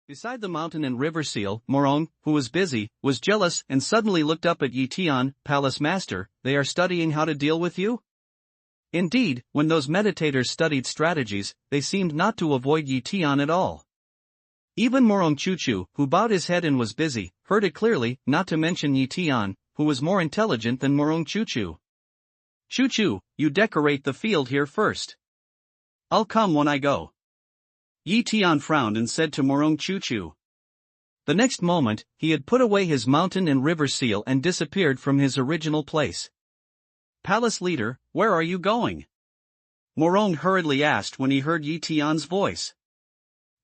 Beside the mountain and river seal, Morong, who was busy, was jealous and suddenly looked up at Yi Tian, Palace Master. They are studying how to deal with you? Indeed, when those meditators studied strategies, they seemed not to avoid Yi Tian at all. Even Morong Chuchu, who bowed his head and was busy, heard it clearly, not to mention Yi Tian, who was more intelligent than Morong Chuchu. Chuchu, you decorate the field here first. I'll come when I go. Yi Tian frowned and said to Morong Chuchu. The next moment, he had put away his mountain and river seal and disappeared from his original place. Palace leader, where are you going? Morong hurriedly asked when he heard Yi Tian's voice.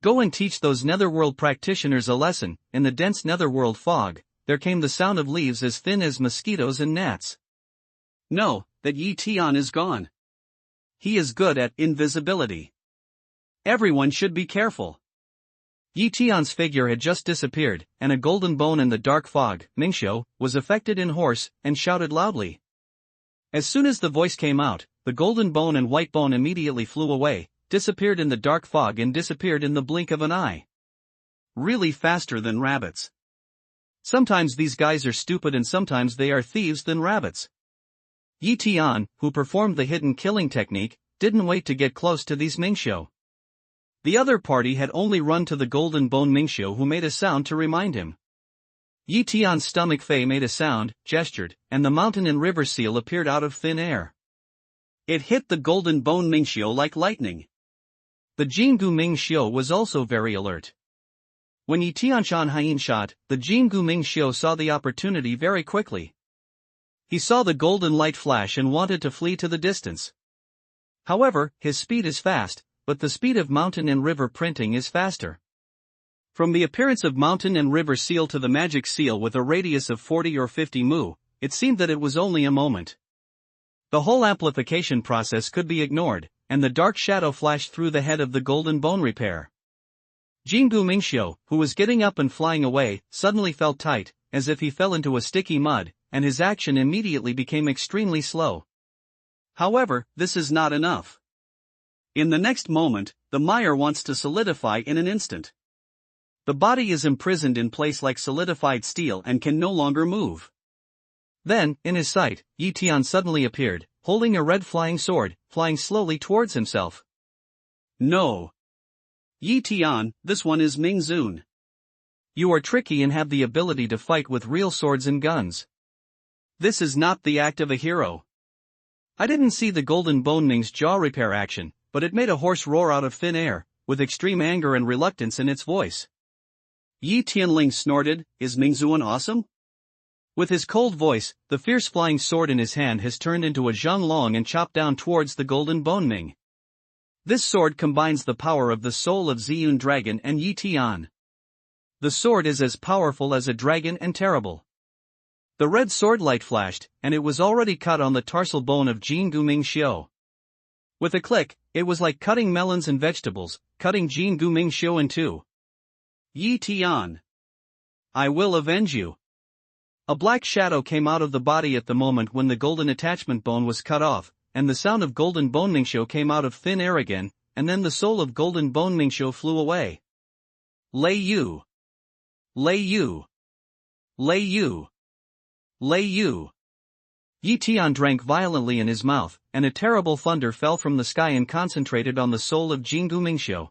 Go and teach those netherworld practitioners a lesson. In the dense netherworld fog, there came the sound of leaves as thin as mosquitoes and gnats. No, that Yi Tian is gone. He is good at invisibility. Everyone should be careful. Yi Tian's figure had just disappeared, and a golden bone in the dark fog, Mingxiu, was affected in hoarse, and shouted loudly. As soon as the voice came out, the golden bone and white bone immediately flew away, disappeared in the dark fog and disappeared in the blink of an eye. Really faster than rabbits. Sometimes these guys are stupid and sometimes they are thieves than rabbits. Yi Tian, who performed the hidden killing technique, didn't wait to get close to these Mingxiu. The other party had only run to the golden bone Mingxiu, who made a sound to remind him. Yi Tian's stomach Fei made a sound, gestured, and the mountain and river seal appeared out of thin air. It hit the golden bone Mingxiu like lightning. The Jingu Mingxiu was also very alert. When Yi Tianshan Haiyan shot, the Jingu Mingxiu saw the opportunity very quickly. He saw the golden light flash and wanted to flee to the distance. However, his speed is fast, but the speed of mountain and river printing is faster. From the appearance of mountain and river seal to the magic seal with a radius of 40 or 50 mu, it seemed that it was only a moment. The whole amplification process could be ignored, and the dark shadow flashed through the head of the golden bone repair. Jingu Mingxiu, who was getting up and flying away, suddenly felt tight, as if he fell into a sticky mud, and his action immediately became extremely slow. However, this is not enough. In the next moment, the mire wants to solidify in an instant. The body is imprisoned in place like solidified steel and can no longer move. Then, in his sight, Yi Tian suddenly appeared, holding a red flying sword, flying slowly towards himself. No. Yi Tian, this one is Ming Zun. You are tricky and have the ability to fight with real swords and guns. This is not the act of a hero. I didn't see the golden bone Ming's jaw repair action, but it made a hoarse roar out of thin air, with extreme anger and reluctance in its voice. Yi Tianling snorted, is Ming Zun awesome? With his cold voice, the fierce flying sword in his hand has turned into a zhonglong and chopped down towards the golden bone Ming. This sword combines the power of the soul of Ziyun dragon and Yi Tian. The sword is as powerful as a dragon and terrible. The red sword light flashed, and it was already cut on the tarsal bone of Jingu Mingxiu. With a click, it was like cutting melons and vegetables, cutting Jingu Mingxiu in two. Yi Tian. I will avenge you. A black shadow came out of the body at the moment when the golden attachment bone was cut off, and the sound of golden bone Mingxiu came out of thin air again, and then the soul of golden bone Mingxiu flew away. Lei Yu. Lei Yu. Lei Yu. Lei Yu. Yi Tian drank violently in his mouth, and a terrible thunder fell from the sky and concentrated on the soul of Jingu Mingxiu.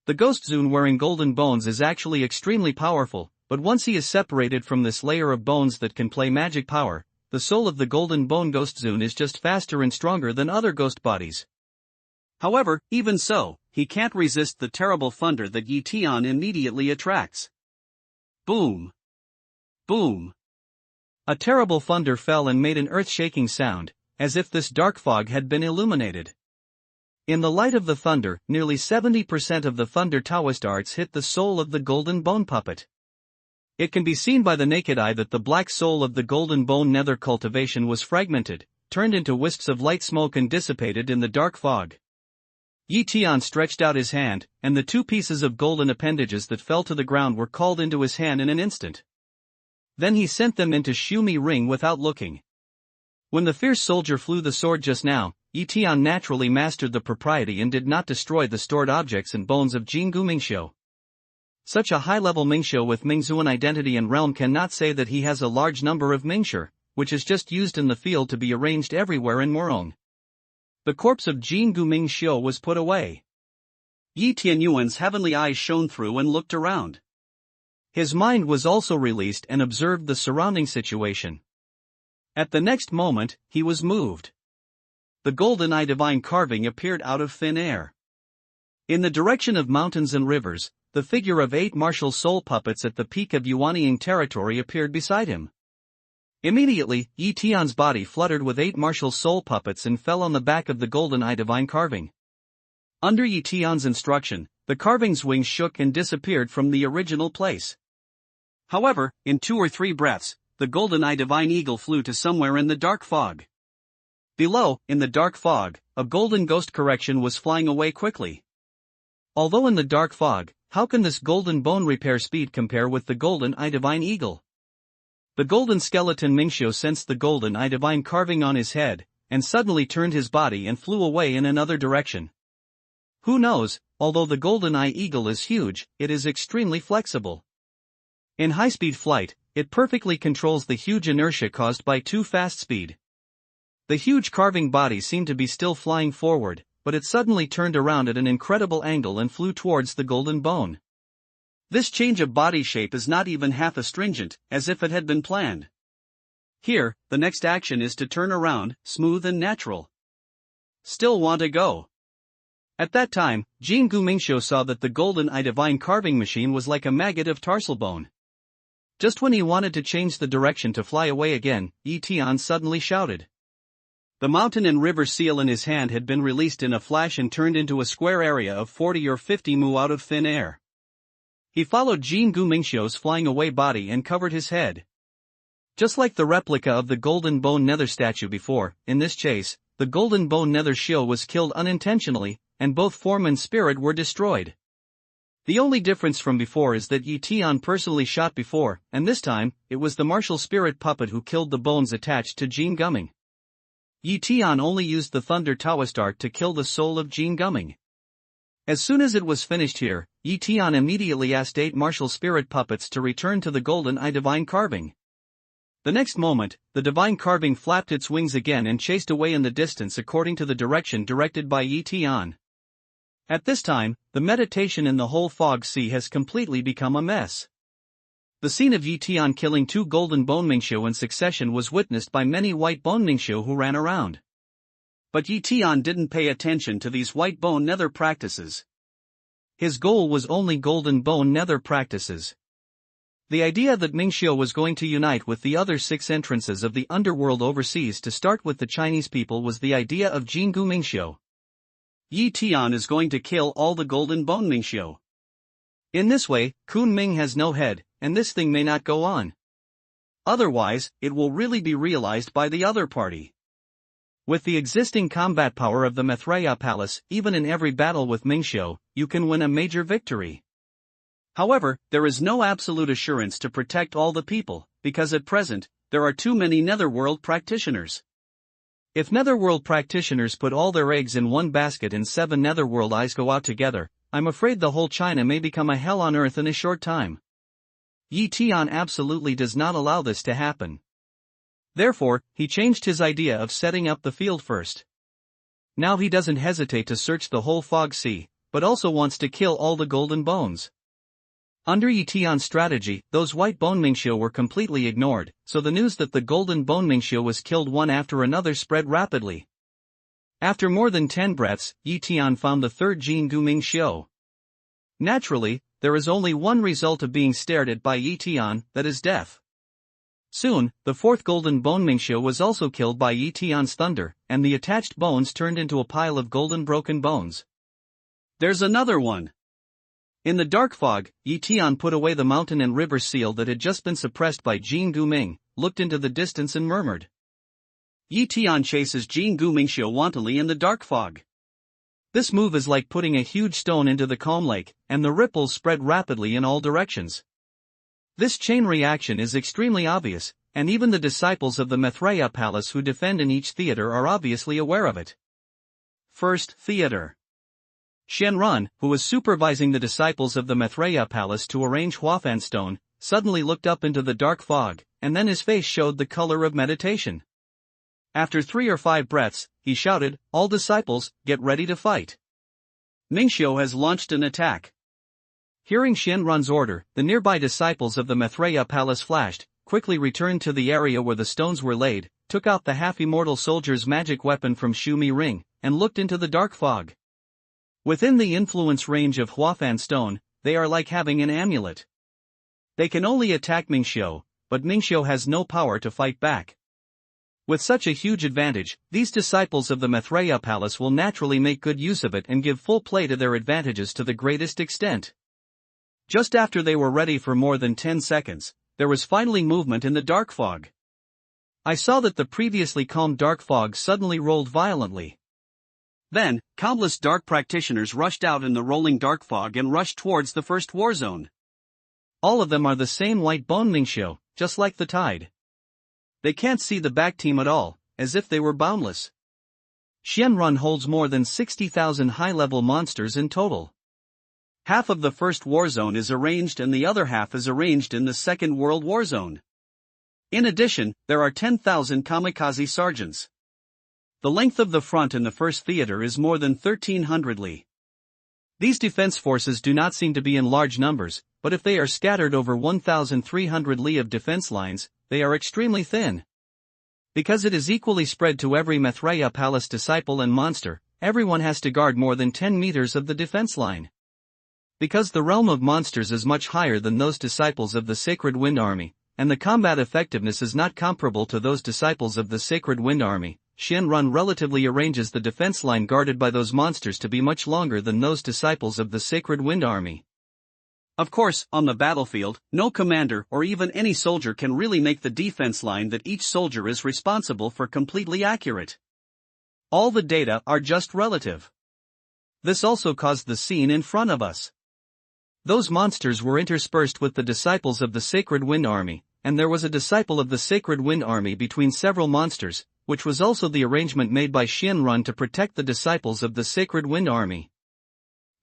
The ghost Zun wearing golden bones is actually extremely powerful, but once he is separated from this layer of bones that can play magic power, the soul of the golden bone ghost Zun is just faster and stronger than other ghost bodies. However, even so, he can't resist the terrible thunder that Yi Tian immediately attracts. Boom. Boom. A terrible thunder fell and made an earth-shaking sound, as if this dark fog had been illuminated. In the light of the thunder, nearly 70% of the thunder Taoist arts hit the soul of the golden bone puppet. It can be seen by the naked eye that the black soul of the golden bone nether cultivation was fragmented, turned into wisps of light smoke and dissipated in the dark fog. Yi Tian stretched out his hand, and the two pieces of golden appendages that fell to the ground were called into his hand in an instant. Then he sent them into Shumi Ring without looking. When the fierce soldier flew the sword just now, Yi Tian naturally mastered the propriety and did not destroy the stored objects and bones of Jingu Mingxiu. Such a high-level Mingxiu with Mingzuan identity and realm cannot say that he has a large number of Mingxi, which is just used in the field to be arranged everywhere in Morong. The corpse of Jin Gu Mingxiu was put away. Yi Tianyuan's heavenly eyes shone through and looked around. His mind was also released and observed the surrounding situation. At the next moment, he was moved. The golden eye divine carving appeared out of thin air. In the direction of mountains and rivers, the figure of 8 martial soul puppets at the peak of Yuanying territory appeared beside him. Immediately, Yi Tian's body fluttered with 8 martial soul puppets and fell on the back of the golden eye divine carving. Under Yi Tian's instruction, the carving's wings shook and disappeared from the original place. However, in 2 or 3 breaths, the golden eye divine eagle flew to somewhere in the dark fog. Below, in the dark fog, a golden ghost correction was flying away quickly. Although in the dark fog, how can this golden bone repair speed compare with the golden eye divine eagle? The golden skeleton Mingxiu sensed the golden eye divine carving on his head, and suddenly turned his body and flew away in another direction. Who knows, although the golden eye eagle is huge, it is extremely flexible. In high-speed flight, it perfectly controls the huge inertia caused by too fast speed. The huge carving body seemed to be still flying forward, but it suddenly turned around at an incredible angle and flew towards the golden bone. This change of body shape is not even half astringent, as if it had been planned. Here, the next action is to turn around, smooth and natural. Still want to go. At that time, Jin Gu Mingxiu saw that the golden eye divine carving machine was like a maggot of tarsal bone. Just when he wanted to change the direction to fly away again, Yi Tian suddenly shouted. The mountain and river seal in his hand had been released in a flash and turned into a square area of 40 or 50 mu out of thin air. He followed Jin Gu Mingxiu's flying away body and covered his head. Just like the replica of the golden bone nether statue before, in this chase, the golden bone nether Xiu was killed unintentionally, and both form and spirit were destroyed. The only difference from before is that Yi Tian personally shot before, and this time, it was the martial spirit puppet who killed the bones attached to Jin Gumming. Yi Tian only used the Thunder Taoist art to kill the soul of Jin Gumming. As soon as it was finished here, Yi Tian immediately asked 8 martial spirit puppets to return to the golden eye divine carving. The next moment, the divine carving flapped its wings again and chased away in the distance according to the direction directed by Yi Tian. At this time, the meditation in the whole fog sea has completely become a mess. The scene of Yi Tian killing 2 golden bone Mingxiu in succession was witnessed by many white bone Mingxiu who ran around. But Yi Tian didn't pay attention to these white bone nether practices. His goal was only golden bone nether practices. The idea that Mingxiu was going to unite with the other 6 entrances of the underworld overseas to start with the Chinese people was the idea of Jin Gu Mingxiu. Yi Tian is going to kill all the golden bone Mingxiu. In this way, Kun Ming has no head, and this thing may not go on. Otherwise, it will really be realized by the other party. With the existing combat power of the Maitreya Palace, even in every battle with Mingxiu, you can win a major victory. However, there is no absolute assurance to protect all the people, because at present, there are too many netherworld practitioners. If netherworld practitioners put all their eggs in one basket and 7 netherworld eyes go out together, I'm afraid the whole China may become a hell on earth in a short time. Yi Tian absolutely does not allow this to happen. Therefore, he changed his idea of setting up the field first. Now he doesn't hesitate to search the whole fog sea, but also wants to kill all the golden bones. Under Yi Tian's strategy, those white bone Mingxiu were completely ignored, so the news that the golden bone Mingxiu was killed one after another spread rapidly. After more than 10 breaths, Yi Tian found the 3rd Jin Gu Mingxiu. Naturally, there is only one result of being stared at by Yi Tian, that is death. Soon, the 4th golden bone Mingxiu was also killed by Yi Tian's thunder, and the attached bones turned into a pile of golden broken bones. There's another one. In the dark fog, Yi Tian put away the mountain and river seal that had just been suppressed by Jin Gu Ming, looked into the distance and murmured. Yi Tian chases Jin Gu Mingxiu wantonly in the dark fog. This move is like putting a huge stone into the calm lake, and the ripples spread rapidly in all directions. This chain reaction is extremely obvious, and even the disciples of the Maitreya Palace who defend in each theater are obviously aware of it. First theater. Shenrun, who was supervising the disciples of the Maitreya Palace to arrange Huafan stone, suddenly looked up into the dark fog, and then his face showed the color of meditation. After 3 or 5 breaths, he shouted, "All disciples, get ready to fight. Mingxiu has launched an attack." Hearing Shenrun's order, the nearby disciples of the Maitreya Palace flashed, quickly returned to the area where the stones were laid, took out the half-immortal soldier's magic weapon from Shu Mi Ring, and looked into the dark fog. Within the influence range of Huafan stone, they are like having an amulet. They can only attack Mingxiu, but Mingxiu has no power to fight back. With such a huge advantage, these disciples of the Maitreya Palace will naturally make good use of it and give full play to their advantages to the greatest extent. Just after they were ready for more than 10 seconds, there was finally movement in the dark fog. I saw that the previously calm dark fog suddenly rolled violently. Then, countless dark practitioners rushed out in the rolling dark fog and rushed towards the first war zone. All of them are the same white bone Mingxiu, just like the tide. They can't see the back team at all, as if they were boundless. Shenrun holds more than 60,000 high-level monsters in total. Half of the first war zone is arranged and the other half is arranged in the second world war zone. In addition, there are 10,000 kamikaze sergeants. The length of the front in the first theater is more than 1,300 li. These defense forces do not seem to be in large numbers, but if they are scattered over 1,300 li of defense lines, they are extremely thin. Because it is equally spread to every Maitreya Palace disciple and monster, everyone has to guard more than 10 meters of the defense line. Because the realm of monsters is much higher than those disciples of the Sacred Wind Army, and the combat effectiveness is not comparable to those disciples of the Sacred Wind Army, Shenrun relatively arranges the defense line guarded by those monsters to be much longer than those disciples of the Sacred Wind Army. Of course, on the battlefield, no commander or even any soldier can really make the defense line that each soldier is responsible for completely accurate. All the data are just relative. This also caused the scene in front of us. Those monsters were interspersed with the disciples of the Sacred Wind Army, and there was a disciple of the Sacred Wind Army between several monsters, which was also the arrangement made by Shenrun to protect the disciples of the Sacred Wind Army.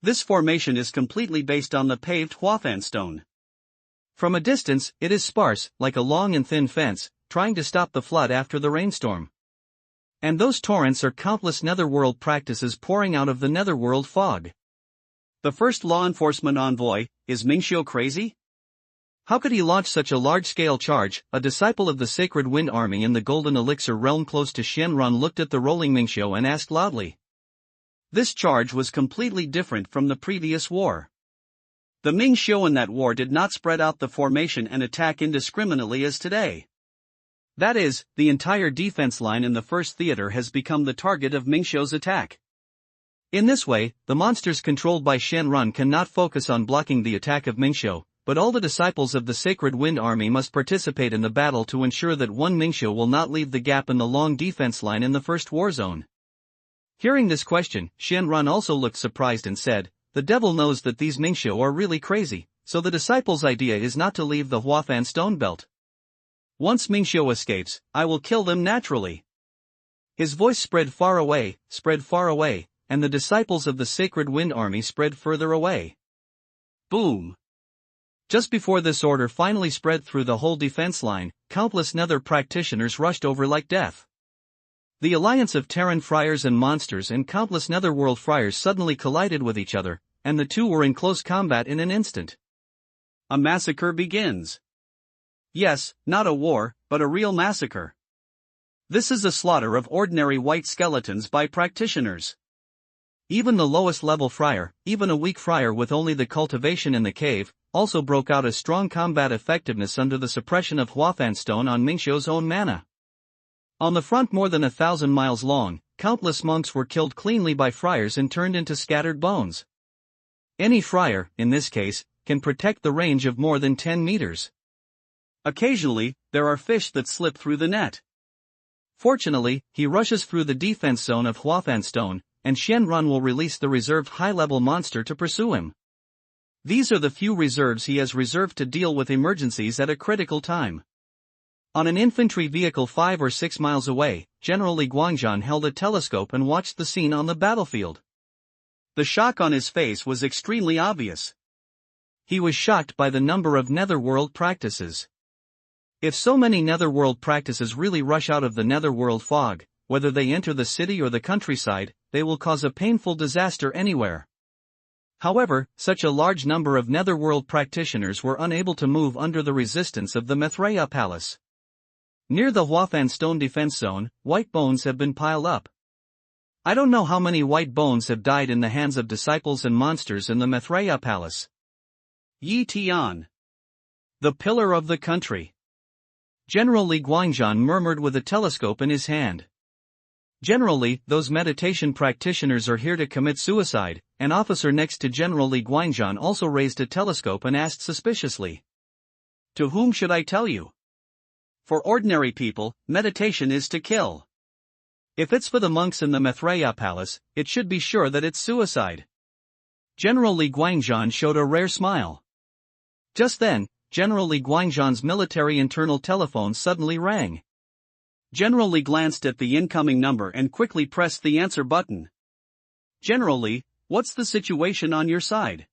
This formation is completely based on the paved Huafan stone. From a distance, it is sparse, like a long and thin fence, trying to stop the flood after the rainstorm. And those torrents are countless netherworld practices pouring out of the netherworld fog. The first law enforcement envoy, is Mingxiu crazy? How could he launch such a large-scale charge? A disciple of the Sacred Wind Army in the Golden Elixir realm close to Shenrun looked at the rolling Mingxiu and asked loudly. This charge was completely different from the previous war. The Mingxiu in that war did not spread out the formation and attack indiscriminately as today. That is, the entire defense line in the first theater has become the target of Mingxiu's attack. In this way, the monsters controlled by Shenrun cannot focus on blocking the attack of Mingxiu, but all the disciples of the Sacred Wind Army must participate in the battle to ensure that one Mingxiu will not leave the gap in the long defense line in the first war zone. Hearing this question, Shenrun also looked surprised and said, "The devil knows that these Mingxiu are really crazy, so the disciples' idea is not to leave the Huafan stone belt. Once Mingxiu escapes, I will kill them naturally." His voice spread far away, and the disciples of the Sacred Wind Army spread further away. Boom! Just before this order finally spread through the whole defense line, countless nether practitioners rushed over like death. The alliance of Terran friars and monsters and countless netherworld friars suddenly collided with each other, and the two were in close combat in an instant. A massacre begins. Yes, not a war, but a real massacre. This is a slaughter of ordinary white skeletons by practitioners. Even the lowest level friar, even a weak friar with only the cultivation in the cave, also broke out a strong combat effectiveness under the suppression of Huafan stone on Mingxiu's own mana. On the front more than 1,000 miles long, countless monks were killed cleanly by friars and turned into scattered bones. Any friar, in this case, can protect the range of more than 10 meters. Occasionally, there are fish that slip through the net. Fortunately, he rushes through the defense zone of Huafan stone, and Shenrun will release the reserved high-level monster to pursue him. These are the few reserves he has reserved to deal with emergencies at a critical time. On an infantry vehicle 5 or 6 miles away, General Li Guangzhan held a telescope and watched the scene on the battlefield. The shock on his face was extremely obvious. He was shocked by the number of netherworld practices. If so many netherworld practices really rush out of the netherworld fog, whether they enter the city or the countryside, they will cause a painful disaster anywhere. However, such a large number of netherworld practitioners were unable to move under the resistance of the Mithraea Palace. Near the Huafan Stone Defense Zone, white bones have been piled up. I don't know how many white bones have died in the hands of disciples and monsters in the Mithraea Palace. Yi Tian. The pillar of the country. General Li Guangzhan murmured with a telescope in his hand. General Li, those meditation practitioners are here to commit suicide. An officer next to General Li Guangzhan also raised a telescope and asked suspiciously. To whom should I tell you? For ordinary people, meditation is to kill. If it's for the monks in the Mithraea Palace, it should be sure that it's suicide. General Li Guangzhan showed a rare smile. Just then, General Li Guangzhan's military internal telephone suddenly rang. General Li glanced at the incoming number and quickly pressed the answer button. General Li, what's the situation on your side?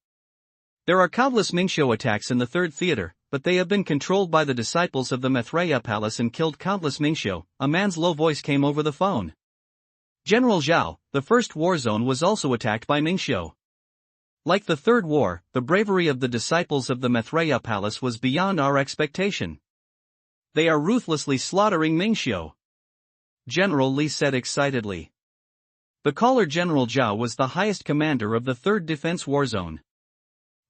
There are countless Mingxiu attacks in the Third Theater, but they have been controlled by the disciples of the Mithraea Palace and killed countless Mingxiu. A man's low voice came over the phone. General Zhao, the first war zone was also attacked by Mingxiu. Like the Third War, the bravery of the disciples of the Mithraea Palace was beyond our expectation. They are ruthlessly slaughtering Mingxiu. General Li said excitedly. The caller General Zhao was the highest commander of the 3rd Defense War Zone.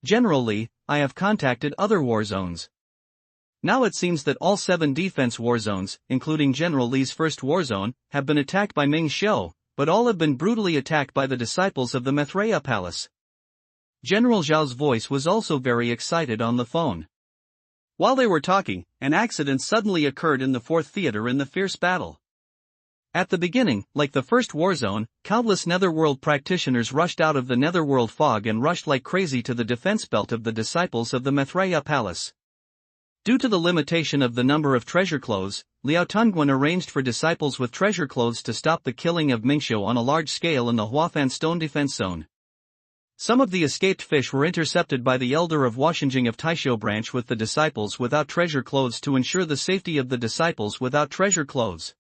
General Li, I have contacted other war zones. Now it seems that all 7 defense war zones, including General Li's first war zone, have been attacked by Mingxiu, but all have been brutally attacked by the disciples of the Mithraea Palace. General Zhao's voice was also very excited on the phone. While they were talking, an accident suddenly occurred in the 4th Theater in the fierce battle. At the beginning, like the first war zone, countless netherworld practitioners rushed out of the netherworld fog and rushed like crazy to the defense belt of the disciples of the Mithraea Palace. Due to the limitation of the number of treasure clothes, Liao Tungwen arranged for disciples with treasure clothes to stop the killing of Mingxiu on a large scale in the Huafan Stone Defense Zone. Some of the escaped fish were intercepted by the elder of Washinjing of Taisho branch with the disciples without treasure clothes to ensure the safety of the disciples without treasure clothes.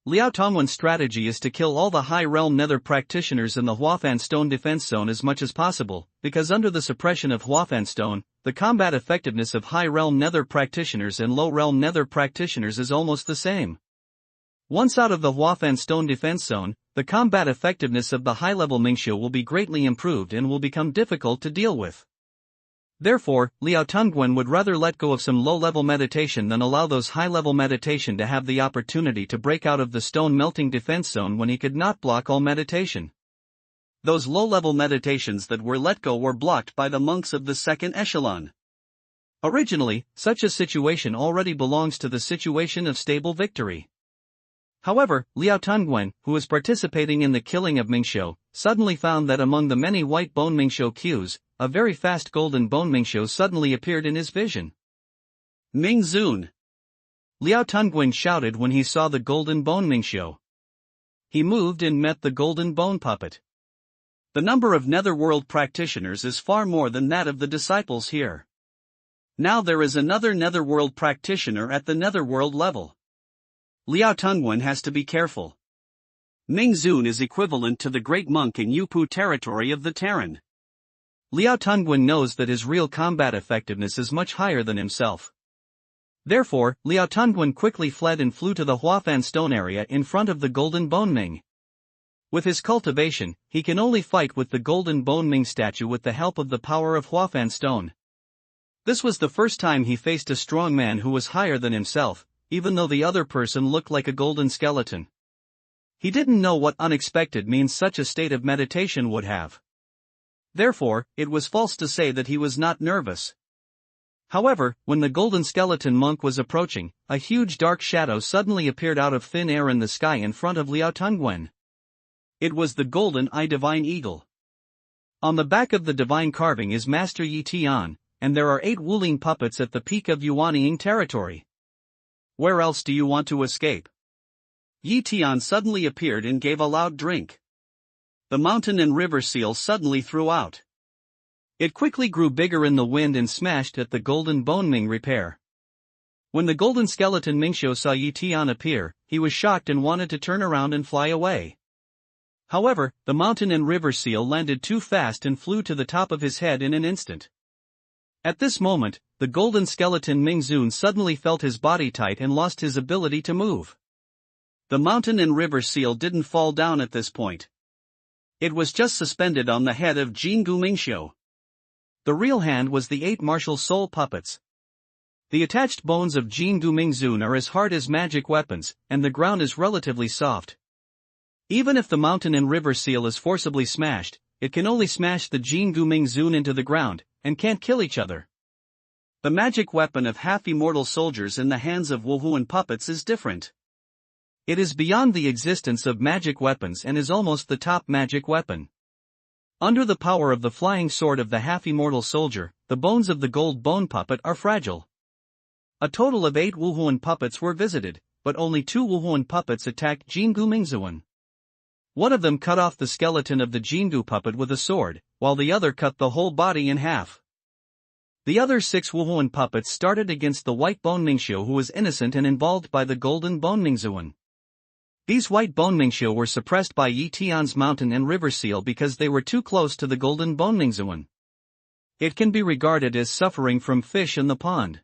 Liao Tongwen's strategy is to kill all the high realm nether practitioners in the Huafan Stone Defense Zone as much as possible, because under the suppression of Huafan Stone, the combat effectiveness of high realm nether practitioners and low realm nether practitioners is almost the same. Once out of the Huafan Stone Defense Zone, the combat effectiveness of the high-level Mingxiu will be greatly improved and will become difficult to deal with. Therefore, Liao Tungwen would rather let go of some low-level meditation than allow those high-level meditation to have the opportunity to break out of the stone-melting defense zone when he could not block all meditation. Those low-level meditations that were let go were blocked by the monks of the 2nd echelon. Originally, such a situation already belongs to the situation of stable victory. However, Liao Tungwen, who was participating in the killing of Mingxiu, suddenly found that among the many white bone Mingxiu queues, a very fast golden bone Mingxiu suddenly appeared in his vision. Ming Zun! Liao Tungwen shouted when he saw the golden bone Mingxiu. He moved and met the golden bone puppet. The number of netherworld practitioners is far more than that of the disciples here. Now there is another netherworld practitioner at the netherworld level. Liao Tungwen has to be careful. Ming Zun is equivalent to the great monk in Yupu territory of the Terran. Liao Tungwen knows that his real combat effectiveness is much higher than himself. Therefore, Liao Tungwen quickly fled and flew to the Huafan Stone area in front of the Golden Bone Ming. With his cultivation, he can only fight with the Golden Bone Ming statue with the help of the power of Huafan Stone. This was the first time he faced a strong man who was higher than himself, even though the other person looked like a golden skeleton. He didn't know what unexpected means such a state of meditation would have. Therefore, it was false to say that he was not nervous. However, when the golden skeleton monk was approaching, a huge dark shadow suddenly appeared out of thin air in the sky in front of Liao Tungwen. It was the golden eye divine eagle. On the back of the divine carving is Master Yi Tian, and there are 8 Wuling puppets at the peak of Yuanying territory. Where else do you want to escape? Yi Tian suddenly appeared and gave a loud drink. the mountain and river seal suddenly threw out. It quickly grew bigger in the wind and smashed at the golden bone Ming repair. When the golden skeleton Mingxiu saw Yi Tian appear, he was shocked and wanted to turn around and fly away. However, the mountain and river seal landed too fast and flew to the top of his head in an instant. At this moment, the golden skeleton Ming Zun suddenly felt his body tight and lost his ability to move. The mountain and river seal didn't fall down at this point. It was just suspended on the head of Jingu Mingxiu. The real hand was the 8 martial soul puppets. The attached bones of Jingu Mingzun are as hard as magic weapons, and the ground is relatively soft. Even if the mountain and river seal is forcibly smashed, it can only smash the Jingu Mingzun into the ground, and can't kill each other. The magic weapon of half-immortal soldiers in the hands of Wuhuan puppets is different. It is beyond the existence of magic weapons and is almost the top magic weapon. Under the power of the flying sword of the half-immortal soldier, the bones of the gold bone puppet are fragile. A total of 8 Wuhuan puppets were visited, but only 2 Wuhuan puppets attacked Jingu Mingzuan. One of them cut off the skeleton of the Jingu puppet with a sword, while the other cut the whole body in half. The other 6 Wuhuan puppets started against the white bone Mingxiu, who was innocent and involved by the golden bone Mingzuan. These white bone Mingxiu were suppressed by Yi Tian's mountain and river seal because they were too close to the golden bone Mingzuan. It can be regarded as suffering from fish in the pond.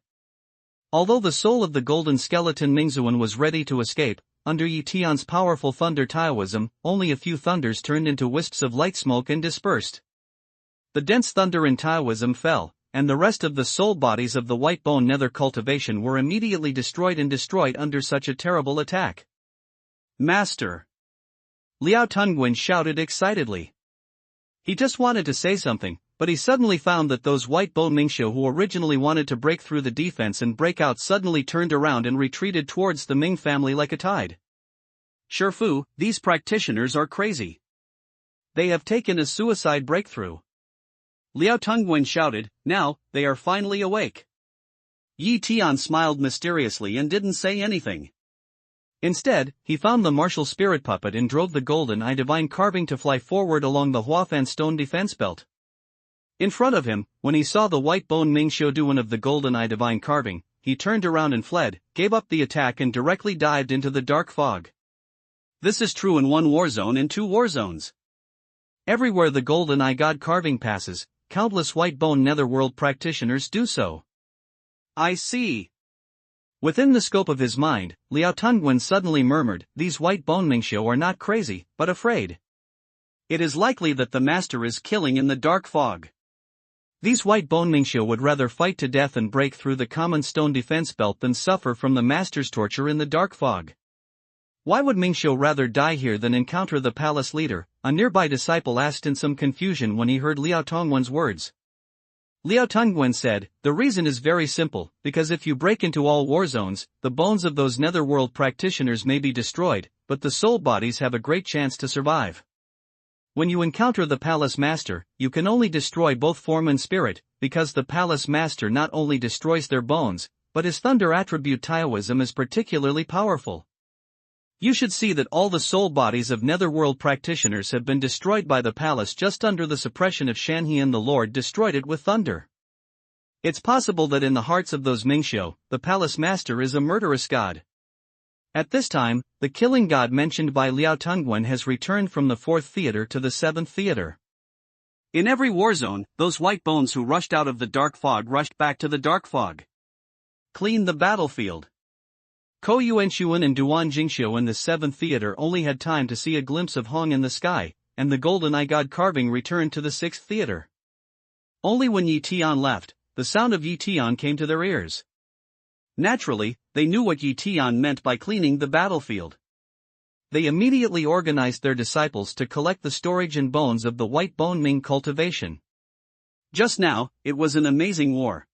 Although the soul of the golden skeleton Mingzuan was ready to escape, under Yi Tian's powerful thunder Taoism, only a few thunders turned into wisps of light smoke and dispersed. The dense thunder in Taoism fell, and the rest of the soul bodies of the white bone nether cultivation were immediately destroyed under such a terrible attack. Master! Liao Tungwen shouted excitedly. He just wanted to say something, but he suddenly found that those white bone Mingxiu who originally wanted to break through the defense and break out suddenly turned around and retreated towards the Ming family like a tide. Shifu, these practitioners are crazy. They have taken a suicide breakthrough. Liao Tungwen shouted, now, they are finally awake. Yi Tian smiled mysteriously and didn't say anything. Instead, he found the martial spirit puppet and drove the golden eye divine carving to fly forward along the Huafan stone defense belt. In front of him, when he saw the white bone Mingxiu Duan of the golden eye divine carving, he turned around and fled, gave up the attack and directly dived into the dark fog. This is true in 1 war zone and 2 war zones. Everywhere the golden eye god carving passes, countless white bone netherworld practitioners do so. I see. Within the scope of his mind, Liao Tungwen suddenly murmured, these white bone Mingxiu are not crazy, but afraid. It is likely that the master is killing in the dark fog. These white bone Mingxiu would rather fight to death and break through the common stone defense belt than suffer from the master's torture in the dark fog. Why would Mingxiu rather die here than encounter the palace leader? A nearby disciple asked in some confusion when he heard Liao Tongwen's words. Liao Tungwen said, the reason is very simple, because if you break into all war zones, the bones of those netherworld practitioners may be destroyed, but the soul bodies have a great chance to survive. When you encounter the palace master, you can only destroy both form and spirit, because the palace master not only destroys their bones, but his thunder attribute Taoism is particularly powerful. You should see that all the soul bodies of netherworld practitioners have been destroyed by the palace just under the suppression of Shanhian. The Lord destroyed it with thunder. It's possible that in the hearts of those Mingxiu, the palace master is a murderous god. At this time, the killing god mentioned by Liao Tungwen has returned from the 4th theater to the 7th theater. In every war zone, those white bones who rushed out of the dark fog rushed back to the dark fog. Clean the battlefield. Ko Yuanshuan and Duan Jingxiu in the 7th theater only had time to see a glimpse of Hong in the sky, and the golden eye god carving returned to the 6th theater. Only when Yi Tian left, the sound of Yi Tian came to their ears. Naturally, they knew what Yi Tian meant by cleaning the battlefield. They immediately organized their disciples to collect the storage and bones of the white bone Ming cultivation. Just now, it was an amazing war.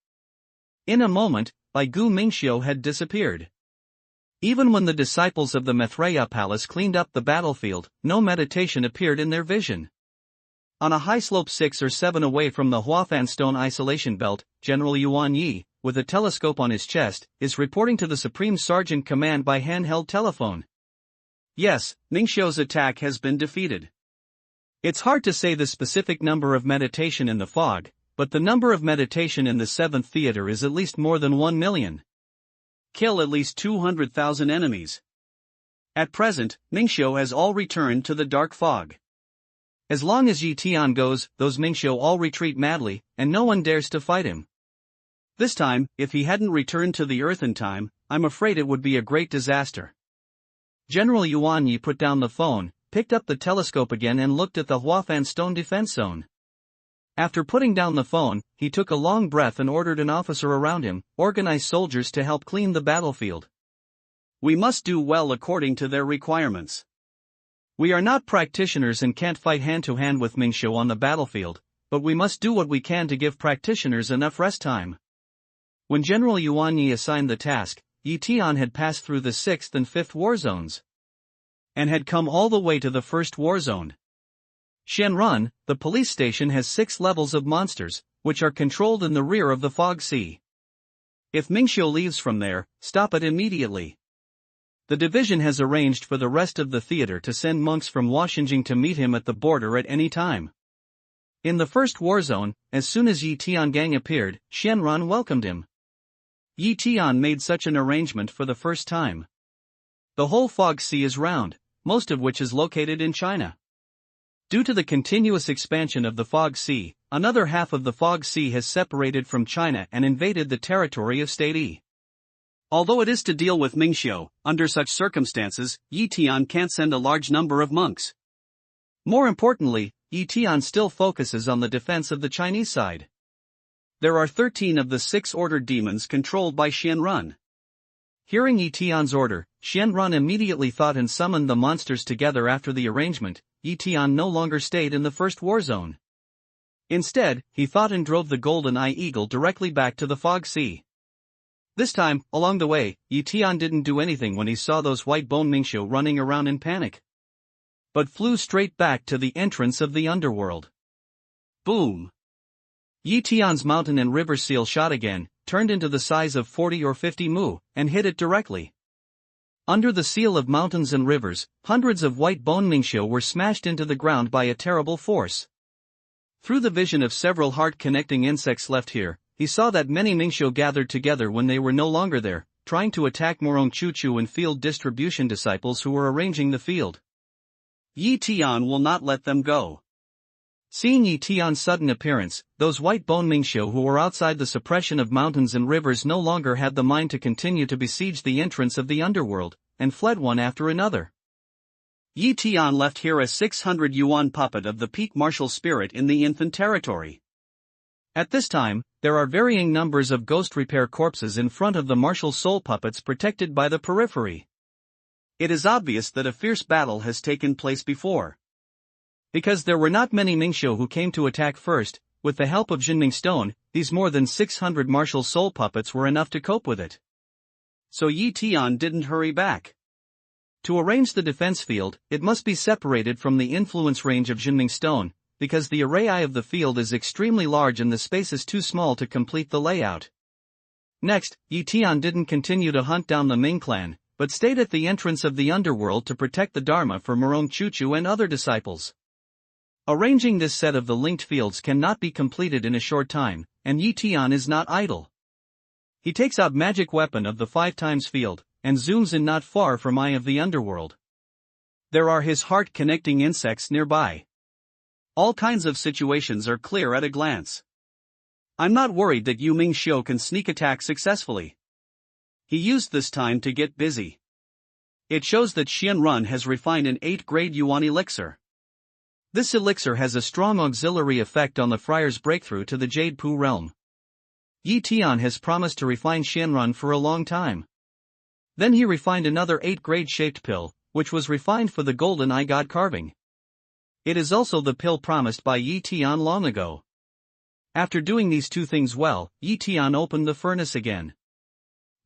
In a moment, Bai Gu Mingxiu had disappeared. Even when the disciples of the Maitreya Palace cleaned up the battlefield, no meditation appeared in their vision. On a high slope 6 or 7 away from the Huafan Stone Isolation Belt, General Yuan Yi, with a telescope on his chest, is reporting to the Supreme Sergeant Command by handheld telephone. Yes, Mingxiu's attack has been defeated. It's hard to say the specific number of meditation in the fog, but the number of meditation in the 7th theater is at least more than 1 million. Kill at least 200,000 enemies. At present, Mingxiu has all returned to the dark fog. As long as Yi Tian goes, those Mingxiu all retreat madly, and no one dares to fight him. This time, if he hadn't returned to the earth in time, I'm afraid it would be a great disaster. General Yuan Yi put down the phone, picked up the telescope again and looked at the Huafan stone defense zone. After putting down the phone, he took a long breath and ordered an officer around him, organize soldiers to help clean the battlefield. We must do well according to their requirements. We are not practitioners and can't fight hand-to-hand with Mingxiu on the battlefield, but we must do what we can to give practitioners enough rest time. When General Yuan Yi assigned the task, Yi Tian had passed through the 6th and 5th war zones and had come all the way to the 1st war zone. Shenrun, the police station, has 6 levels of monsters, which are controlled in the rear of the fog sea. If Mingxiu leaves from there, stop it immediately. The division has arranged for the rest of the theater to send monks from Huaxinjing to meet him at the border at any time. In the 1st war zone, as soon as Yi Tiangang appeared, Shenrun welcomed him. Yi Tian made such an arrangement for the first time. The whole fog sea is round, most of which is located in China. Due to the continuous expansion of the fog sea, another half of the fog sea has separated from China and invaded the territory of State Yi. Although it is to deal with Mingxiu, under such circumstances, Yi Tian can't send a large number of monks. More importantly, Yi Tian still focuses on the defense of the Chinese side. There are 13 of the 6 ordered demons controlled by Shenrun. Hearing Yi Tian's order, Shenrun immediately thought and summoned the monsters together. After the arrangement, Yi Tian no longer stayed in the 1st war zone. Instead, he thought and drove the Golden Eye Eagle directly back to the Fog Sea. This time, along the way, Yi Tian didn't do anything when he saw those white bone Mingxiu running around in panic, but flew straight back to the entrance of the underworld. Boom! Yi Tian's mountain and river seal shot again, turned into the size of 40 or 50 mu, and hit it directly. Under the seal of mountains and rivers, hundreds of white bone Mingxiu were smashed into the ground by a terrible force. Through the vision of several heart-connecting insects left here, he saw that many Mingxiu gathered together when they were no longer there, trying to attack Morong Chuchu and field distribution disciples who were arranging the field. Yi Tian will not let them go. Seeing Yi Tian's sudden appearance, those white bone Mingxiu who were outside the suppression of mountains and rivers no longer had the mind to continue to besiege the entrance of the underworld, and fled one after another. Yi Tian left here a 600 yuan puppet of the peak martial spirit in the infant territory. At this time, there are varying numbers of ghost repair corpses in front of the martial soul puppets protected by the periphery. It is obvious that a fierce battle has taken place before. Because there were not many Mingxiu who came to attack first, with the help of Jinming Stone, these more than 600 martial soul puppets were enough to cope with it. So Yi Tian didn't hurry back. To arrange the defense field, it must be separated from the influence range of Jinming Stone, because the array of the field is extremely large and the space is too small to complete the layout. Next, Yi Tian didn't continue to hunt down the Ming clan, but stayed at the entrance of the underworld to protect the Dharma for Morong Chuchu and other disciples. Arranging this set of the linked fields cannot be completed in a short time, and Yi Tian is not idle. He takes out magic weapon of the 5 times field, and zooms in not far from Eye of the Underworld. There are his heart-connecting insects nearby. All kinds of situations are clear at a glance. I'm not worried that Yu Mingxiu can sneak attack successfully. He used this time to get busy. It shows that Shenrun has refined an 8th-grade Yuan elixir. This elixir has a strong auxiliary effect on the friar's breakthrough to the Jade Pu realm. Yi Tian has promised to refine Shenrun for a long time. Then he refined another 8th-grade shaped pill, which was refined for the Golden Eye God carving. It is also the pill promised by Yi Tian long ago. After doing these 2 things well, Yi Tian opened the furnace again.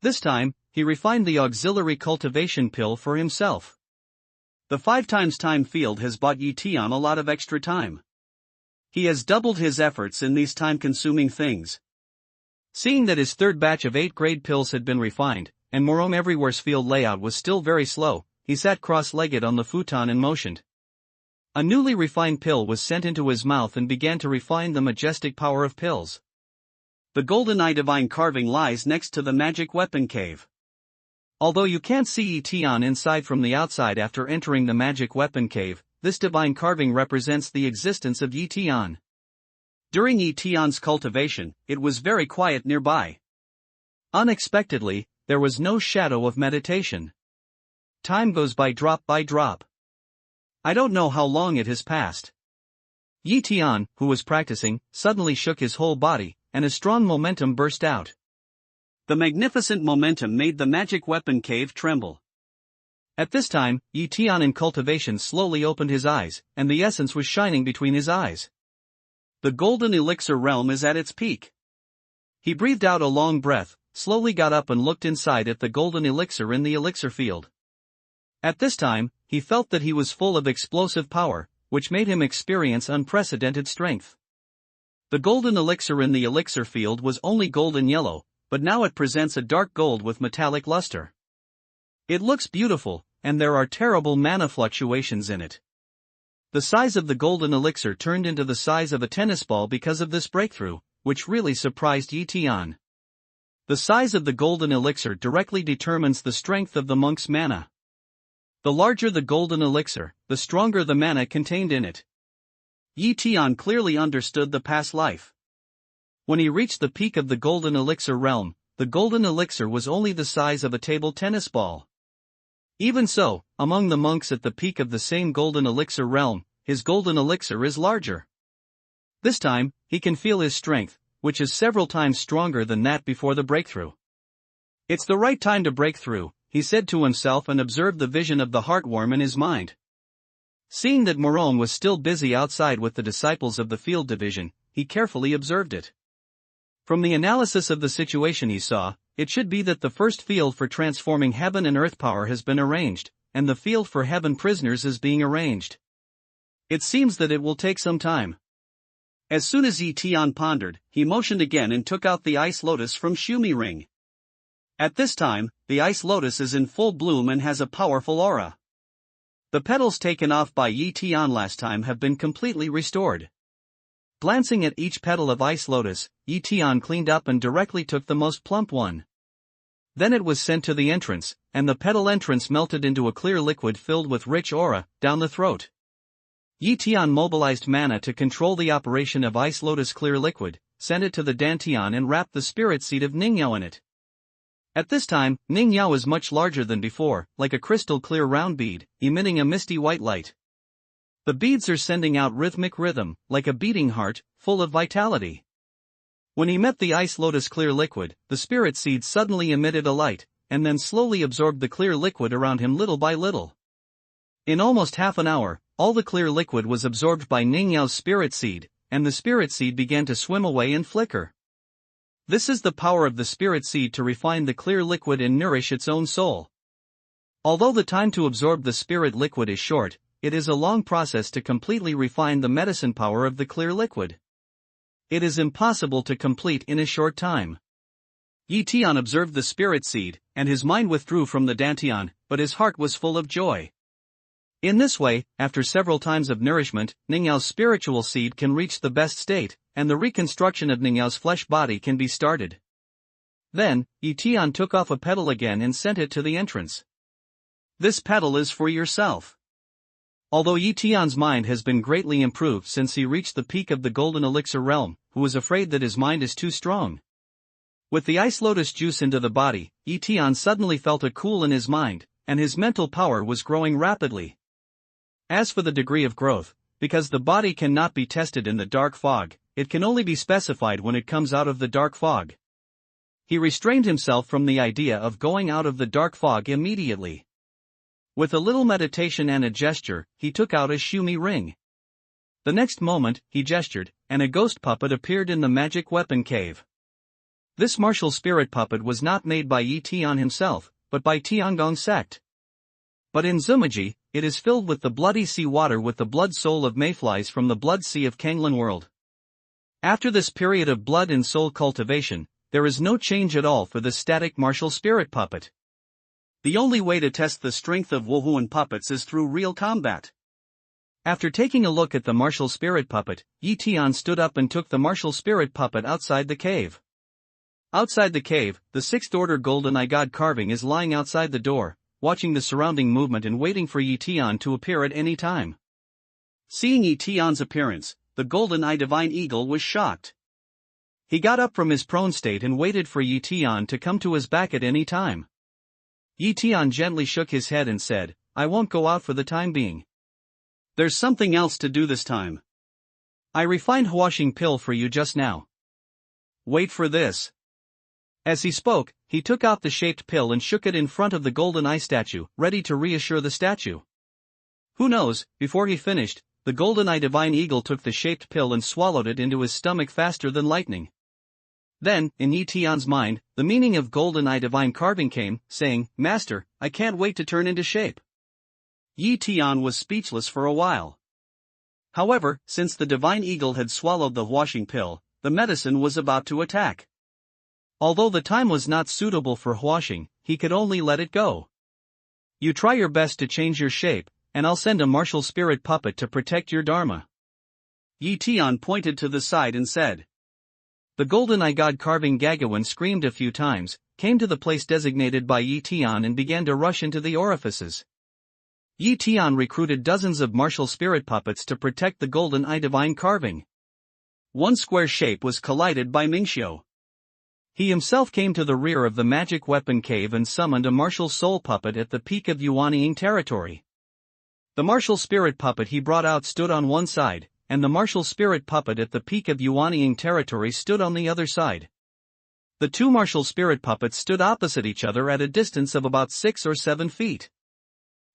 This time, he refined the auxiliary cultivation pill for himself. The 5 times time field has bought Yi Tian a lot of extra time. He has doubled his efforts in these time-consuming things. Seeing that his 3rd batch of 8th-grade pills had been refined, and Morong Everywhere's field layout was still very slow, he sat cross-legged on the futon and motioned. A newly refined pill was sent into his mouth and began to refine the majestic power of pills. The golden eye divine carving lies next to the magic weapon cave. Although you can't see Tian inside from the outside after entering the magic weapon cave, this divine carving represents the existence of Tian. During Tian's cultivation, it was very quiet nearby. Unexpectedly, there was no shadow of meditation. Time goes by drop by drop. I don't know how long it has passed. Tian, who was practicing, suddenly shook his whole body, and a strong momentum burst out. The magnificent momentum made the magic weapon cave tremble. At this time, Tian in cultivation slowly opened his eyes, and the essence was shining between his eyes. The golden elixir realm is at its peak. He breathed out a long breath, slowly got up and looked inside at the golden elixir in the elixir field. At this time, he felt that he was full of explosive power, which made him experience unprecedented strength. The golden elixir in the elixir field was only golden yellow, but now it presents a dark gold with metallic luster. It looks beautiful, and there are terrible mana fluctuations in it. The size of the golden elixir turned into the size of a tennis ball because of this breakthrough, which really surprised Tian. The size of the golden elixir directly determines the strength of the monk's mana. The larger the golden elixir, the stronger the mana contained in it. Tian clearly understood the past life. When he reached the peak of the golden elixir realm, the golden elixir was only the size of a table tennis ball. Even so, among the monks at the peak of the same golden elixir realm, his golden elixir is larger. This time, he can feel his strength, which is several times stronger than that before the breakthrough. It's the right time to break through, he said to himself, and observed the vision of the heartworm in his mind. Seeing that Morone was still busy outside with the disciples of the field division, he carefully observed it. From the analysis of the situation he saw, it should be that the first field for transforming heaven and earth power has been arranged, and the field for heaven prisoners is being arranged. It seems that it will take some time. As soon as Tian pondered, he motioned again and took out the ice lotus from Shumi ring. At this time, the ice lotus is in full bloom and has a powerful aura. The petals taken off by Tian last time have been completely restored. Glancing at each petal of ice lotus, Tian cleaned up and directly took the most plump one. Then it was sent to the entrance, and the petal entrance melted into a clear liquid filled with rich aura, down the throat. Tian mobilized mana to control the operation of ice lotus clear liquid, sent it to the Dantian and wrapped the spirit seed of Ningyao in it. At this time, Ningyao is much larger than before, like a crystal clear round bead, emitting a misty white light. The beads are sending out rhythmic rhythm, like a beating heart, full of vitality. When he met the ice lotus clear liquid, the spirit seed suddenly emitted a light, and then slowly absorbed the clear liquid around him little by little. In almost half an hour, all the clear liquid was absorbed by Ningyao's spirit seed, and the spirit seed began to swim away and flicker. This is the power of the spirit seed to refine the clear liquid and nourish its own soul. Although the time to absorb the spirit liquid is short, it is a long process to completely refine the medicine power of the clear liquid. It is impossible to complete in a short time. Tian observed the spirit seed, and his mind withdrew from the Dantian, but his heart was full of joy. In this way, after several times of nourishment, Ningyao's spiritual seed can reach the best state, and the reconstruction of Ningyao's flesh body can be started. Then, Tian took off a petal again and sent it to the entrance. This petal is for yourself. Although Tian's mind has been greatly improved since he reached the peak of the golden elixir realm, who was afraid that his mind is too strong. With the ice lotus juice into the body, Tian suddenly felt a cool in his mind, and his mental power was growing rapidly. As for the degree of growth, because the body cannot be tested in the dark fog, it can only be specified when it comes out of the dark fog. He restrained himself from the idea of going out of the dark fog immediately. With a little meditation and a gesture, he took out a Shumi ring. The next moment, he gestured, and a ghost puppet appeared in the magic weapon cave. This martial spirit puppet was not made by Tian himself, but by Tiangong sect. But in Zumaji, it is filled with the bloody sea water with the blood soul of mayflies from the blood sea of Kanglan world. After this period of blood and soul cultivation, there is no change at all for the static martial spirit puppet. The only way to test the strength of Wuhuan puppets is through real combat. After taking a look at the martial spirit puppet, Tian stood up and took the martial spirit puppet outside the cave. Outside the cave, the 6th order golden eye god carving is lying outside the door, watching the surrounding movement and waiting for Tian to appear at any time. Seeing Tian's appearance, the golden eye divine eagle was shocked. He got up from his prone state and waited for Tian to come to his back at any time. Tian gently shook his head and said, "I won't go out for the time being. There's something else to do this time. I refined washing pill for you just now. Wait for this." As he spoke, he took out the shaped pill and shook it in front of the golden eye statue, ready to reassure the statue. Who knows, before he finished, the golden eye divine eagle took the shaped pill and swallowed it into his stomach faster than lightning. Then, in Tian's mind, the meaning of golden eye divine carving came, saying, "Master, I can't wait to turn into shape." Tian was speechless for a while. However, since the divine eagle had swallowed the washing pill, the medicine was about to attack. Although the time was not suitable for washing, he could only let it go. "You try your best to change your shape, and I'll send a martial spirit puppet to protect your dharma." Tian pointed to the side and said. The golden eye god carving Gagawan screamed a few times, came to the place designated by Tian and began to rush into the orifices. Tian recruited dozens of martial spirit puppets to protect the golden eye divine carving. One square shape was collided by Mingxiu. He himself came to the rear of the magic weapon cave and summoned a martial soul puppet at the peak of Yuanying territory. The martial spirit puppet he brought out stood on one side, and the martial spirit puppet at the peak of Yuanying territory stood on the other side. The two martial spirit puppets stood opposite each other at a distance of about 6 or 7 feet.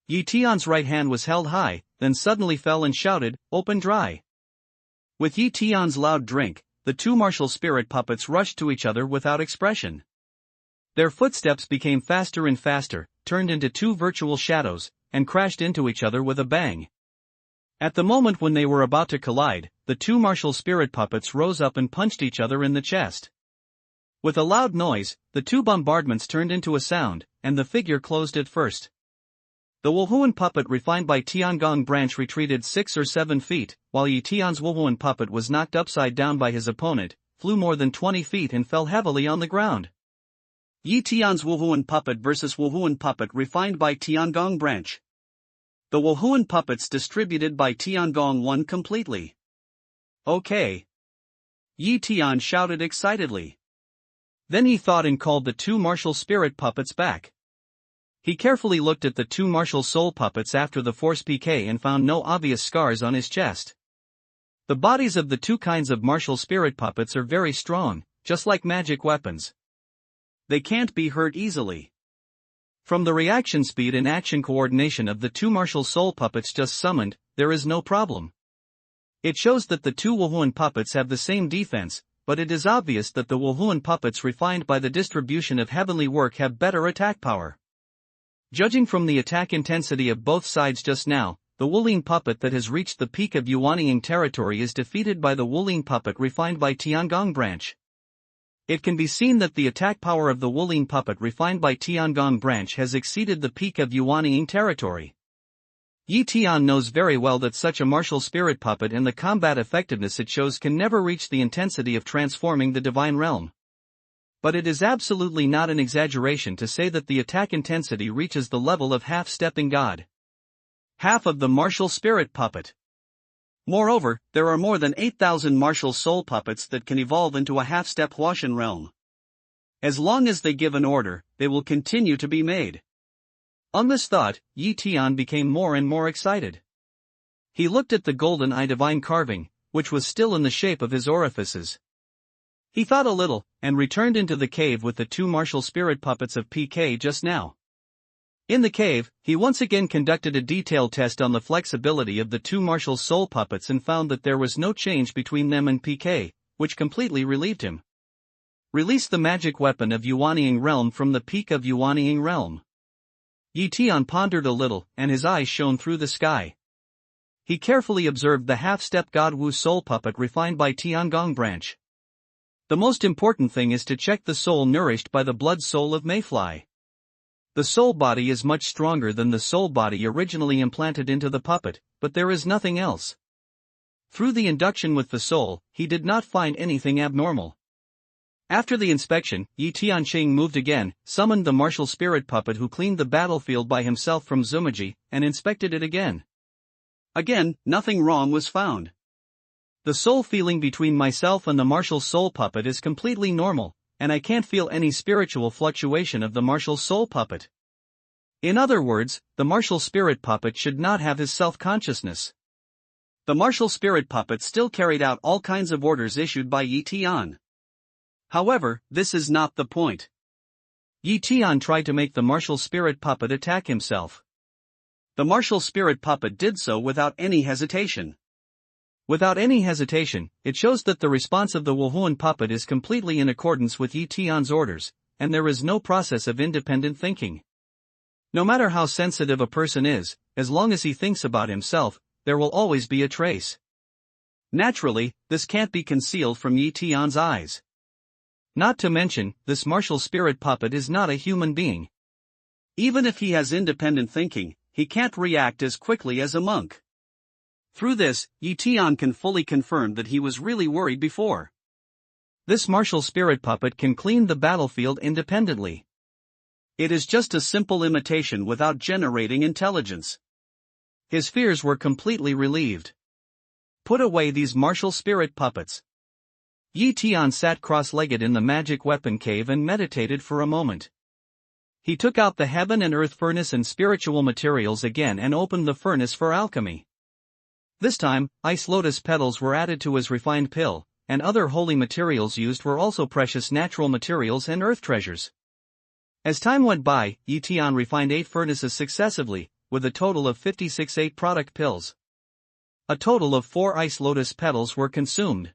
Tian's right hand was held high, then suddenly fell and shouted, "Open dry." With Tian's loud drink, the two martial spirit puppets rushed to each other without expression. Their footsteps became faster and faster, turned into two virtual shadows, and crashed into each other with a bang. At the moment when they were about to collide, the two martial spirit puppets rose up and punched each other in the chest. With a loud noise, the two bombardments turned into a sound, and the figure closed at first. The Wuhuan puppet refined by Tiangong branch retreated 6 or 7 feet, while Tian's Wuhuan puppet was knocked upside down by his opponent, flew more than 20 feet and fell heavily on the ground. Tian's Wuhuan puppet versus Wuhuan puppet refined by Tiangong branch. The Wuhuan puppets distributed by Tiangong won completely. "Okay." Tian shouted excitedly. Then he thought and called the two martial spirit puppets back. He carefully looked at the two martial soul puppets after the force PK and found no obvious scars on his chest. The bodies of the two kinds of martial spirit puppets are very strong, just like magic weapons. They can't be hurt easily. From the reaction speed and action coordination of the two martial soul puppets just summoned, there is no problem. It shows that the two Wuhuan puppets have the same defense, but it is obvious that the Wuhuan puppets refined by the distribution of heavenly work have better attack power. Judging from the attack intensity of both sides just now, the Wulin puppet that has reached the peak of Yuanying territory is defeated by the Wulin puppet refined by Tiangong branch. It can be seen that the attack power of the Wulin puppet refined by Tiangong branch has exceeded the peak of Yuanying territory. Tian knows very well that such a martial spirit puppet and the combat effectiveness it shows can never reach the intensity of transforming the divine realm. But it is absolutely not an exaggeration to say that the attack intensity reaches the level of half-stepping God. Half of the martial spirit puppet. Moreover, there are more than 8,000 martial soul puppets that can evolve into a half-step Huashan realm. As long as they give an order, they will continue to be made. On this thought, Tian became more and more excited. He looked at the golden eye divine carving, which was still in the shape of his orifices. He thought a little, and returned into the cave with the two martial spirit puppets of PK just now. In the cave, he once again conducted a detailed test on the flexibility of the two martial soul puppets and found that there was no change between them and PK, which completely relieved him. Release the magic weapon of Yuanying realm from the peak of Yuanying realm. Tian pondered a little, and his eyes shone through the sky. He carefully observed the half-step God Wu soul puppet refined by Tiangong branch. The most important thing is to check the soul nourished by the blood soul of Mayfly. The soul body is much stronger than the soul body originally implanted into the puppet, but there is nothing else. Through the induction with the soul, he did not find anything abnormal. After the inspection, Yi Tianqing moved again, summoned the martial spirit puppet who cleaned the battlefield by himself from Zumaji, and inspected it again. Again, nothing wrong was found. The soul feeling between myself and the martial soul puppet is completely normal, and I can't feel any spiritual fluctuation of the martial soul puppet. In other words, the martial spirit puppet should not have his self-consciousness. The martial spirit puppet still carried out all kinds of orders issued by Yi Tian. However, this is not the point. Yi Tian tried to make the martial spirit puppet attack himself. The martial spirit puppet did so without any hesitation. Without any hesitation, it shows that the response of the Wuhuan puppet is completely in accordance with Yi Tian's orders, and there is no process of independent thinking. No matter how sensitive a person is, as long as he thinks about himself, there will always be a trace. Naturally, this can't be concealed from Yi Tian's eyes. Not to mention, this martial spirit puppet is not a human being. Even if he has independent thinking, he can't react as quickly as a monk. Through this, Yi Tian can fully confirm that he was really worried before. This martial spirit puppet can clean the battlefield independently. It is just a simple imitation without generating intelligence. His fears were completely relieved. Put away these martial spirit puppets. Yi Tian sat cross-legged in the magic weapon cave and meditated for a moment. He took out the heaven and earth furnace and spiritual materials again and opened the furnace for alchemy. This time, ice lotus petals were added to his refined pill, and other holy materials used were also precious natural materials and earth treasures. As time went by, Yi Tian refined 8 furnaces successively, with a total of 56 8-product pills. A total of 4 ice lotus petals were consumed.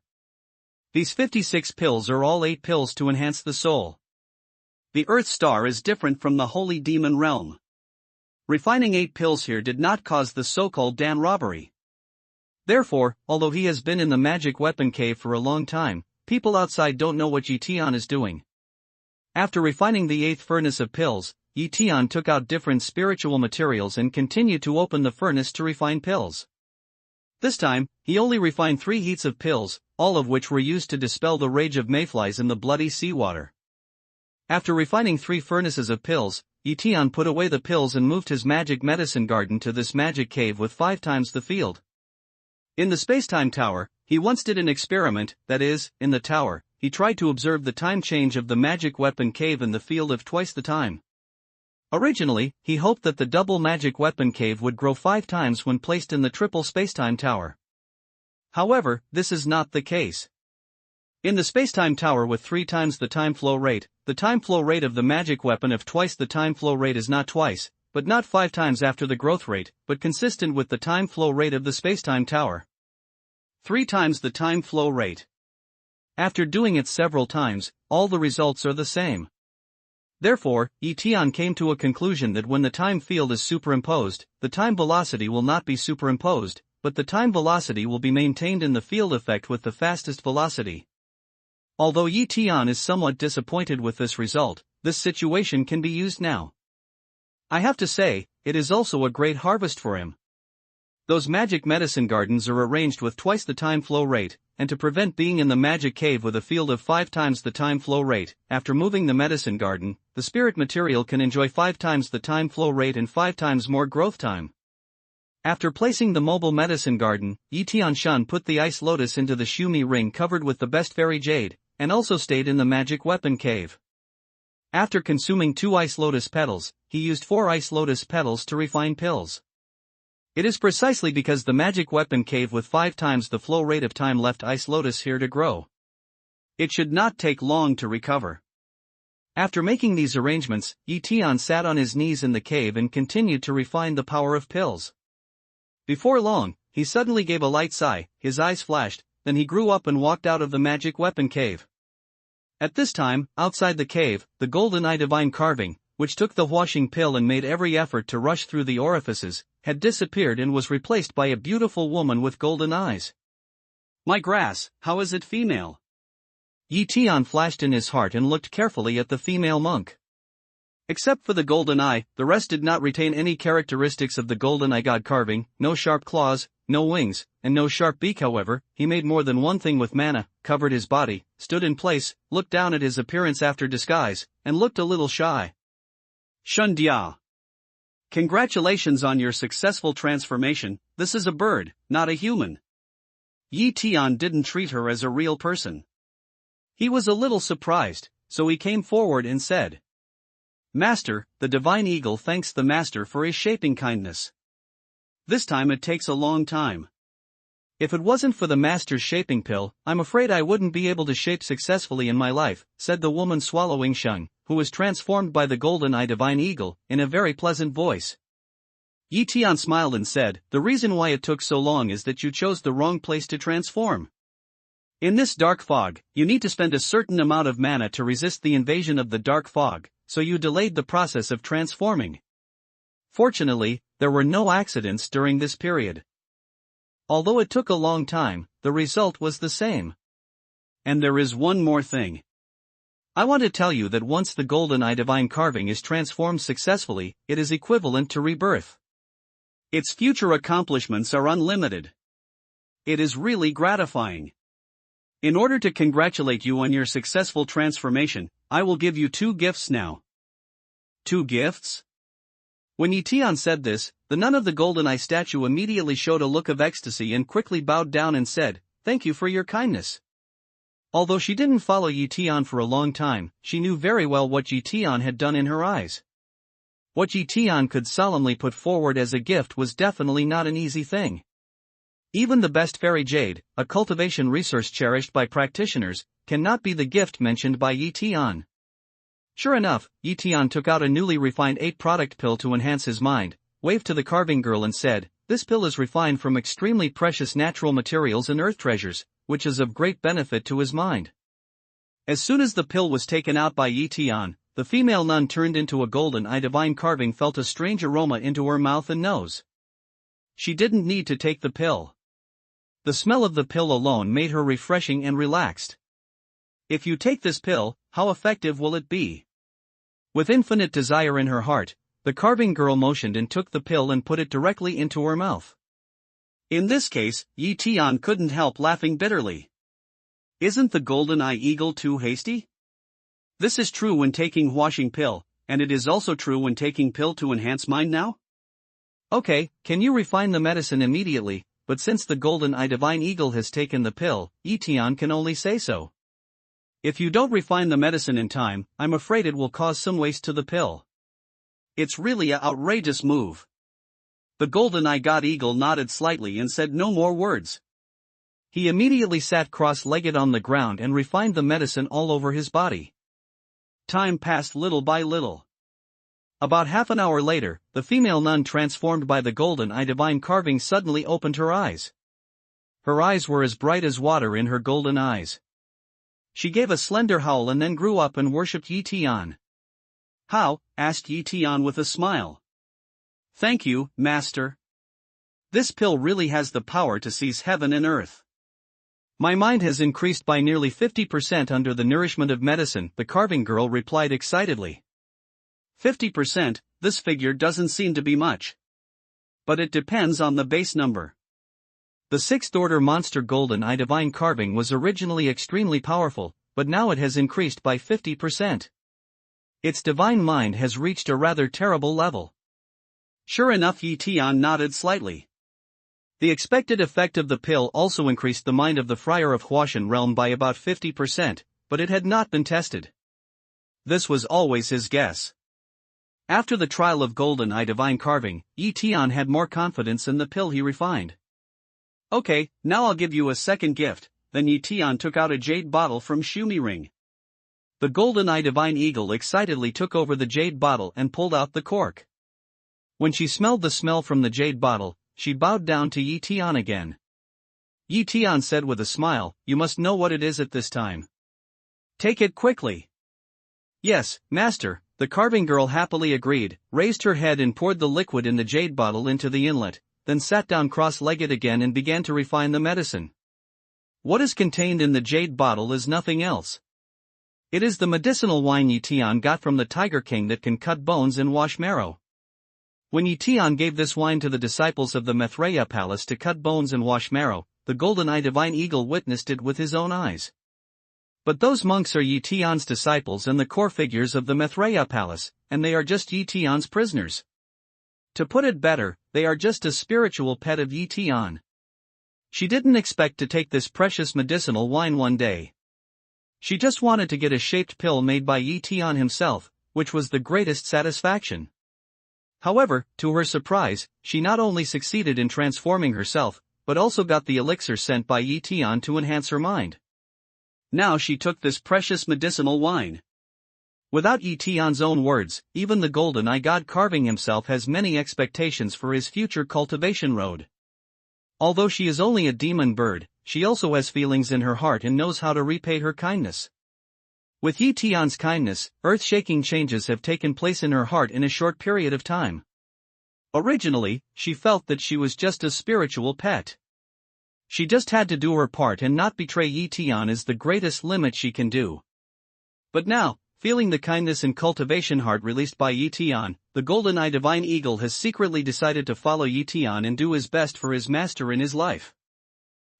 These 56 pills are all 8 pills to enhance the soul. The Earth Star is different from the Holy Demon Realm. Refining 8 pills here did not cause the so-called Dan robbery. Therefore, although he has been in the magic weapon cave for a long time, people outside don't know what Yi Tian is doing. After refining the 8th furnace of pills, Yi Tian took out different spiritual materials and continued to open the furnace to refine pills. This time, he only refined 3 heats of pills, all of which were used to dispel the rage of mayflies in the bloody seawater. After refining 3 furnaces of pills, Yi Tian put away the pills and moved his magic medicine garden to this magic cave with 5 times the field. In the space-time tower, he once did an experiment, that is, in the tower, he tried to observe the time change of the magic weapon cave in the field of twice the time. Originally, he hoped that the double magic weapon cave would grow 5 times when placed in the triple space-time tower. However, this is not the case. In the space-time tower with 3 times the time flow rate, the time flow rate of the magic weapon of twice the time flow rate is not twice, but not 5 times after the growth rate, but consistent with the time flow rate of the space-time tower. 3 times the time flow rate. After doing it several times, all the results are the same. Therefore, Yi Tian came to a conclusion that when the time field is superimposed, the time velocity will not be superimposed, but the time velocity will be maintained in the field effect with the fastest velocity. Although Yi Tian is somewhat disappointed with this result, this situation can be used now. I have to say, it is also a great harvest for him. Those magic medicine gardens are arranged with twice the time flow rate, and to prevent being in the magic cave with a field of 5 times the time flow rate, after moving the medicine garden, the spirit material can enjoy 5 times the time flow rate and 5 times more growth time. After placing the mobile medicine garden, Yi Tianshan put the ice lotus into the Shumi ring covered with the best fairy jade, and also stayed in the magic weapon cave. After consuming 2 ice lotus petals, he used 4 ice lotus petals to refine pills. It is precisely because the magic weapon cave with 5 times the flow rate of time left ice lotus here to grow. It should not take long to recover. After making these arrangements, Yi Tian sat on his knees in the cave and continued to refine the power of pills. Before long, he suddenly gave a light sigh, his eyes flashed, then he grew up and walked out of the magic weapon cave. At this time, outside the cave, the golden eye divine carving, which took the washing pill and made every effort to rush through the orifices, had disappeared and was replaced by a beautiful woman with golden eyes. My grass, how is it female? Yi Tian flashed in his heart and looked carefully at the female monk. Except for the golden eye, the rest did not retain any characteristics of the golden eye god carving, no sharp claws, no wings, and no sharp beak. However, he made more than one thing with mana, covered his body, stood in place, looked down at his appearance after disguise, and looked a little shy. Shun Dia. Congratulations on your successful transformation. This is a bird, not a human. Yi Tian didn't treat her as a real person. He was a little surprised, so he came forward and said, Master, the divine eagle thanks the master for his shaping kindness. This time it takes a long time. If it wasn't for the master's shaping pill, I'm afraid I wouldn't be able to shape successfully in my life, said the woman swallowing Shun, who was transformed by the golden eye divine eagle, in a very pleasant voice. Yi Tian smiled and said, the reason why it took so long is that you chose the wrong place to transform. In this dark fog, you need to spend a certain amount of mana to resist the invasion of the dark fog, so you delayed the process of transforming. Fortunately, there were no accidents during this period. Although it took a long time, the result was the same. And there is one more thing. I want to tell you that once the golden eye divine carving is transformed successfully, it is equivalent to rebirth. Its future accomplishments are unlimited. It is really gratifying. In order to congratulate you on your successful transformation, I will give you 2 gifts now. 2 gifts? When Yi Tian said this, the nun of the golden eye statue immediately showed a look of ecstasy and quickly bowed down and said, Thank you for your kindness. Although she didn't follow Yi Tian for a long time, she knew very well what Yi Tian had done in her eyes. What Yi Tian could solemnly put forward as a gift was definitely not an easy thing. Even the best fairy jade, a cultivation resource cherished by practitioners, cannot be the gift mentioned by Yi Tian. Sure enough, Yi Tian took out a newly refined 8-product pill to enhance his mind, waved to the carving girl and said, This pill is refined from extremely precious natural materials and earth treasures, which is of great benefit to his mind. As soon as the pill was taken out by Yi Tian, the female nun turned into a golden eye divine carving felt a strange aroma into her mouth and nose. She didn't need to take the pill. The smell of the pill alone made her refreshing and relaxed. If you take this pill, how effective will it be? With infinite desire in her heart, the carving girl motioned and took the pill and put it directly into her mouth. In this case, Yi Tian couldn't help laughing bitterly. Isn't the golden eye eagle too hasty? This is true when taking washing pill, and it is also true when taking pill to enhance mind now? Okay, can you refine the medicine immediately? But since the golden eye divine eagle has taken the pill, Yi Tian can only say so. If you don't refine the medicine in time, I'm afraid it will cause some waste to the pill. It's really an outrageous move. The golden eye god eagle nodded slightly and said no more words. He immediately sat cross-legged on the ground and refined the medicine all over his body. Time passed little by little. About half an hour later, the female nun transformed by the golden eye divine carving suddenly opened her eyes. Her eyes were as bright as water in her golden eyes. She gave a slender howl and then grew up and worshipped Yi Tian. How? Asked Yi Tian with a smile. Thank you, master. This pill really has the power to seize heaven and earth. My mind has increased by nearly 50% under the nourishment of medicine, the carving girl replied excitedly. 50%, this figure doesn't seem to be much. But it depends on the base number. The 6th order monster golden eye divine carving was originally extremely powerful, but now it has increased by 50%. Its divine mind has reached a rather terrible level. Sure enough, Yi Tian nodded slightly. The expected effect of the pill also increased the mind of the friar of Huashan realm by about 50%, but it had not been tested. This was always his guess. After the trial of golden eye divine carving, Yi Tian had more confidence in the pill he refined. Okay, now I'll give you a second gift. Then Yi Tian took out a jade bottle from Shumi ring. The golden eye divine eagle excitedly took over the jade bottle and pulled out the cork. When she smelled the smell from the jade bottle, she bowed down to Yi Tian again. Yi Tian said with a smile, You must know what it is at this time. Take it quickly. Yes, master, the carving girl happily agreed, raised her head and poured the liquid in the jade bottle into the inlet, then sat down cross-legged again and began to refine the medicine. What is contained in the jade bottle is nothing else. It is the medicinal wine Yi Tian got from the Tiger King that can cut bones and wash marrow. When Yi Tian gave this wine to the disciples of the Maitreya palace to cut bones and wash marrow, the golden-eyed divine eagle witnessed it with his own eyes. But those monks are Yi Tian's disciples and the core figures of the Maitreya palace, and they are just Yi Tian's prisoners. To put it better, they are just a spiritual pet of Yi Tian. She didn't expect to take this precious medicinal wine one day. She just wanted to get a shaped pill made by Yi Tian himself, which was the greatest satisfaction. However, to her surprise, she not only succeeded in transforming herself, but also got the elixir sent by Yi Tian to enhance her mind. Now she took this precious medicinal wine. Without Yi Tian's own words, even the golden-eye god carving himself has many expectations for his future cultivation road. Although she is only a demon bird, she also has feelings in her heart and knows how to repay her kindness. With Yi Tian's kindness, earth-shaking changes have taken place in her heart in a short period of time. Originally, she felt that she was just a spiritual pet. She just had to do her part and not betray Yi Tian is the greatest limit she can do. But now, feeling the kindness and cultivation heart released by Yi Tian, the golden-eye divine eagle has secretly decided to follow Yi Tian and do his best for his master in his life.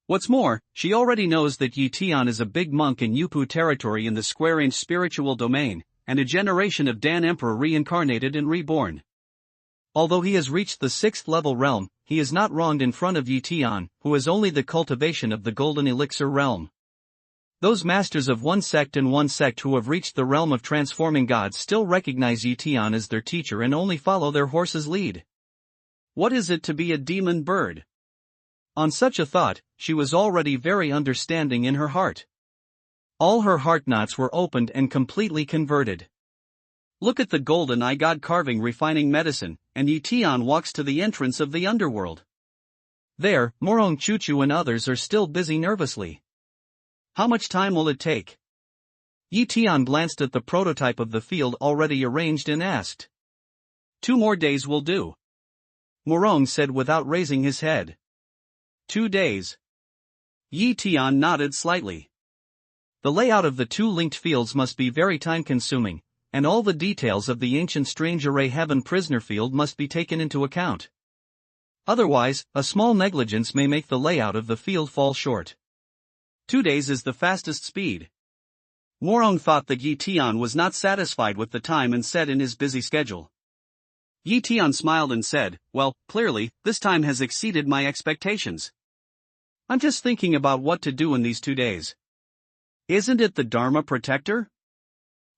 What's more, she already knows that Yi Tian is a big monk in Yupu territory in the square-inch spiritual domain, and a generation of Dan Emperor reincarnated and reborn. Although he has reached the 6th level realm, he is not wronged in front of Yi Tian, who has only the cultivation of the golden elixir realm. Those masters of one sect who have reached the realm of transforming gods still recognize Yi Tian as their teacher and only follow their horse's lead. What is it to be a demon bird? On such a thought, she was already very understanding in her heart. All her heart knots were opened and completely converted. Look at the golden-eye god carving refining medicine, and Yi Tian walks to the entrance of the underworld. There, Morong Chuchu and others are still busy nervously. How much time will it take? Yi Tian glanced at the prototype of the field already arranged and asked. 2 more days will do. Morong said without raising his head. 2 days. Yi Tian nodded slightly. The layout of the 2 linked fields must be very time-consuming, and all the details of the ancient strange array heaven prisoner field must be taken into account. Otherwise, a small negligence may make the layout of the field fall short. 2 days is the fastest speed. Morong thought that Yi Tian was not satisfied with the time and said in his busy schedule. Yi Tian smiled and said, well, clearly, this time has exceeded my expectations. I'm just thinking about what to do in these 2 days. Isn't it the Dharma protector?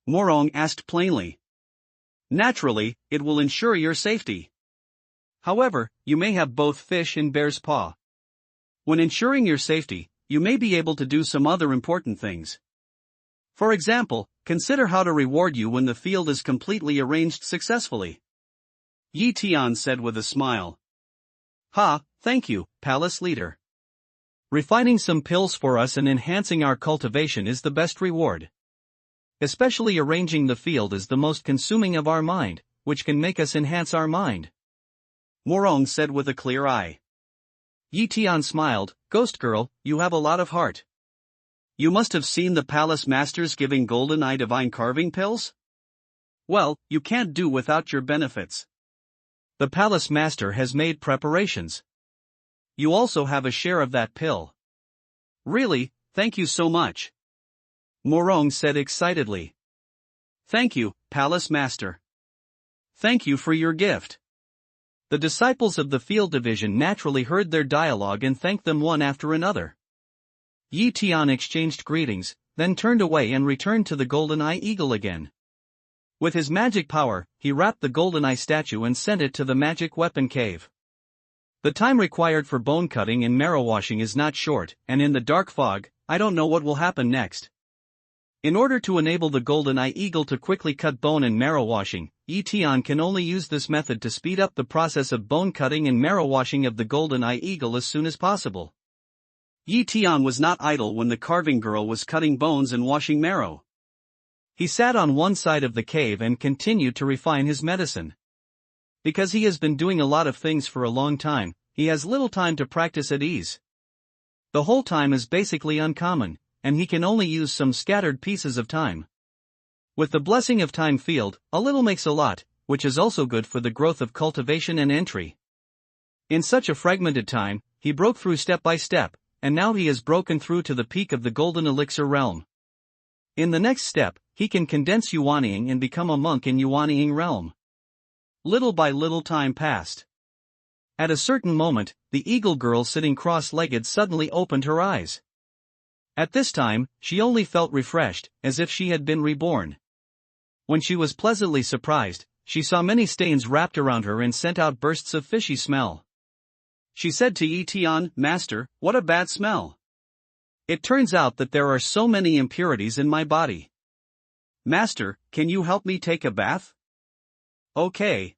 Morong asked plainly. Naturally, it will ensure your safety. However, you may have both fish and bear's paw. When ensuring your safety, you may be able to do some other important things. For example, consider how to reward you when the field is completely arranged successfully. Yi Tian said with a smile. Thank you, palace leader. Refining some pills for us and enhancing our cultivation is the best reward. Especially arranging the field is the most consuming of our mind, which can make us enhance our mind. Morong said with a clear eye. Yi Tian smiled, Ghost girl, you have a lot of heart. You must have seen the palace masters giving golden-eye divine carving pills? Well, you can't do without your benefits. The palace master has made preparations. You also have a share of that pill. Really, thank you so much. Morong said excitedly. Thank you, palace master. Thank you for your gift. The disciples of the field division naturally heard their dialogue and thanked them one after another. Yi Tian exchanged greetings, then turned away and returned to the golden-eye eagle again. With his magic power, he wrapped the golden-eye statue and sent it to the magic weapon cave. The time required for bone cutting and marrow washing is not short, and in the dark fog, I don't know what will happen next. In order to enable the golden-eye eagle to quickly cut bone and marrow washing, Yi Tian can only use this method to speed up the process of bone cutting and marrow washing of the golden-eye eagle as soon as possible. Yi Tian was not idle when the carving girl was cutting bones and washing marrow. He sat on one side of the cave and continued to refine his medicine. Because he has been doing a lot of things for a long time, he has little time to practice at ease. The whole time is basically uncommon, and he can only use some scattered pieces of time. With the blessing of time field, a little makes a lot, which is also good for the growth of cultivation and entry. In such a fragmented time, he broke through step by step, and now he has broken through to the peak of the golden elixir realm. In the next step, he can condense Yuanying and become a monk in Yuanying realm. Little by little time passed. At a certain moment, the eagle girl sitting cross-legged suddenly opened her eyes. At this time, she only felt refreshed, as if she had been reborn. When she was pleasantly surprised, she saw many stains wrapped around her and sent out bursts of fishy smell. She said to Tian, "Master, what a bad smell. It turns out that there are so many impurities in my body. Master, can you help me take a bath?" "Okay."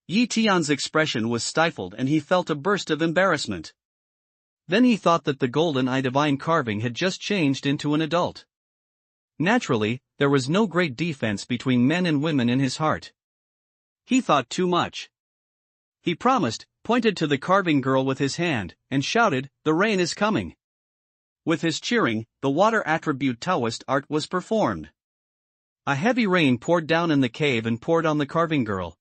Tian's expression was stifled and he felt a burst of embarrassment. Then he thought that the golden eye divine carving had just changed into an adult. Naturally, there was no great defense between men and women in his heart. He thought too much. He promised, pointed to the carving girl with his hand, and shouted, "The rain is coming." With his cheering, the water attribute Taoist art was performed. A heavy rain poured down in the cave and poured on the carving girl.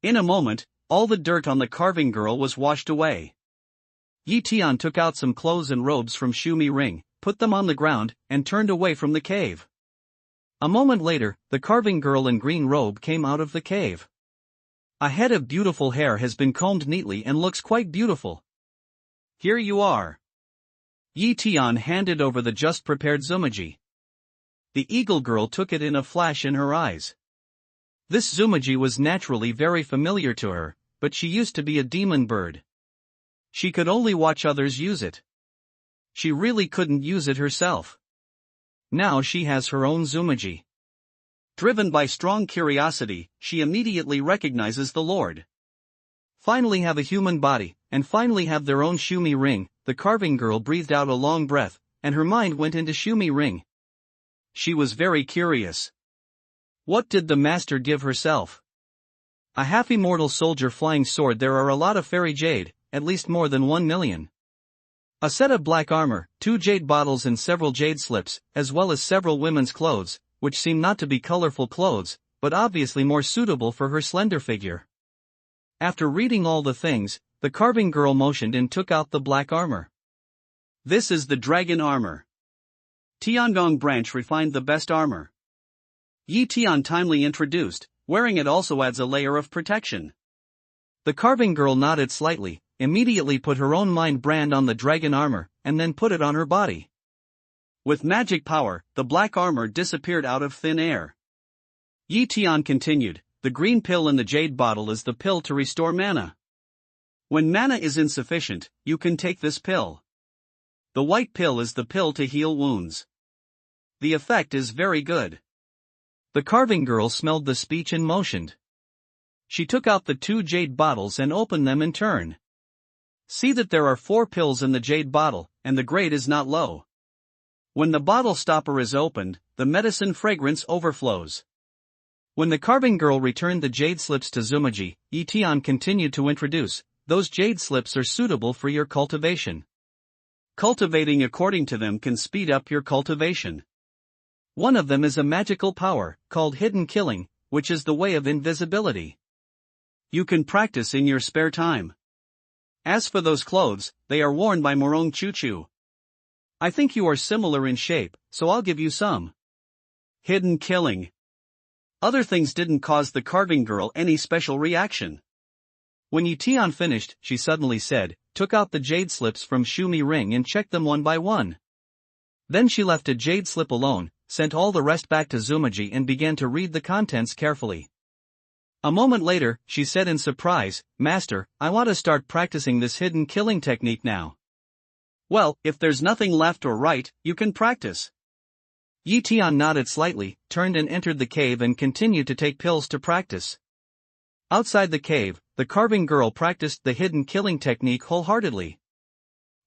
In a moment, all the dirt on the carving girl was washed away. Tian took out some clothes and robes from Shumi Ring, put them on the ground, and turned away from the cave. A moment later, the carving girl in green robe came out of the cave. A head of beautiful hair has been combed neatly and looks quite beautiful. "Here you are." Tian handed over the just prepared zumaji. The eagle girl took it in a flash in her eyes. This zumaji was naturally very familiar to her, but she used to be a demon bird. She could only watch others use it. She really couldn't use it herself. Now she has her own zumaji. Driven by strong curiosity, she immediately recognizes the Lord. Finally have a human body, and finally have their own Shumi Ring. The carving girl breathed out a long breath, and her mind went into Shumi Ring. She was very curious. What did the master give herself? A half-immortal soldier flying sword. There are a lot of fairy jade, at least more than 1 million. A set of black armor, 2 jade bottles and several jade slips, as well as several women's clothes, which seem not to be colorful clothes, but obviously more suitable for her slender figure. After reading all the things, the carving girl motioned and took out the black armor. "This is the dragon armor. Tiangong branch refined the best armor." Tian timely introduced, "Wearing it also adds a layer of protection." The carving girl nodded slightly, immediately put her own mind brand on the dragon armor, and then put it on her body. With magic power, the black armor disappeared out of thin air. Tian continued, "The green pill in the jade bottle is the pill to restore mana. When mana is insufficient, you can take this pill. The white pill is the pill to heal wounds. The effect is very good." The carving girl smelled the speech and motioned. She took out the 2 jade bottles and opened them in turn. See that there are 4 pills in the jade bottle, and the grade is not low. When the bottle stopper is opened, the medicine fragrance overflows. When the carving girl returned the jade slips to Zumaji, Tian continued to introduce, "Those jade slips are suitable for your cultivation. Cultivating according to them can speed up your cultivation. One of them is a magical power, called hidden killing, which is the way of invisibility. You can practice in your spare time. As for those clothes, they are worn by Morong Chuchu. I think you are similar in shape, so I'll give you some." Hidden killing. Other things didn't cause the carving girl any special reaction. When Tian finished, she suddenly said, took out the jade slips from Shumi Ring and checked them one by one. Then she left a jade slip alone, sent all the rest back to Zumaji and began to read the contents carefully. A moment later, she said in surprise, "Master, I want to start practicing this hidden killing technique now." "Well, if there's nothing left or right, you can practice." Tian nodded slightly, turned and entered the cave and continued to take pills to practice. Outside the cave, the carving girl practiced the hidden killing technique wholeheartedly.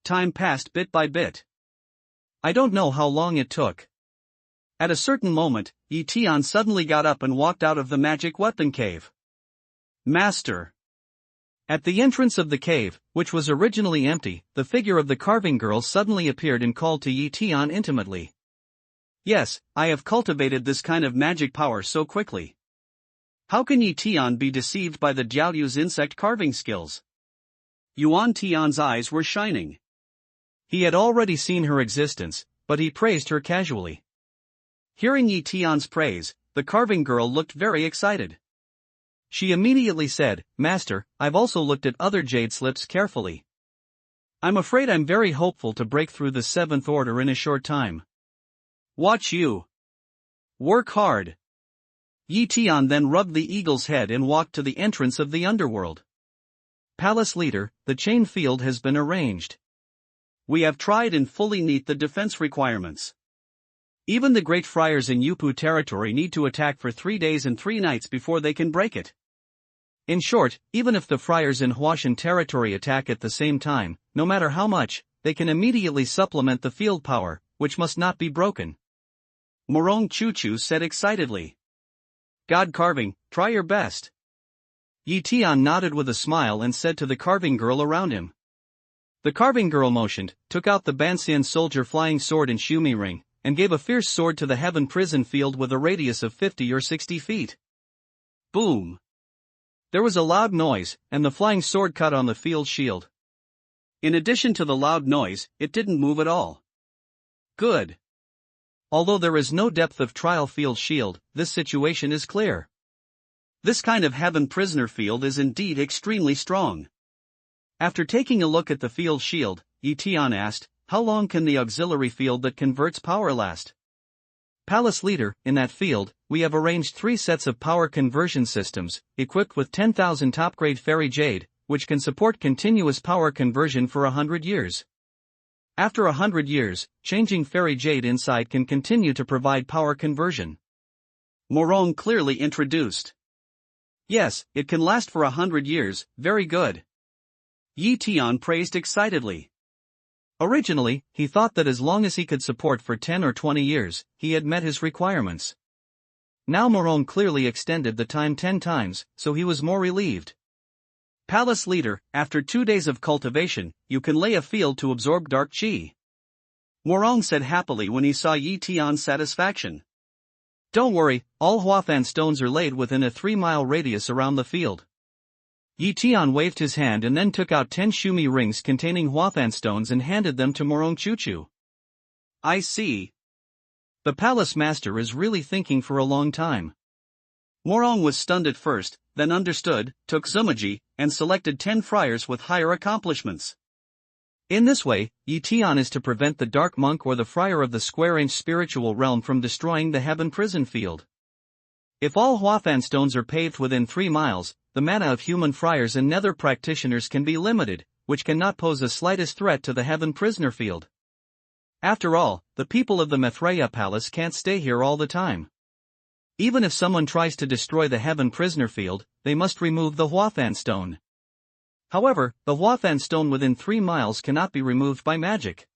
Time passed bit by bit. I don't know how long it took. At a certain moment, Tian suddenly got up and walked out of the magic weapon cave. "Master." At the entrance of the cave, which was originally empty, the figure of the carving girl suddenly appeared and called to Tian intimately. Yes, I have cultivated this kind of magic power so quickly. How can Yi Tian be deceived by the Jiaoyu's insect carving skills? Yuan Tian's eyes were shining. He had already seen her existence, but he praised her casually. Hearing Yi Tian's praise, the carving girl looked very excited. She immediately said, "Master, I've also looked at other jade slips carefully. I'm afraid I'm very hopeful to break through the seventh order in a short time. Watch you. Work hard." Yi Tian then rubbed the eagle's head and walked to the entrance of the underworld. Palace leader, the chain field has been arranged. We have tried and fully meet the defense requirements. Even the great friars in Yupu territory need to attack for 3 days and 3 nights before they can break it. In short, even if the friars in Huashan territory attack at the same time, no matter how much, they can immediately supplement the field power, which must not be broken. Morong Chuchu said excitedly. God carving, try your best. Yi Tian nodded with a smile and said to the carving girl around him. The carving girl motioned, took out the Bansian soldier flying sword and Shumi ring, and gave a fierce sword to the heaven prison field with a radius of 50 or 60 feet. Boom! There was a loud noise, and the flying sword cut on the field shield. In addition to the loud noise, it didn't move at all. Good. Although there is no depth of trial field shield, this situation is clear. This kind of heaven prisoner field is indeed extremely strong. After taking a look at the field shield, Yi Tian asked, "How long can the auxiliary field that converts power last?" Palace leader, in that field, we have arranged 3 sets of power conversion systems, equipped with 10,000 top-grade fairy jade, which can support continuous power conversion for 100 years. After 100 years, changing fairy jade inside can continue to provide power conversion. Morong clearly introduced. Yes, it can last for 100 years, very good. Yi Tian praised excitedly. Originally, he thought that as long as he could support for 10 or 20 years, he had met his requirements. Now Morong clearly extended the time 10 times, so he was more relieved. Palace leader, after 2 days of cultivation, you can lay a field to absorb dark qi. Morong said happily when he saw Yi Tian's satisfaction. Don't worry, all Huafan stones are laid within a 3-mile radius around the field. Yi Tian waved his hand and then took out 10 Shumi rings containing Huafan stones and handed them to Morong Chuchu. I see. The palace master is really thinking for a long time. Morong was stunned at first, then understood, took Zumaji, and selected 10 friars with higher accomplishments. In this way, Yi Tian is to prevent the dark monk or the friar of the square-inch spiritual realm from destroying the heaven prison field. If all Huafan stones are paved within 3 miles, the mana of human friars and nether practitioners can be limited, which cannot pose the slightest threat to the heaven prisoner field. After all, the people of the Maitreya Palace can't stay here all the time. Even if someone tries to destroy the heaven prisoner field, they must remove the Huafan stone. However, the Huafan stone within 3 miles cannot be removed by magic.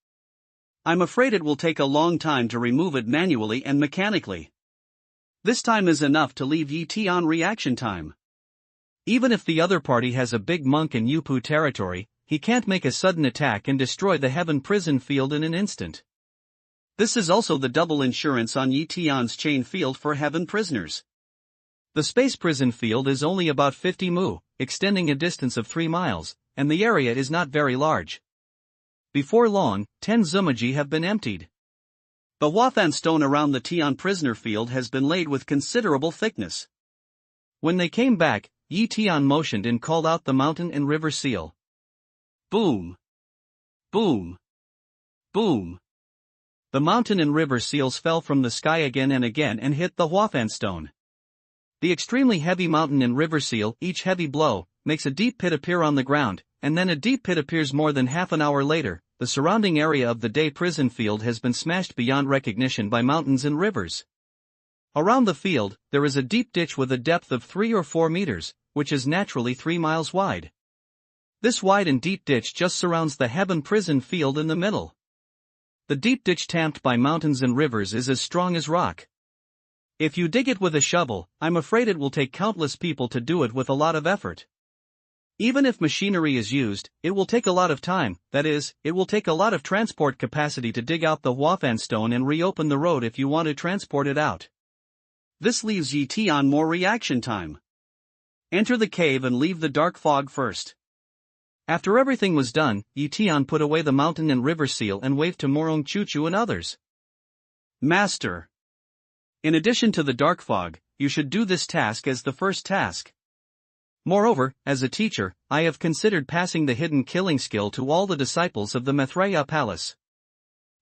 I'm afraid it will take a long time to remove it manually and mechanically. This time is enough to leave Yi Tian reaction time. Even if the other party has a big monk in Yupu territory, he can't make a sudden attack and destroy the heaven prison field in an instant. This is also the double insurance on Yi Tian's chain field for heaven prisoners. The space prison field is only about 50 mu, extending a distance of 3 miles, and the area is not very large. Before long, 10 Zumaji have been emptied. The Huafan stone around the Tian prisoner field has been laid with considerable thickness. When they came back, Yi Tian motioned and called out the mountain and river seal. Boom! Boom! Boom! The mountain and river seals fell from the sky again and hit the Huafan stone. The extremely heavy mountain and river seal, each heavy blow, makes a deep pit appear on the ground, and then a deep pit appears more than half an hour later. The surrounding area of the day prison field has been smashed beyond recognition by mountains and rivers. Around the field, there is a deep ditch with a depth of 3 or 4 meters, which is naturally 3 miles wide. This wide and deep ditch just surrounds the heaven prison field in the middle. The deep ditch tamped by mountains and rivers is as strong as rock. If you dig it with a shovel, I'm afraid it will take countless people to do it with a lot of effort. Even if machinery is used, it will take a lot of time, that is, it will take a lot of transport capacity to dig out the Huafan stone and reopen the road if you want to transport it out. This leaves Yi Tian more reaction time. Enter the cave and leave the dark fog first. After everything was done, Yi Tian put away the mountain and river seal and waved to Morong Chuchu and others. Master. In addition to the dark fog, you should do this task as the first task. Moreover, as a teacher, I have considered passing the hidden killing skill to all the disciples of the Maitreya Palace.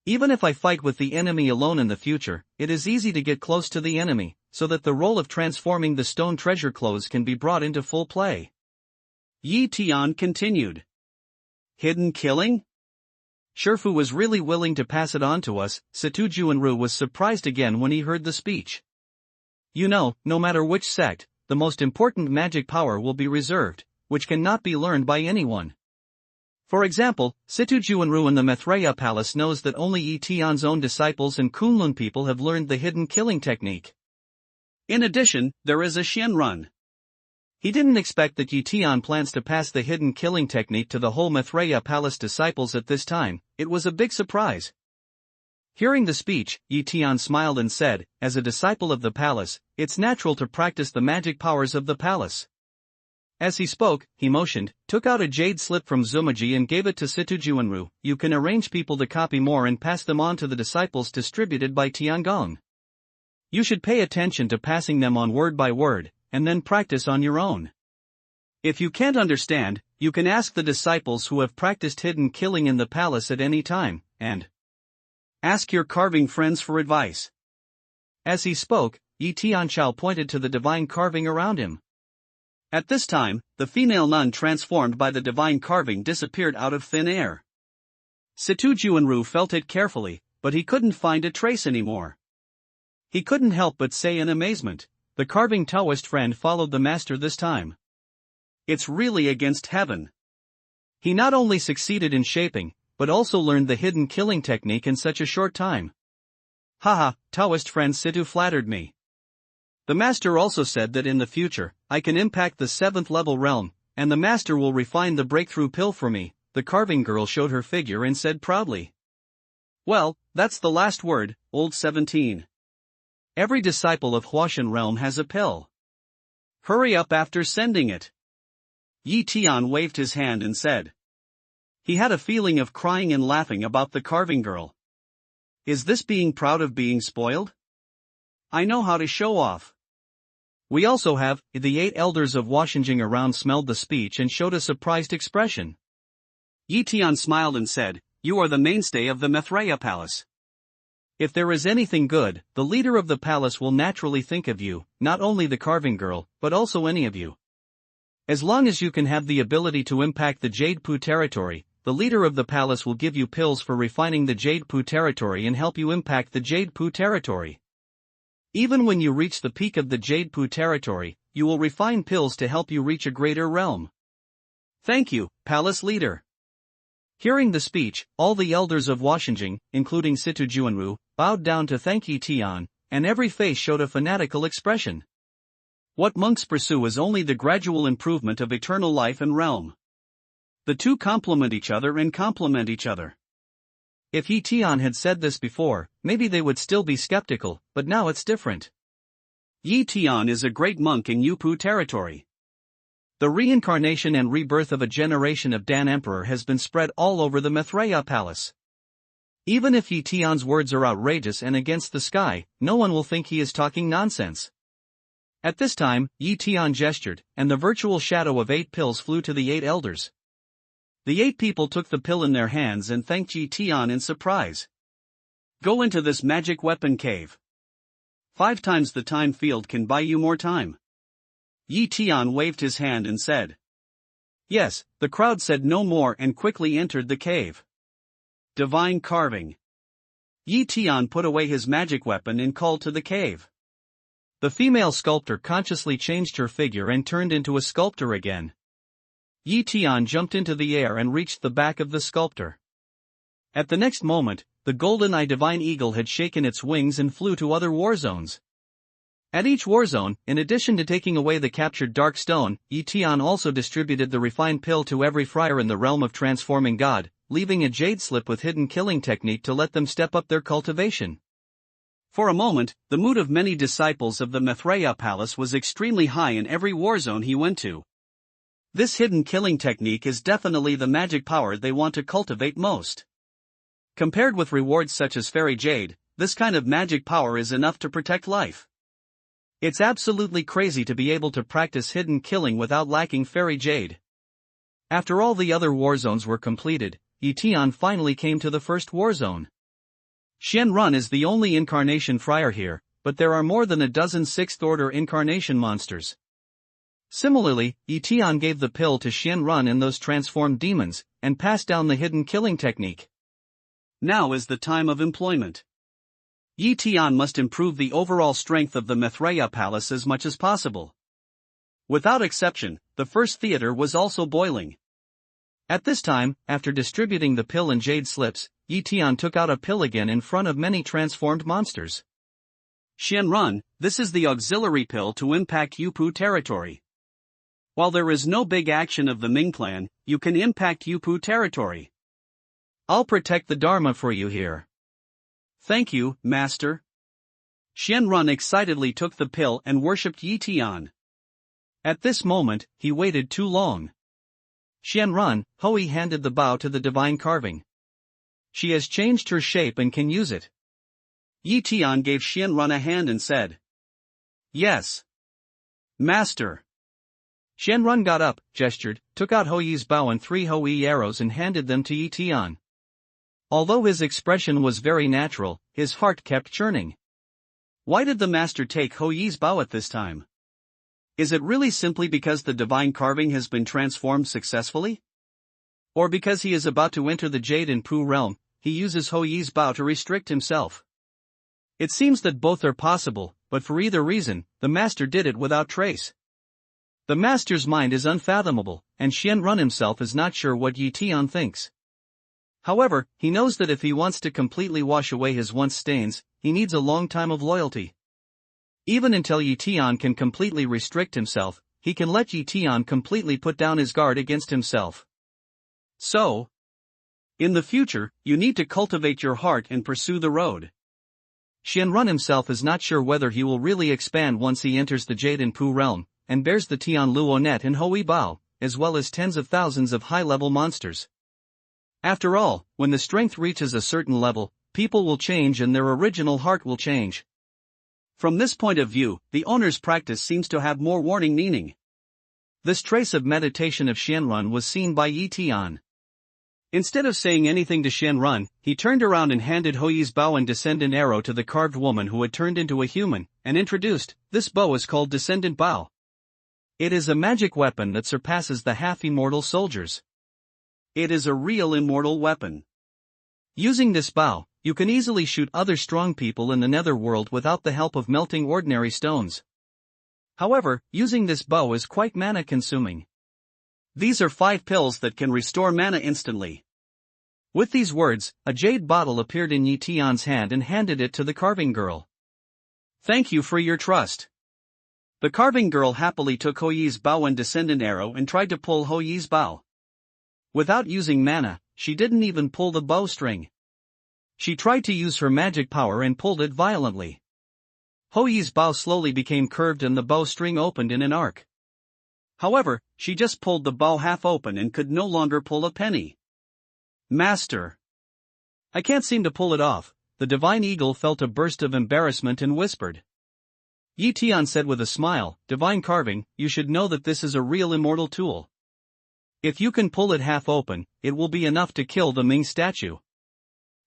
Even if I fight with the enemy alone in the future, it is easy to get close to the enemy, so that the role of transforming the stone treasure clothes can be brought into full play. Yi Tian continued. Hidden killing? Shifu was really willing to pass it on to us. Situ Juanru was surprised again when he heard the speech. You know, no matter which sect, the most important magic power will be reserved, which cannot be learned by anyone. For example, Situ Juanru in the Maitreya Palace knows that only Yi Tian's own disciples and Kunlun people have learned the hidden killing technique. In addition, there is a Shenrun. He didn't expect that Yi Tian plans to pass the hidden killing technique to the whole Maitreya Palace disciples at this time. It was a big surprise. Hearing the speech, Yi Tian smiled and said, as a disciple of the palace, it's natural to practice the magic powers of the palace. As he spoke, he motioned, took out a jade slip from Zumaji and gave it to Situ Juanru. You can arrange people to copy more and pass them on to the disciples distributed by Tiangong. You should pay attention to passing them on word by word, and then practice on your own. If you can't understand, you can ask the disciples who have practiced hidden killing in the palace at any time, and ask your carving friends for advice. As he spoke, Yi Tianchao pointed to the divine carving around him. At this time, the female nun transformed by the divine carving disappeared out of thin air. Situ Juanru felt it carefully, but he couldn't find a trace anymore. He couldn't help but say in amazement, the carving Taoist friend followed the master this time. It's really against heaven. He not only succeeded in shaping, but also learned the hidden killing technique in such a short time. Haha, Taoist friend Situ flattered me. The master also said that in the future, I can impact the 7th level realm, and the master will refine the breakthrough pill for me. The carving girl showed her figure and said proudly. Well, that's the last word, old 17. Every disciple of Huashan realm has a pill. Hurry up after sending it. Yi Tian waved his hand and said. He had a feeling of crying and laughing about the carving girl. Is this being proud of being spoiled? I know how to show off. We also have, the 8 elders of Washinjing around smelled the speech and showed a surprised expression. Yi Tian smiled and said, you are the mainstay of the Maitreya Palace. If there is anything good, the leader of the palace will naturally think of you, not only the carving girl, but also any of you. As long as you can have the ability to impact the Jade Pu territory, the leader of the palace will give you pills for refining the Jade Pu territory and help you impact the Jade Pu territory. Even when you reach the peak of the Jade Pu territory, you will refine pills to help you reach a greater realm. Thank you, palace leader. Hearing the speech, all the elders of Washinjing, including Situ Juanru, bowed down to thank Yi Tian, and every face showed a fanatical expression. What monks pursue is only the gradual improvement of eternal life and realm. The two complement each other and complement each other. If Yi Tian had said this before, maybe they would still be skeptical, but now it's different. Yi Tian is a great monk in Yupu territory. The reincarnation and rebirth of a generation of Dan Emperor has been spread all over the Maitreya Palace. Even if Yi Tian's words are outrageous and against the sky, no one will think he is talking nonsense. At this time, Yi Tian gestured, and the virtual shadow of 8 pills flew to the 8 elders. The 8 people took the pill in their hands and thanked Yi Tian in surprise. Go into this magic weapon cave. 5 times the time field can buy you more time. Yi Tian waved his hand and said. Yes, the crowd said no more and quickly entered the cave. Divine carving. Yi Tian put away his magic weapon and called to the cave. The female sculptor consciously changed her figure and turned into a sculptor again. Yi Tian jumped into the air and reached the back of the sculptor. At the next moment, the golden-eye divine eagle had shaken its wings and flew to other war zones. At each war zone, in addition to taking away the captured dark stone, Tian also distributed the refined pill to every friar in the realm of transforming God, leaving a jade slip with hidden killing technique to let them step up their cultivation. For a moment, the mood of many disciples of the Mithraea Palace was extremely high in every war zone he went to. This hidden killing technique is definitely the magic power they want to cultivate most. Compared with rewards such as fairy jade, this kind of magic power is enough to protect life. It's absolutely crazy to be able to practice hidden killing without lacking fairy jade. After all the other war zones were completed, Tian finally came to the first war zone. Shenrun is the only incarnation friar here, but there are more than a dozen sixth-order incarnation monsters. Similarly, Tian gave the pill to Shenrun and those transformed demons, and passed down the hidden killing technique. Now is the time of employment. Tian must improve the overall strength of the Mithraea Palace as much as possible. Without exception, the first theater was also boiling. At this time, after distributing the pill and jade slips, Tian took out a pill again in front of many transformed monsters. Shenrun, this is the auxiliary pill to impact Yupu territory. While there is no big action of the Ming clan, you can impact Yupu territory. I'll protect the Dharma for you here. Thank you, Master. Shenrun excitedly took the pill and worshipped Tian. At this moment, he waited too long. Shenrun, Hui handed the bow to the divine carving. She has changed her shape and can use it. Tian gave Shenrun a hand and said, "Yes. Master." Shenrun got up, gestured, took out Hui's bow and 3 Hui arrows and handed them to Tian. Although his expression was very natural, his heart kept churning. Why did the master take Hui's bow at this time? Is it really simply because the divine carving has been transformed successfully? Or because he is about to enter the Jade and Pu realm, he uses Hui's bow to restrict himself? It seems that both are possible, but for either reason, the master did it without trace. The master's mind is unfathomable, and Shenrun himself is not sure what Tian thinks. However, he knows that if he wants to completely wash away his once stains, he needs a long time of loyalty. Even until Tian can completely restrict himself, he can let Tian completely put down his guard against himself. So, in the future, you need to cultivate your heart and pursue the road. Shenrun himself is not sure whether he will really expand once he enters the Jade and Pu realm, and bears the Tian Luonet and Hui Bao, as well as tens of thousands of high-level monsters. After all, when the strength reaches a certain level, people will change and their original heart will change. From this point of view, the owner's practice seems to have more warning meaning. This trace of meditation of Shenrun was seen by Tian. Instead of saying anything to Shenrun, he turned around and handed Hui's bow and descendant arrow to the carved woman who had turned into a human, and introduced, "This bow is called Descendant Bow. It is a magic weapon that surpasses the half-immortal soldiers. It is a real immortal weapon. Using this bow, you can easily shoot other strong people in the netherworld without the help of melting ordinary stones. However, using this bow is quite mana-consuming. These are 5 pills that can restore mana instantly." With these words, a jade bottle appeared in Tian's hand and handed it to the carving girl. "Thank you for your trust." The carving girl happily took Hui's bow and descendant arrow and tried to pull Hui's bow. Without using mana, she didn't even pull the bowstring. She tried to use her magic power and pulled it violently. Hui's bow slowly became curved and the bowstring opened in an arc. However, she just pulled the bow half open and could no longer pull a penny. "Master, I can't seem to pull it off." The divine eagle felt a burst of embarrassment and whispered. Tian said with a smile, "Divine carving, you should know that this is a real immortal tool. If you can pull it half open, it will be enough to kill the Ming statue.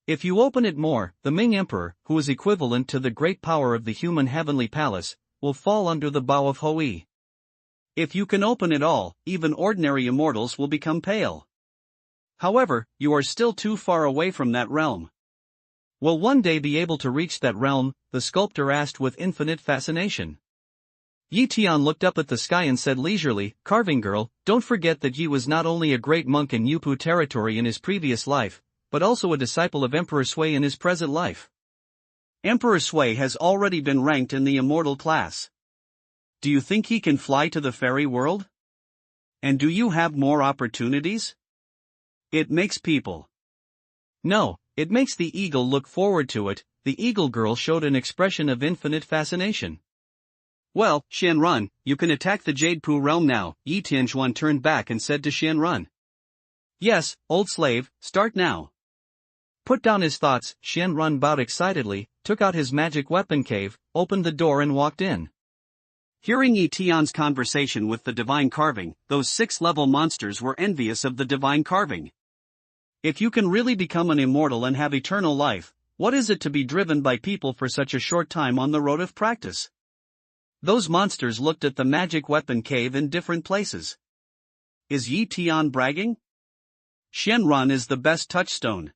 If you open it more, the Ming Emperor, who is equivalent to the great power of the human heavenly palace, will fall under the bow of Hui. If you can open it all, even ordinary immortals will become pale. However, you are still too far away from that realm." "Will one day be able to reach that realm?" the sculptor asked with infinite fascination. Tian looked up at the sky and said leisurely, "Carving girl, don't forget that Yi was not only a great monk in Yupu territory in his previous life, but also a disciple of Emperor Sui in his present life. Emperor Sui has already been ranked in the immortal class. Do you think he can fly to the fairy world? And do you have more opportunities? It makes people. No, it makes the eagle look forward to it. The eagle girl showed an expression of infinite fascination. Well, Shenrun, you can attack the Jadepu realm now. Yi Tianxuan turned back and said to Shenrun. Yes, old slave, start now. Put down his thoughts. Shenrun bowed excitedly, took out his magic weapon cave, opened the door and walked in. Hearing Yi Tian's conversation with the divine carving, those 6-level monsters were envious of the divine carving. If you can really become an immortal and have eternal life, what is it to be driven by people for such a short time on the road of practice? Those monsters looked at the magic weapon cave in different places. Is Yi Tian bragging? Shenrun is the best touchstone.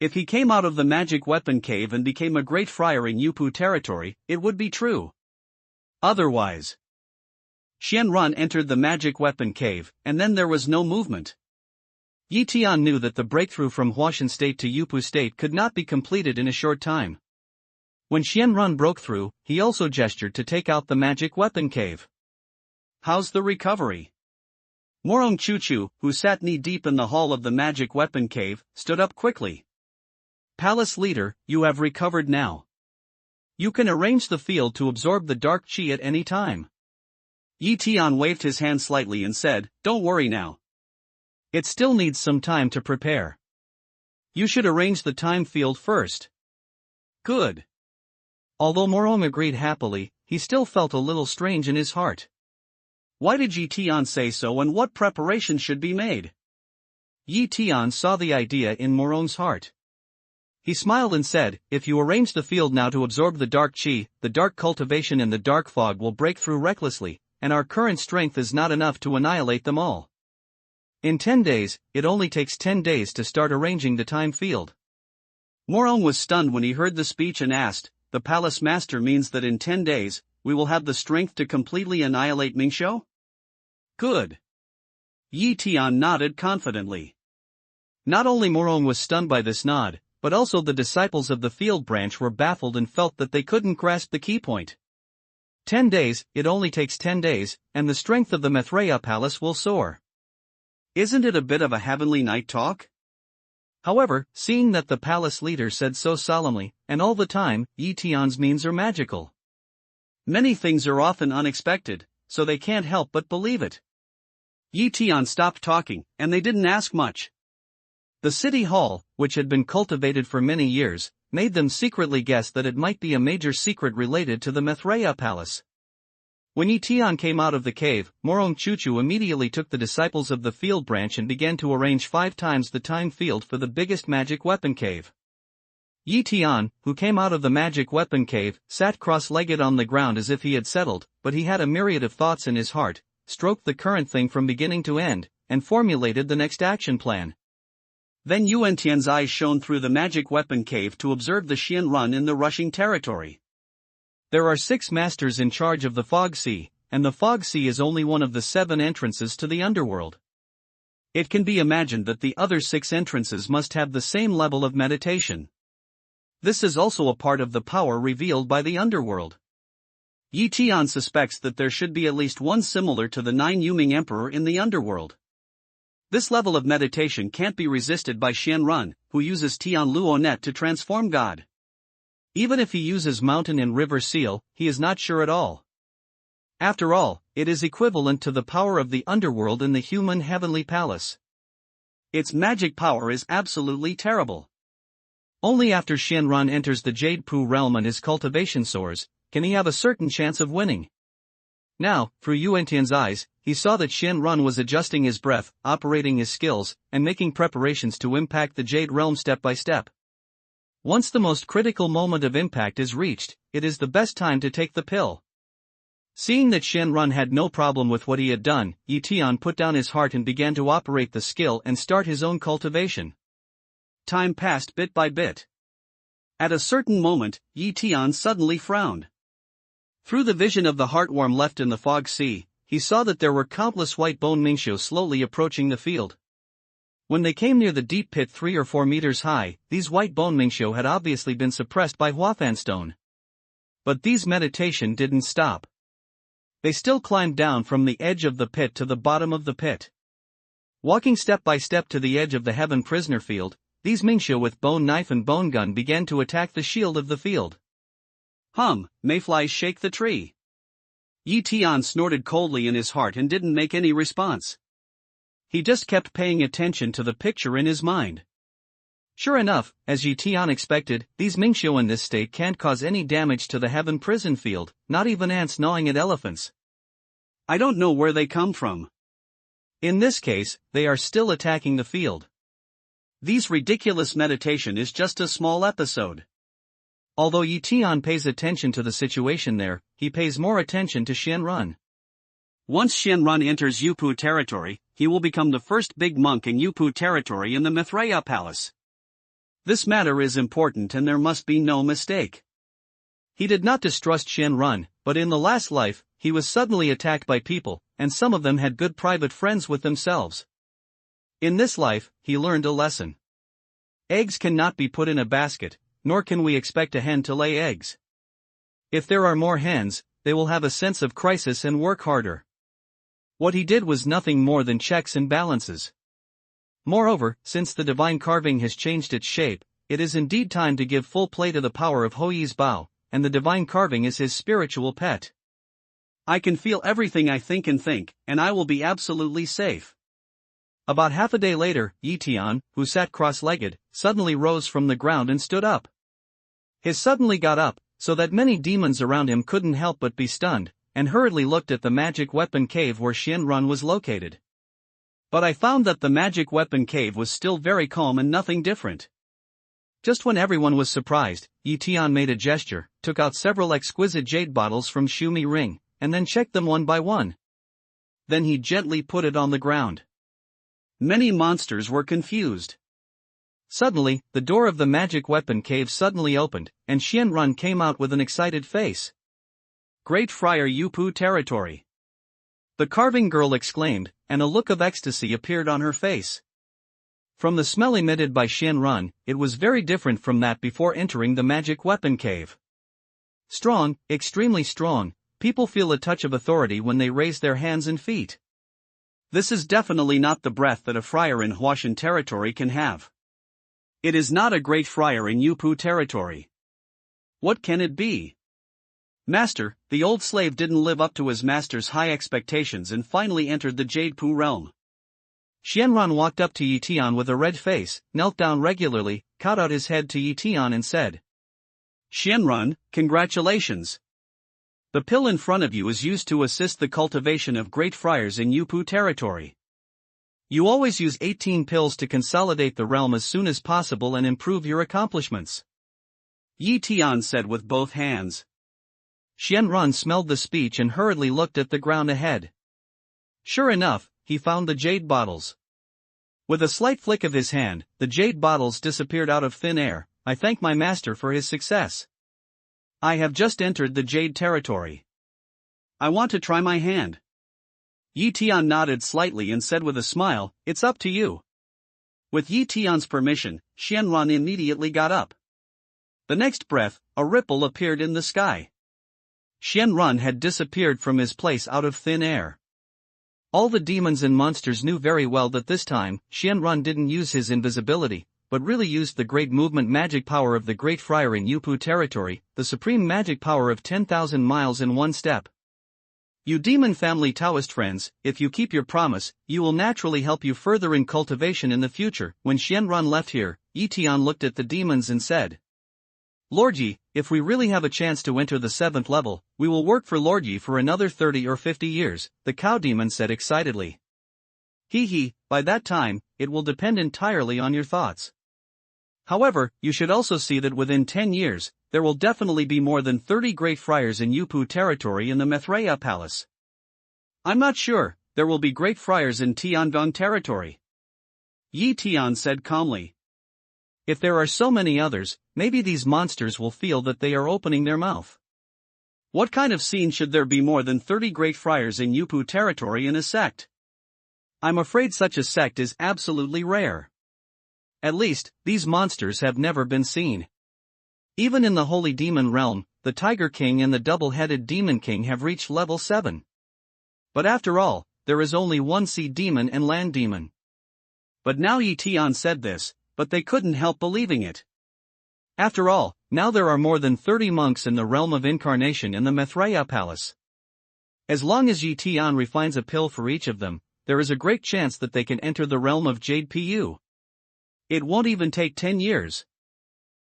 If he came out of the magic weapon cave and became a great friar in Yupu territory, it would be true. Otherwise, Shenrun entered the magic weapon cave, and then there was no movement. Yi Tian knew that the breakthrough from Huashan state to Yupu state could not be completed in a short time. When Shenrun broke through, he also gestured to take out the magic weapon cave. How's the recovery? Morong Chuchu, who sat knee-deep in the hall of the magic weapon cave, stood up quickly. Palace leader, you have recovered now. You can arrange the field to absorb the dark chi at any time. Yi Tian waved his hand slightly and said, don't worry now. It still needs some time to prepare. You should arrange the time field first. Good. Although Morong agreed happily, he still felt a little strange in his heart. Why did Yi Tian say so and what preparations should be made? Yi Tian saw the idea in Morong's heart. He smiled and said, if you arrange the field now to absorb the dark chi, the dark cultivation and the dark fog will break through recklessly, and our current strength is not enough to annihilate them all. In 10 days, it only takes 10 days to start arranging the time field. Morong was stunned when he heard the speech and asked, the palace master means that in 10 days, we will have the strength to completely annihilate Mingxiu? Good. Yi Tian nodded confidently. Not only Morong was stunned by this nod, but also the disciples of the field branch were baffled and felt that they couldn't grasp the key point. 10 days, it only takes 10 days, and the strength of the Maitreya palace will soar. Isn't it a bit of a heavenly night talk? However, seeing that the palace leader said so solemnly, and all the time, Yi Tian's means are magical. Many things are often unexpected, so they can't help but believe it. Yi Tian stopped talking, and they didn't ask much. The city hall, which had been cultivated for many years, made them secretly guess that it might be a major secret related to the Maitreya palace. When Yi Tian came out of the cave, Morong Chuchu immediately took the disciples of the field branch and began to arrange 5 times the time field for the biggest magic weapon cave. Yi Tian, who came out of the magic weapon cave, sat cross-legged on the ground as if he had settled, but he had a myriad of thoughts in his heart, stroked the current thing from beginning to end, and formulated the next action plan. Then Yuan Tian's eyes shone through the magic weapon cave to observe the Shenrun in the rushing territory. There are 6 masters in charge of the Fog Sea, and the Fog Sea is only one of the 7 entrances to the underworld. It can be imagined that the other 6 entrances must have the same level of meditation. This is also a part of the power revealed by the underworld. Yi Tian suspects that there should be at least one similar to the 9 Yuming Emperor in the underworld. This level of meditation can't be resisted by Shenrun, who uses Tian Luonet to transform God. Even if he uses mountain and river seal, he is not sure at all. After all, it is equivalent to the power of the underworld in the human heavenly palace. Its magic power is absolutely terrible. Only after Shenrun enters the Jade Pu realm and his cultivation soars, can he have a certain chance of winning. Now, through Yuan Tian's eyes, he saw that Shenrun was adjusting his breath, operating his skills, and making preparations to impact the Jade realm step by step. Once the most critical moment of impact is reached, it is the best time to take the pill. Seeing that Shenrun had no problem with what he had done, Yi Tian put down his heart and began to operate the skill and start his own cultivation. Time passed bit by bit. At a certain moment, Yi Tian suddenly frowned. Through the vision of the heartworm left in the Fog Sea, he saw that there were countless white bone Mingxiu slowly approaching the field. When they came near the deep pit 3 or 4 meters high, these white bone Mingxiu had obviously been suppressed by Huathan stone. But these meditation didn't stop. They still climbed down from the edge of the pit to the bottom of the pit. Walking step by step to the edge of the heaven prisoner field, these Mingxiu with bone knife and bone gun began to attack the shield of the field. Mayflies shake the tree. Yi Tian snorted coldly in his heart and didn't make any response. He just kept paying attention to the picture in his mind. Sure enough, as Yi Tian expected, these Mingxiu in this state can't cause any damage to the heaven prison field, not even ants gnawing at elephants. I don't know where they come from. In this case, they are still attacking the field. These ridiculous meditation is just a small episode. Although Yi Tian pays attention to the situation there, he pays more attention to Xianrun. Once Xianrun enters Yupu territory, he will become the first big monk in Yupu territory in the Mithraea palace. This matter is important and there must be no mistake. He did not distrust Xianrun, but in the last life, he was suddenly attacked by people, and some of them had good private friends with themselves. In this life, he learned a lesson. Eggs cannot be put in a basket, nor can we expect a hen to lay eggs. If there are more hens, they will have a sense of crisis and work harder. What he did was nothing more than checks and balances. Moreover, since the divine carving has changed its shape, it is indeed time to give full play to the power of Houyi's Bao, and the divine carving is his spiritual pet. I can feel everything I think, and I will be absolutely safe. About half a day later, Yi Tian, who sat cross-legged, suddenly rose from the ground and stood up. He suddenly got up, so that many demons around him couldn't help but be stunned, and hurriedly looked at the magic weapon cave where Xianrun was located. But I found that the magic weapon cave was still very calm and nothing different. Just when everyone was surprised, Yi Tian made a gesture, took out several exquisite jade bottles from Shumi ring, and then checked them one by one. Then he gently put it on the ground. Many monsters were confused. Suddenly, the door of the magic weapon cave suddenly opened, and Xianrun came out with an excited face. Great Friar Yupu territory. The carving girl exclaimed, and a look of ecstasy appeared on her face. From the smell emitted by Xianrun, it was very different from that before entering the magic weapon cave. Strong, extremely strong, people feel a touch of authority when they raise their hands and feet. This is definitely not the breath that a friar in Huashan territory can have. It is not a great friar in Yupu territory. What can it be? Master, the old slave didn't live up to his master's high expectations and finally entered the Jade Pu realm. Xianrun walked up to Yi Tian with a red face, knelt down regularly, caught out his head to Yi Tian and said, Xianrun, congratulations. The pill in front of you is used to assist the cultivation of great friars in Yupu territory. You always use 18 pills to consolidate the realm as soon as possible and improve your accomplishments. Yi Tian said with both hands. Xianrun smelled the speech and hurriedly looked at the ground ahead. Sure enough, he found the jade bottles. With a slight flick of his hand, the jade bottles disappeared out of thin air. I thank my master for his success. I have just entered the jade territory. I want to try my hand. Yi Tian nodded slightly and said with a smile, it's up to you. With Yi Tian's permission, Xianrun immediately got up. The next breath, a ripple appeared in the sky. Xianrun had disappeared from his place out of thin air. All the demons and monsters knew very well that this time, Xianrun didn't use his invisibility, but really used the great movement magic power of the Great Friar in Yupu territory, the supreme magic power of 10,000 miles in one step. You demon family Taoist friends, if you keep your promise, you will naturally help you further in cultivation in the future. When Xianrun left here, Yi Tian looked at the demons and said, Lord Yi, if we really have a chance to enter the 7th level, we will work for Lord Yi for another 30 or 50 years, the cow demon said excitedly. By that time, it will depend entirely on your thoughts. However, you should also see that within 10 years, there will definitely be more than 30 great friars in Yupu territory in the Mithraea palace. I'm not sure, there will be great friars in Tiangong territory. Yi Tian said calmly. If there are so many others, maybe these monsters will feel that they are opening their mouth. What kind of scene should there be more than 30 great friars in Yupu territory in a sect? I'm afraid such a sect is absolutely rare. At least, these monsters have never been seen. Even in the Holy Demon realm, the Tiger King and the double-headed Demon King have reached level 7. But after all, there is only one sea demon and land demon. But now Tian said this, but they couldn't help believing it. After all, now there are more than 30 monks in the realm of incarnation in the Maitreya Palace. As long as Tian refines a pill for each of them, there is a great chance that they can enter the realm of Jade Pu. It won't even take 10 years.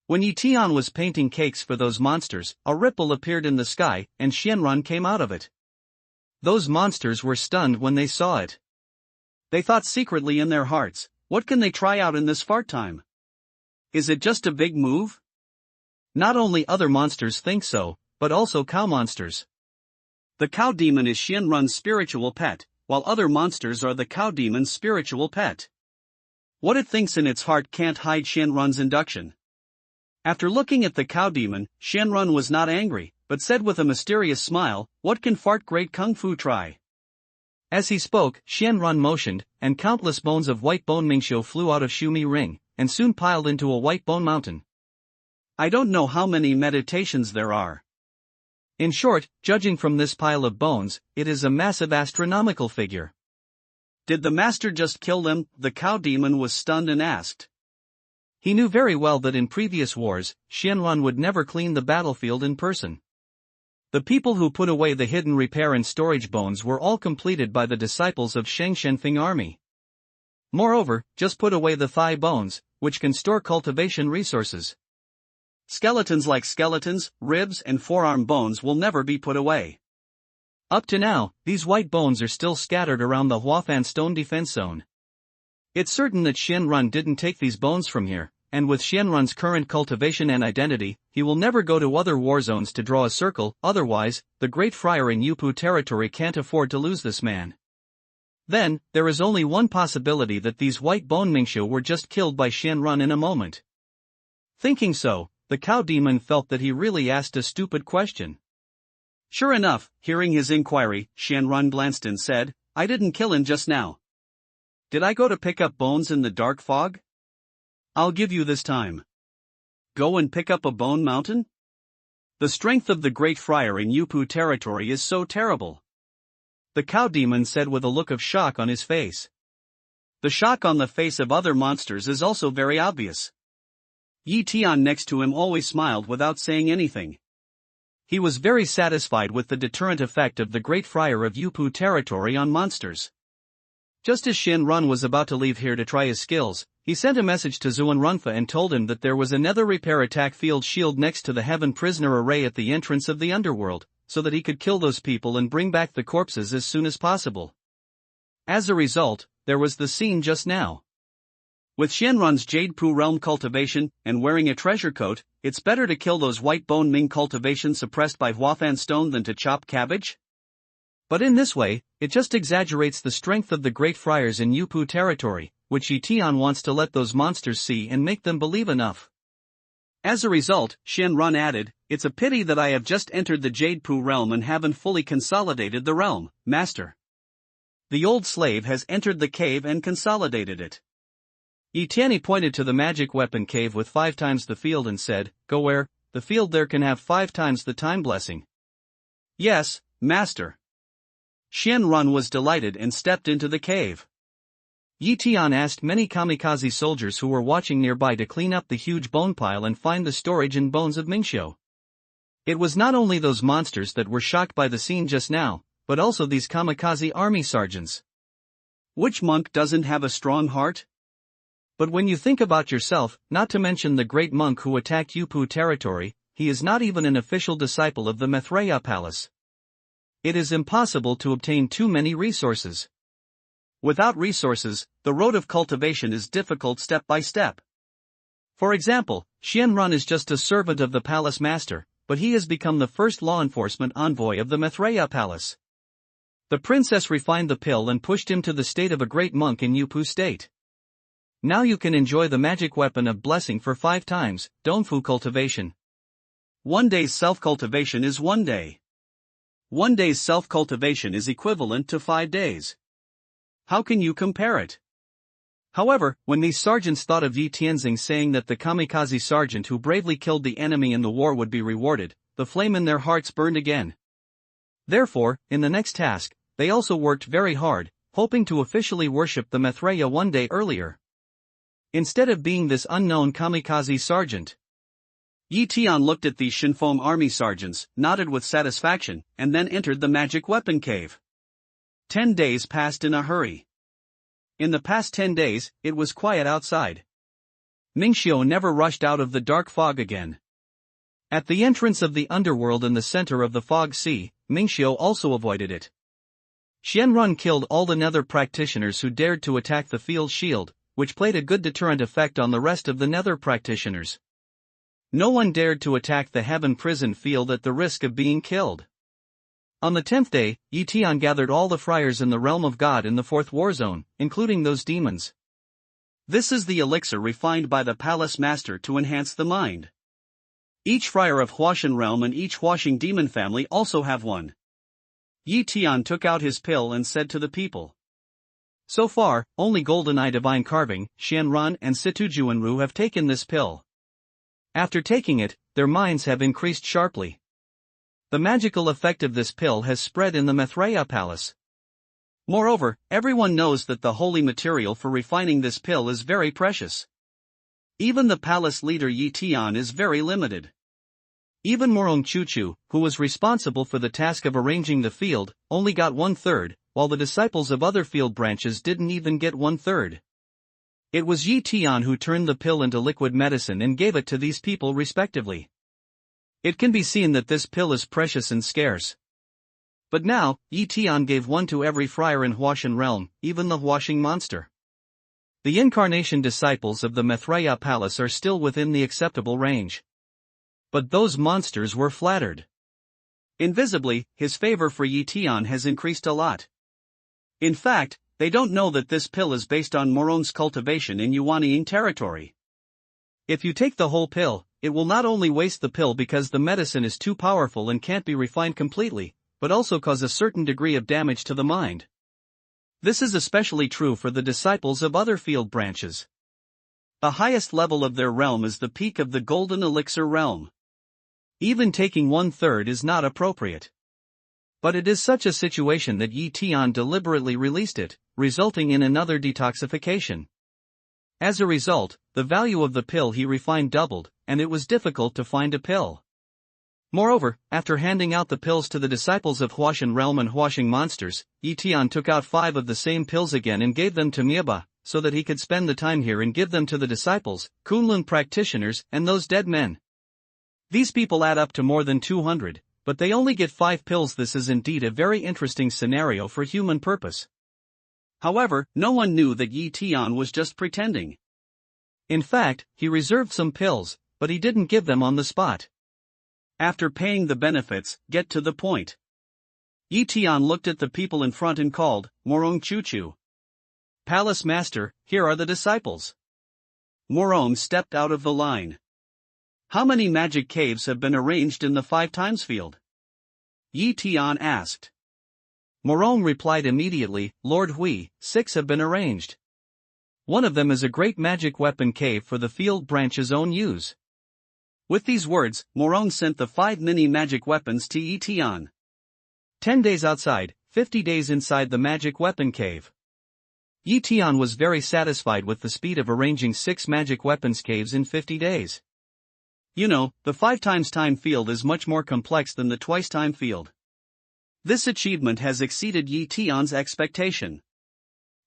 When Tian was painting cakes for those monsters, a ripple appeared in the sky, and Shenron came out of it. Those monsters were stunned when they saw it. They thought secretly in their hearts, what can they try out in this fart time? Is it just a big move? Not only other monsters think so, but also cow monsters. The cow demon is Shenron's spiritual pet, while other monsters are the cow demon's spiritual pet. What it thinks in its heart can't hide Shenron's induction. After looking at the cow demon, Shenron was not angry, but said with a mysterious smile, "What can fart great kung fu try?" As he spoke, Shenron motioned, and countless bones of white bone Mingxiu flew out of Shumi Ring, and soon piled into a white bone mountain. I don't know how many meditations there are. In short, judging from this pile of bones, it is a massive astronomical figure. Did the master just kill them? The cow demon was stunned and asked. He knew very well that in previous wars, Shenron would never clean the battlefield in person. The people who put away the hidden repair and storage bones were all completed by the disciples of Sheng Shenfeng army. Moreover, just put away the thigh bones, which can store cultivation resources. Skeletons like skeletons, ribs and forearm bones will never be put away. Up to now, these white bones are still scattered around the Huafan stone defense zone. It's certain that Shenron didn't take these bones from here, and with Shenron's current cultivation and identity, he will never go to other war zones to draw a circle, otherwise, the Great Friar in Yupu territory can't afford to lose this man. Then, there is only one possibility that these white bone Mingxiu were just killed by Shenron in a moment. Thinking so, the cow demon felt that he really asked a stupid question. Sure enough, hearing his inquiry, Shenron glanced and said, "I didn't kill him just now. Did I go to pick up bones in the dark fog? I'll give you this time. Go and pick up a bone mountain? The strength of the Great Friar in Yupu territory is so terrible." The cow demon said with a look of shock on his face. The shock on the face of other monsters is also very obvious. Tian next to him always smiled without saying anything. He was very satisfied with the deterrent effect of the Great Friar of Yupu territory on monsters. Just as Shenron was about to leave here to try his skills, he sent a message to Zuan Runfa and told him that there was another repair attack field shield next to the Heaven Prisoner array at the entrance of the underworld, so that he could kill those people and bring back the corpses as soon as possible. As a result, there was the scene just now. With Shenron's Jade Pu realm cultivation, and wearing a treasure coat, it's better to kill those white bone Ming cultivations suppressed by Huafan stone than to chop cabbage? But in this way, it just exaggerates the strength of the Great Friars in Yupu territory, which Tian wants to let those monsters see and make them believe enough. As a result, Shenron added, "It's a pity that I have just entered the Jade Pu realm and haven't fully consolidated the realm, master. The old slave has entered the cave and consolidated it." Tian pointed to the magic weapon cave with 5 times the field and said, "Go where? The field there can have 5 times the time blessing." "Yes, master." Shenron was delighted and stepped into the cave. Tian asked many kamikaze soldiers who were watching nearby to clean up the huge bone pile and find the storage and bones of Mingxiu. It was not only those monsters that were shocked by the scene just now, but also these kamikaze army sergeants. Which monk doesn't have a strong heart? But when you think about yourself, not to mention the great monk who attacked Yupu territory, he is not even an official disciple of the Maitreya Palace. It is impossible to obtain too many resources. Without resources, the road of cultivation is difficult step by step. For example, Shenron is just a servant of the palace master, but he has become the first law enforcement envoy of the Maitreya Palace. The princess refined the pill and pushed him to the state of a great monk in Yupu state. Now you can enjoy the magic weapon of blessing for 5 times, Dongfu cultivation. 1 day's self-cultivation is 1 day. 1 day's self-cultivation is equivalent to 5 days. How can you compare it? However, when these sergeants thought of Yi Tianxing saying that the kamikaze sergeant who bravely killed the enemy in the war would be rewarded, the flame in their hearts burned again. Therefore, in the next task, they also worked very hard, hoping to officially worship the Maitreya one day earlier. Instead of being this unknown kamikaze sergeant, Yi Tian looked at these Shinfeng army sergeants, nodded with satisfaction, and then entered the magic weapon cave. 10 days passed in a hurry. In the past 10 days, it was quiet outside. Mingxiu never rushed out of the dark fog again. At the entrance of the underworld in the center of the fog sea, Mingxiu also avoided it. Xianrun killed all the nether practitioners who dared to attack the field shield, which played a good deterrent effect on the rest of the nether practitioners. No one dared to attack the heaven prison field at the risk of being killed. On the 10th day, Yi Tian gathered all the friars in the realm of God in the 4th war zone, including those demons. This is the elixir refined by the palace master to enhance the mind. Each friar of Huashan realm and each Huashing demon family also have one. Yi Tian took out his pill and said to the people. So far, only Golden Eye Divine Carving, Xianran and Situjuanru have taken this pill. After taking it, their minds have increased sharply. The magical effect of this pill has spread in the Maitreya palace. Moreover, everyone knows that the holy material for refining this pill is very precious. Even the palace leader Yi Tian is very limited. Even Morong Chuchu, who was responsible for the task of arranging the field, only got 1/3, while the disciples of other field branches didn't even get 1/3. It was Yi Tian who turned the pill into liquid medicine and gave it to these people respectively. It can be seen that this pill is precious and scarce. But now, Yi Tian gave one to every friar in Huashan realm, even the Huashing monster. The incarnation disciples of the Maitreya palace are still within the acceptable range. But those monsters were flattered. Invisibly, his favor for Yi Tian has increased a lot. In fact, they don't know that this pill is based on Morong's cultivation in Yuanying territory. If you take the whole pill, it will not only waste the pill because the medicine is too powerful and can't be refined completely, but also cause a certain degree of damage to the mind. This is especially true for the disciples of other field branches. The highest level of their realm is the peak of the golden elixir realm. Even taking 1/3 is not appropriate. But it is such a situation that Yi Tian deliberately released it, resulting in another detoxification. As a result, the value of the pill he refined doubled, and it was difficult to find a pill. Moreover, after handing out the pills to the disciples of Huashan realm and Huashing monsters, Yi Tian took out 5 of the same pills again and gave them to Mieba, so that he could spend the time here and give them to the disciples, Kunlun practitioners, and those dead men. These people add up to more than 200, but they only get 5 pills. This is indeed a very interesting scenario for human purpose. However, no one knew that Yi Tian was just pretending. In fact, he reserved some pills, but he didn't give them on the spot. After paying the benefits, get to the point. Yi Tian looked at the people in front and called, Morong Chuchu. Palace Master, here are the disciples. Morong stepped out of the line. How many magic caves have been arranged in the 5 times field? Yi Tian asked. Morong replied immediately, Lord Hui, 6 have been arranged. One of them is a great magic weapon cave for the field branch's own use. With these words, Morong sent the 5 mini magic weapons to Yi Tian. 10 days outside, 50 days inside the magic weapon cave. Yi Tian was very satisfied with the speed of arranging 6 magic weapons caves in 50 days. You know, the 5 times time field is much more complex than the twice time field. This achievement has exceeded Yi Tian's expectation.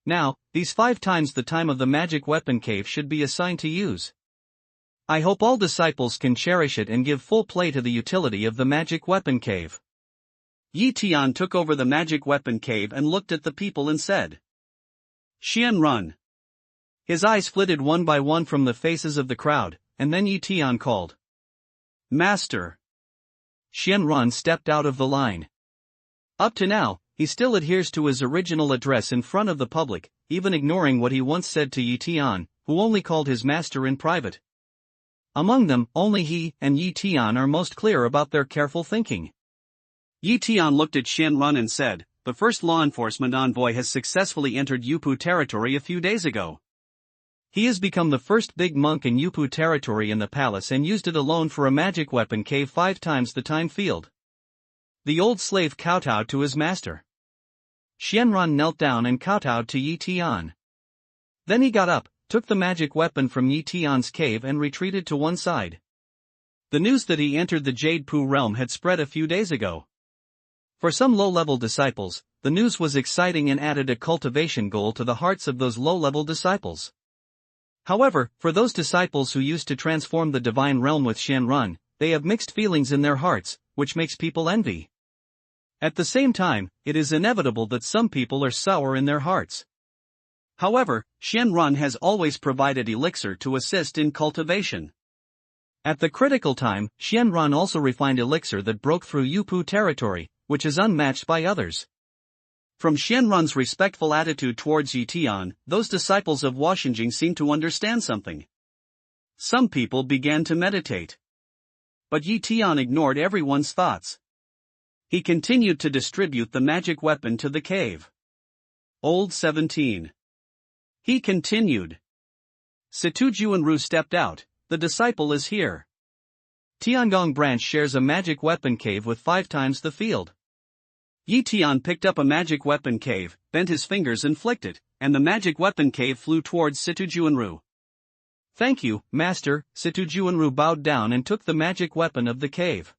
Now, these 5 times the time of the magic weapon cave should be assigned to use. I hope all disciples can cherish it and give full play to the utility of the magic weapon cave. Yi Tian took over the magic weapon cave and looked at the people and said, Xianrun. His eyes flitted one by one from the faces of the crowd, and then Yi Tian called, Master. Xianrun stepped out of the line. Up to now, he still adheres to his original address in front of the public, even ignoring what he once said to Yi Tian, who only called his master in private. Among them, only he and Yi Tian are most clear about their careful thinking. Yi Tian looked at Xianrun and said, the first law enforcement envoy has successfully entered Yupu territory a few days ago. He has become the first big monk in Yupu territory in the palace and used it alone for a magic weapon cave 5 times the time field. The old slave kowtowed to his master. Xianran knelt down and kowtowed to Yi Tian. Then he got up, took the magic weapon from Yi Tian's cave and retreated to one side. The news that he entered the Jade Pu realm had spread a few days ago. For some low-level disciples, the news was exciting and added a cultivation goal to the hearts of those low-level disciples. However, for those disciples who used to transform the divine realm with Xianran, they have mixed feelings in their hearts, which makes people envy. At the same time, it is inevitable that some people are sour in their hearts. However, Xianran has always provided elixir to assist in cultivation. At the critical time, Xianran also refined elixir that broke through Yupu territory, which is unmatched by others. From Xianran's respectful attitude towards Yi Tian, those disciples of Huaxinjing seemed to understand something. Some people began to meditate. But Yi Tian ignored everyone's thoughts. He continued to distribute the magic weapon to the cave. Old 17. He continued. Situ Juanru stepped out. The disciple is here. Tiangong branch shares a magic weapon cave with 5 times the field. Yi Tian picked up a magic weapon cave, bent his fingers and flicked it, and the magic weapon cave flew towards Situ Juanru. Thank you, master. Situ Juanru bowed down and took the magic weapon of the cave.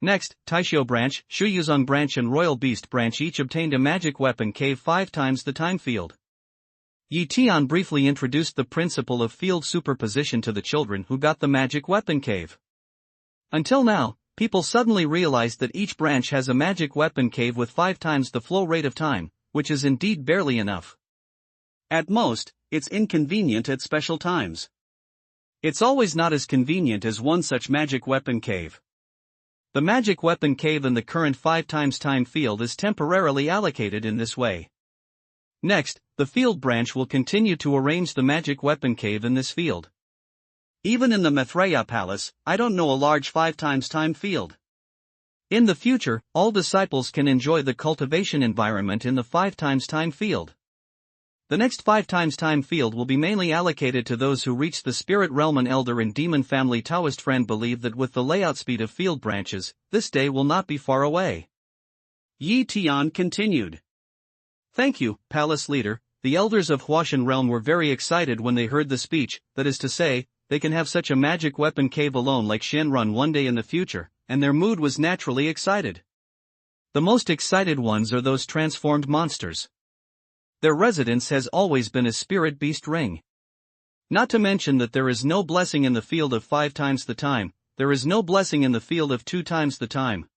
Next, Taishio branch, Shuyuzong branch and Royal Beast branch each obtained a magic weapon cave 5 times the time field. Yi Tian briefly introduced the principle of field superposition to the children who got the magic weapon cave. Until now, people suddenly realized that each branch has a magic weapon cave with 5 times the flow rate of time, which is indeed barely enough. At most, it's inconvenient at special times. It's always not as convenient as one such magic weapon cave. The magic weapon cave in the current 5 times time field is temporarily allocated in this way. Next, the field branch will continue to arrange the magic weapon cave in this field. Even in the Maitreya Palace, I don't know a large 5 times time field. In the future, all disciples can enjoy the cultivation environment in the 5 times time field. The next 5 times time field will be mainly allocated to those who reach the spirit realm. An elder and demon family Taoist friend believe that with the layout speed of field branches, this day will not be far away. Yi Tian continued. Thank you, palace leader. The elders of Huashan realm were very excited when they heard the speech, that is to say, they can have such a magic weapon cave alone like Xianran one day in the future, and their mood was naturally excited. The most excited ones are those transformed monsters. Their residence has always been a spirit beast ring. Not to mention that there is no blessing in the field of 5 times the time, there is no blessing in the field of 2 times the time.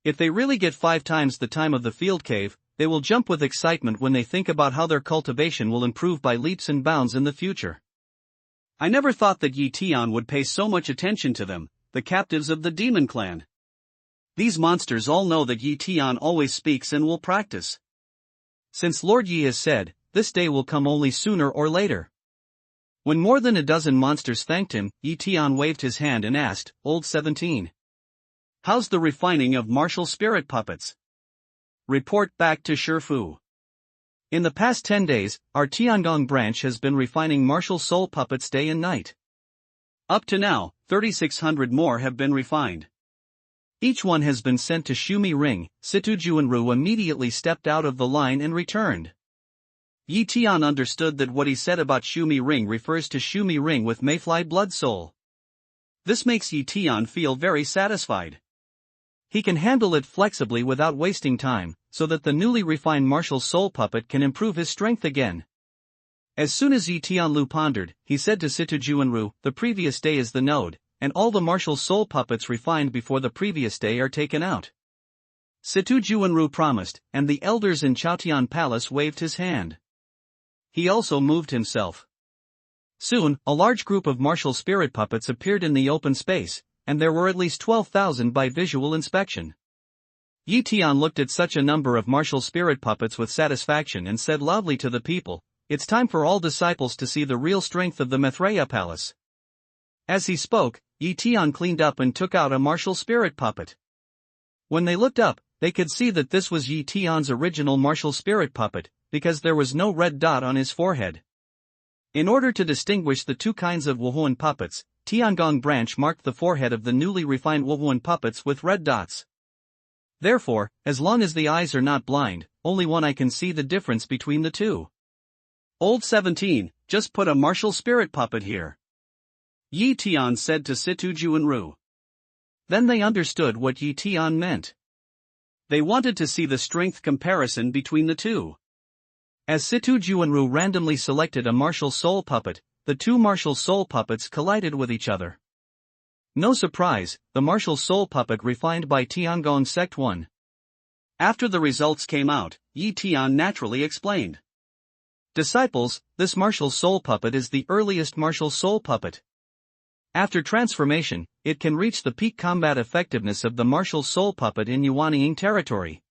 If they really get 5 times the time of the field cave, they will jump with excitement when they think about how their cultivation will improve by leaps and bounds in the future. I never thought that Yi Tian would pay so much attention to them, the captives of the demon clan. These monsters all know that Yi Tian always speaks and will practice. Since Lord Yi has said, this day will come only sooner or later. When more than a dozen monsters thanked him, Yi Tian waved his hand and asked, Old 17. How's the refining of martial spirit puppets? Report back to Shifu. In the past 10 days, our Tiangong branch has been refining martial soul puppets day and night. Up to now, 3,600 more have been refined. Each one has been sent to Shumi Ring. Situ Juanru immediately stepped out of the line and returned. Yi Tian understood that what he said about Shumi Ring refers to Shumi Ring with Mayfly Blood Soul. This makes Yi Tian feel very satisfied. He can handle it flexibly without wasting time, so that the newly refined martial soul puppet can improve his strength again. As soon as Yi Tianlu pondered, he said to Situ Juanru, the previous day is the node, and all the martial soul puppets refined before the previous day are taken out. Situ Juanru promised, and the elders in Chaotian Palace waved his hand. He also moved himself. Soon, a large group of martial spirit puppets appeared in the open space, and there were at least 12,000 by visual inspection. Yi Tian looked at such a number of martial spirit puppets with satisfaction and said loudly to the people, it's time for all disciples to see the real strength of the Maitreya Palace. As he spoke, Yi Tian cleaned up and took out a martial spirit puppet. When they looked up, They could see that this was Yi Tian's original martial spirit puppet, because there was no red dot on his forehead. In order to distinguish the two kinds of Wuhuan puppets, Tiangong branch marked the forehead of the newly refined Wuhuan puppets with red dots. Therefore, as long as the eyes are not blind, only one eye can see the difference between the two. Old 17, just put a martial spirit puppet here, Yi Tian said to Situ Juanru. Then they understood what Yi Tian meant. They wanted to see the strength comparison between the two. As Situ Juanru randomly selected a martial soul puppet, the two martial soul puppets collided with each other. No surprise, the martial soul puppet refined by Tiangong sect won. After the results came out, Yi Tian naturally explained. Disciples, this martial soul puppet is the earliest martial soul puppet. After transformation, it can reach the peak combat effectiveness of the martial soul puppet in Yuanying territory.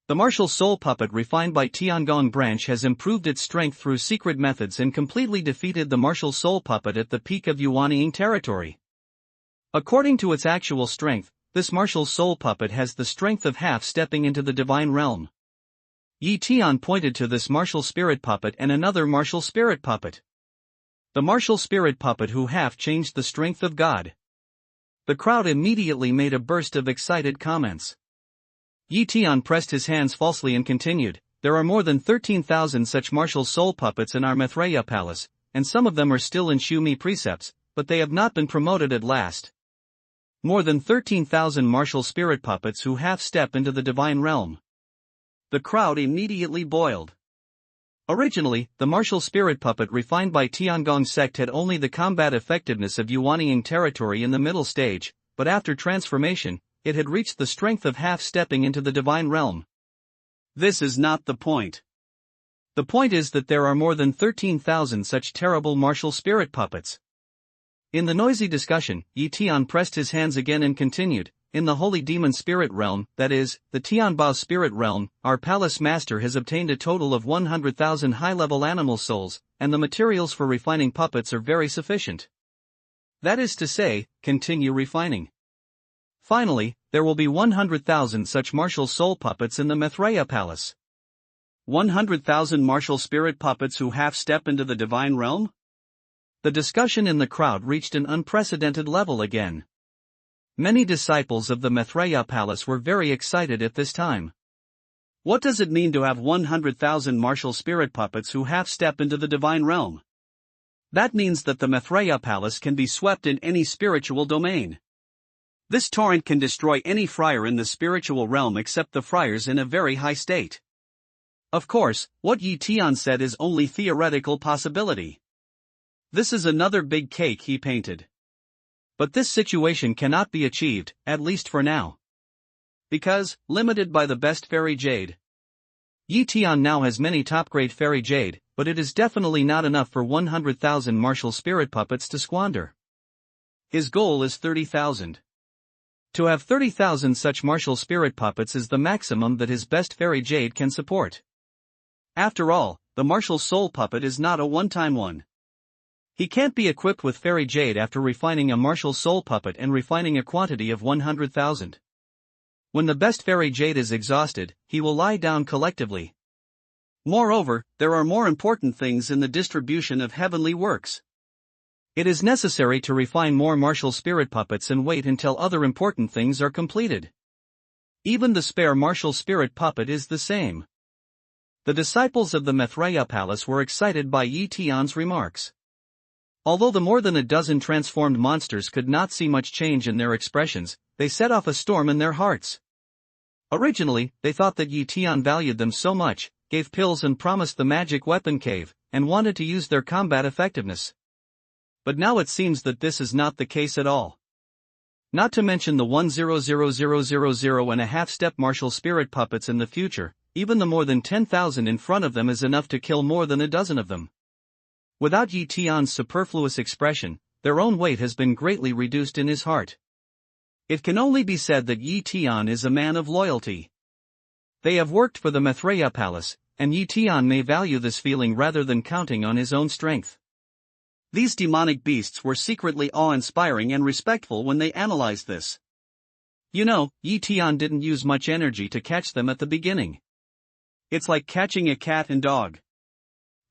The martial soul puppet refined by Tiangong branch has improved its strength through secret methods and completely defeated the martial soul puppet at the peak of Yuanying territory. According to its actual strength, this martial soul puppet has the strength of half stepping into the divine realm. Yi Tian pointed to this martial spirit puppet and another martial spirit puppet. The martial spirit puppet who half changed the strength of God. The crowd immediately made a burst of excited comments. Yi Tian pressed his hands falsely and continued, there are more than 13,000 such martial soul puppets in our Maitreya palace, and some of them are still in Shumi precepts, but they have not been promoted at last. More than 13,000 martial spirit puppets who half step into the divine realm. The crowd immediately boiled. Originally, the martial spirit puppet refined by Tiangong sect had only the combat effectiveness of Yuanying territory in the middle stage, but after transformation, it had reached the strength of half stepping into the divine realm. This is not the point. The point is that there are more than 13,000 such terrible martial spirit puppets. In the noisy discussion, Yi Tian pressed his hands again and continued, in the holy demon spirit realm, that is, the Tianbao spirit realm, our palace master has obtained a total of 100,000 high-level animal souls, and the materials for refining puppets are very sufficient. That is to say, continue refining. Finally, there will be 100,000 such martial soul puppets in the Maitreya palace. 100,000 martial spirit puppets who half step into the divine realm? The discussion in the crowd reached an unprecedented level again. Many disciples of the Maitreya palace were very excited at this time. What does it mean to have 100,000 martial spirit puppets who half step into the divine realm? That means that the Maitreya palace can be swept in any spiritual domain. This torrent can destroy any friar in the spiritual realm except the friars in a very high state. Of course, what Yi Tian said is only theoretical possibility. This is another big cake he painted. But this situation cannot be achieved, at least for now. Because, limited by the best fairy jade. Yi Tian now has many top-grade fairy jade, but it is definitely not enough for 100,000 martial spirit puppets to squander. His goal is 30,000. To have 30,000 such martial spirit puppets is the maximum that his best fairy jade can support. After all, the martial soul puppet is not a one-time one. He can't be equipped with fairy jade after refining a martial soul puppet and refining a quantity of 100,000. When the best fairy jade is exhausted, he will lie down collectively. Moreover, there are more important things in the distribution of heavenly works. It is necessary to refine more martial spirit puppets and wait until other important things are completed. Even the spare martial spirit puppet is the same. The disciples of the Maitreya palace were excited by Yi Tian's remarks. Although the more than a dozen transformed monsters could not see much change in their expressions, they set off a storm in their hearts. Originally, they thought that Yi Tian valued them so much, gave pills and promised the magic weapon cave, and wanted to use their combat effectiveness. But now it seems that this is not the case at all. Not to mention the 100,000 and a half-step martial spirit puppets in the future, even the more than 10,000 in front of them is enough to kill more than a dozen of them. Without Yi Tian's superfluous expression, their own weight has been greatly reduced in his heart. It can only be said that Yi Tian is a man of loyalty. They have worked for the Maitreya palace, and Yi Tian may value this feeling rather than counting on his own strength. These demonic beasts were secretly awe-inspiring and respectful when they analyzed this. You know, Yi Tian didn't use much energy to catch them at the beginning. It's like catching a cat and dog.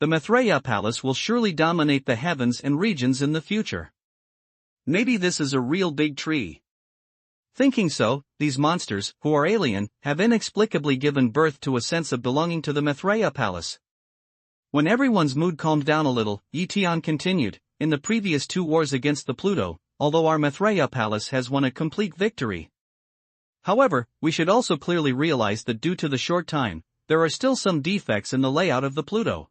The Maitreya Palace will surely dominate the heavens and regions in the future. Maybe this is a real big tree. Thinking so, these monsters, who are alien, have inexplicably given birth to a sense of belonging to the Maitreya Palace. When everyone's mood calmed down a little, Yi Tian continued, in the previous 2 wars against the Pluto, although our Maitreya Palace has won a complete victory. However, we should also clearly realize that due to the short time, there are still some defects in the layout of the Pluto.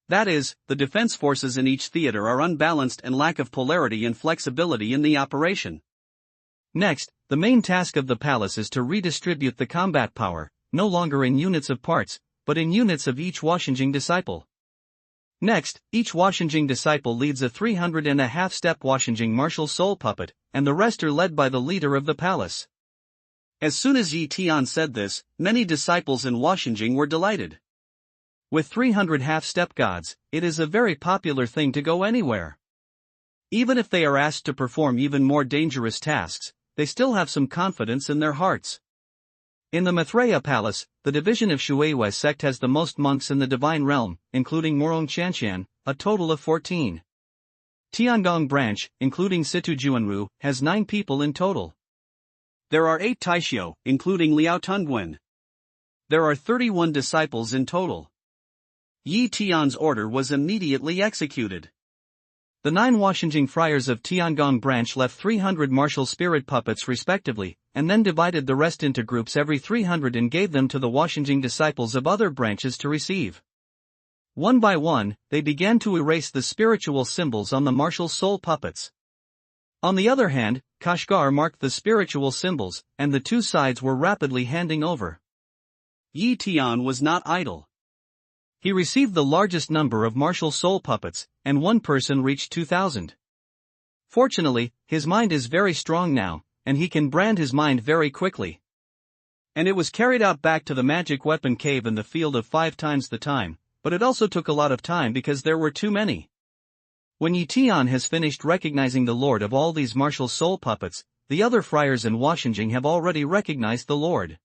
That is, the defense forces in each theater are unbalanced and lack of polarity and flexibility in the operation. Next, the main task of the palace is to redistribute the combat power, no longer in units of parts, but in units of each Washinjing disciple. Next, each Washinjing disciple leads a 300.5-step Washinjing martial soul puppet, and the rest are led by the leader of the palace. As soon as Yi Tian said this, many disciples in Washinjing were delighted. With 300 half-step gods, it is a very popular thing to go anywhere. Even if they are asked to perform even more dangerous tasks, they still have some confidence in their hearts. In the Maitreya Palace, the division of Shuiwei sect has the most monks in the divine realm, including Morong Chanshan, a total of 14. Tiangong branch, including Situ Juanru, has 9 people in total. There are 8 Taishio, including Liao Tungwen. There are 31 disciples in total. Yi Tian's order was immediately executed. The 9 Washinjing friars of Tiangong branch left 300 martial spirit puppets respectively, and then divided the rest into groups every 300 and gave them to the Washinjing disciples of other branches to receive. One by one, they began to erase the spiritual symbols on the martial soul puppets. On the other hand, Kashgar marked the spiritual symbols, and the 2 sides were rapidly handing over. Yi Tian was not idle. He received the largest number of martial soul puppets, and one person reached 2,000. Fortunately, his mind is very strong now, and he can brand his mind very quickly. And it was carried out back to the magic weapon cave in the field of 5 times the time, but it also took a lot of time because there were too many. When Yi Tian has finished recognizing the lord of all these martial soul puppets, the other friars in Washinjing have already recognized the lord.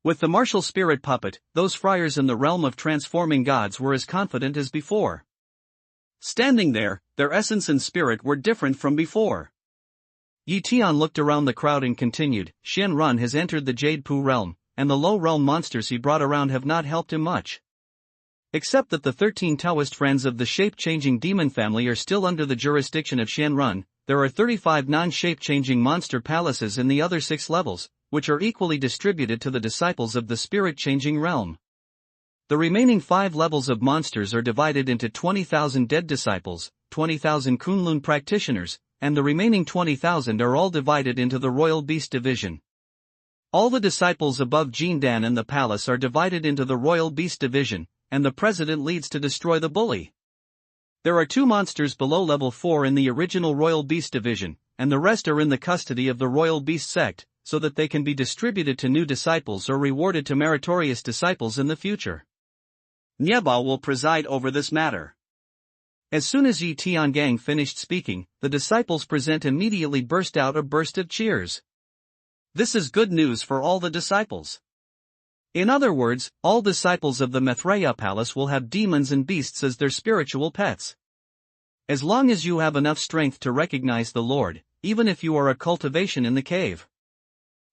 With the martial spirit puppet, those friars in the realm of transforming gods were as confident as before. Standing there, their essence and spirit were different from before. Yi Tian looked around the crowd and continued, Xian Run has entered the Jade Pu realm, and the low realm monsters he brought around have not helped him much. Except that the 13 Taoist friends of the shape-changing demon family are still under the jurisdiction of Xian Run, there are 35 non-shape-changing monster palaces in the other 6 levels, which are equally distributed to the disciples of the spirit-changing realm. The remaining 5 levels of monsters are divided into 20,000 dead disciples, 20,000 Kunlun practitioners, and the remaining 20,000 are all divided into the Royal Beast Division. All the disciples above Jindan and the palace are divided into the Royal Beast Division, and the president leads to destroy the bully. There are 2 monsters below level 4 in the original Royal Beast Division, and the rest are in the custody of the Royal Beast sect, so that they can be distributed to new disciples or rewarded to meritorious disciples in the future. Nieba will preside over this matter. As soon as Yi Tiangang finished speaking, the disciples present immediately burst out a burst of cheers. This is good news for all the disciples. In other words, all disciples of the Maitreya Palace will have demons and beasts as their spiritual pets. As long as you have enough strength to recognize the Lord, even if you are a cultivation in the cave.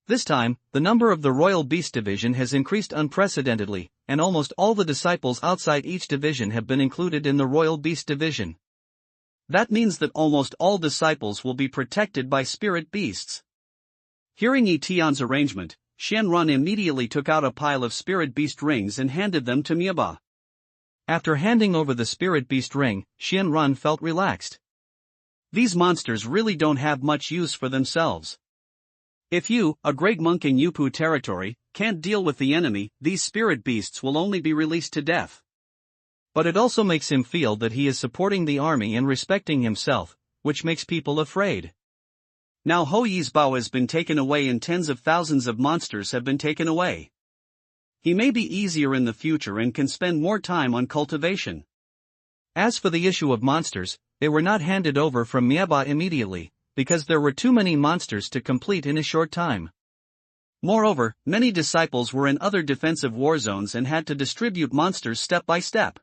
This time, the number of the Royal Beast Division has increased unprecedentedly, and almost all the disciples outside each division have been included in the Royal Beast Division. That means that almost all disciples will be protected by spirit beasts. Hearing Yi Tian's arrangement, Xian Run immediately took out a pile of spirit beast rings and handed them to Mieba. After handing over the spirit beast ring, Xian Run felt relaxed. These monsters really don't have much use for themselves. If you, a great monk in Yupu territory, can't deal with the enemy, these spirit beasts will only be released to death. But it also makes him feel that he is supporting the army and respecting himself, which makes people afraid. Now Ho Yi's Bao has been taken away and tens of thousands of monsters have been taken away. He may be easier in the future and can spend more time on cultivation. As for the issue of monsters, they were not handed over from Mieba immediately, because there were too many monsters to complete in a short time. Moreover, many disciples were in other defensive war zones and had to distribute monsters step by step.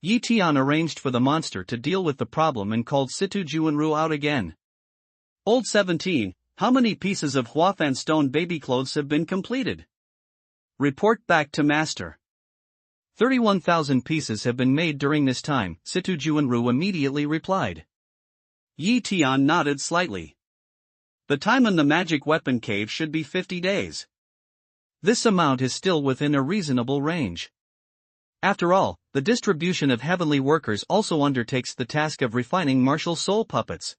Yi Tian arranged for the monster to deal with the problem and called Situ Juanru out again. Old 17, how many pieces of Huafan stone baby clothes have been completed? Report back to master. 31,000 pieces have been made during this time, Situ Juanru immediately replied. Yi Tian nodded slightly. The time in the magic weapon cave should be 50 days. This amount is still within a reasonable range. After all, the distribution of heavenly workers also undertakes the task of refining martial soul puppets.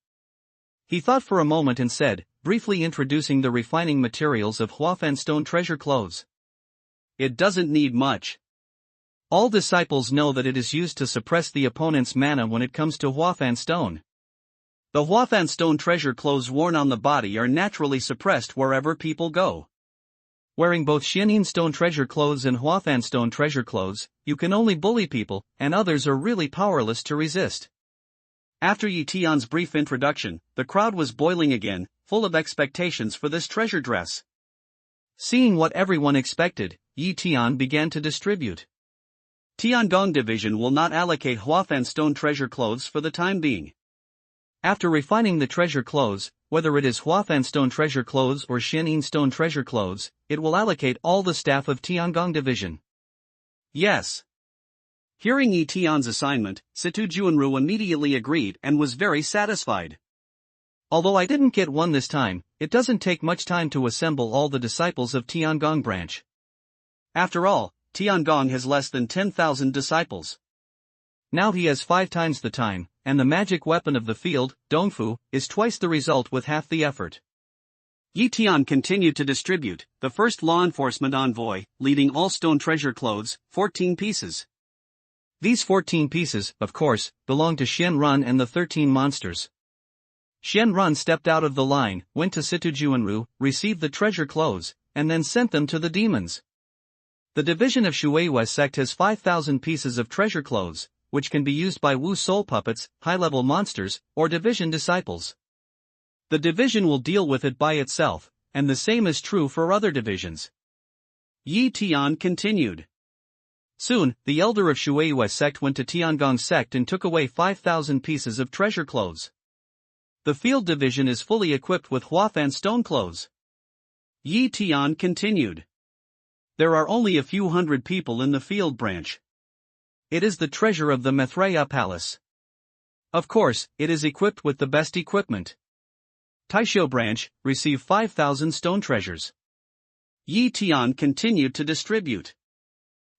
He thought for a moment and said, briefly introducing the refining materials of Huafan stone treasure clothes. It doesn't need much. All disciples know that it is used to suppress the opponent's mana when it comes to Huafan stone. The Huafan stone treasure clothes worn on the body are naturally suppressed wherever people go. Wearing both Xianin stone treasure clothes and Huafan stone treasure clothes, you can only bully people, and others are really powerless to resist. After Yi Tian's brief introduction, the crowd was boiling again, full of expectations for this treasure dress. Seeing what everyone expected, Yi Tian began to distribute. Tiangong Division will not allocate Huafan stone treasure clothes for the time being. After refining the treasure clothes, whether it is Huafan stone treasure clothes or Xianin stone treasure clothes, it will allocate all the staff of Tiangong Division. Yes. Hearing Yi Tian's assignment, Situ Juanru immediately agreed and was very satisfied. Although I didn't get one this time, it doesn't take much time to assemble all the disciples of Tiangong branch. After all, Tiangong has less than 10,000 disciples. Now he has 5 times the time, and the magic weapon of the field, Dongfu, is twice the result with half the effort. Yi Tian continued to distribute, the first law enforcement envoy, leading all stone treasure clothes, 14 pieces. These 14 pieces, of course, belong to Xian Run and the 13 monsters. Xian Run stepped out of the line, went to Situ Juanru, received the treasure clothes, and then sent them to the demons. The division of Shueihua sect has 5,000 pieces of treasure clothes, which can be used by Wu soul puppets, high-level monsters, or division disciples. The division will deal with it by itself, and the same is true for other divisions. Yi Tian continued. Soon, the elder of Shueihua sect went to Tiangong sect and took away 5,000 pieces of treasure clothes. The field division is fully equipped with Huafan stone clothes. Yi Tian continued. There are only a few hundred people in the field branch. It is the treasure of the Maitreya Palace. Of course, it is equipped with the best equipment. Taisho branch, receive 5,000 stone treasures. Yi Tian continued to distribute.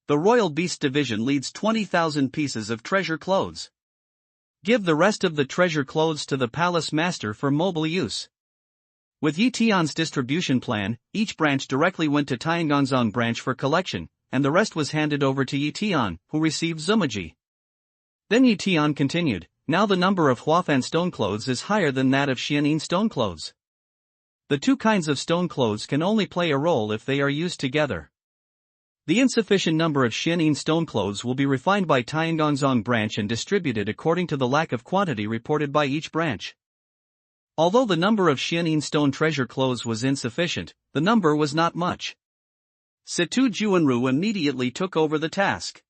The Royal Beast Division leads 20,000 pieces of treasure clothes. Give the rest of the treasure clothes to the Palace Master for mobile use. With Yi Tian's distribution plan, each branch directly went to Tiangongzong branch for collection, and the rest was handed over to Yi Tian, who received Zumaji. Then Yi Tian continued, now the number of Huafan stone clothes is higher than that of Xianin stone clothes. The two kinds of stone clothes can only play a role if they are used together. The insufficient number of Xianin stone clothes will be refined by Tiangongzong branch and distributed according to the lack of quantity reported by each branch. Although the number of Xianin stone treasure clothes was insufficient, the number was not much. Situ Juanru immediately took over the task.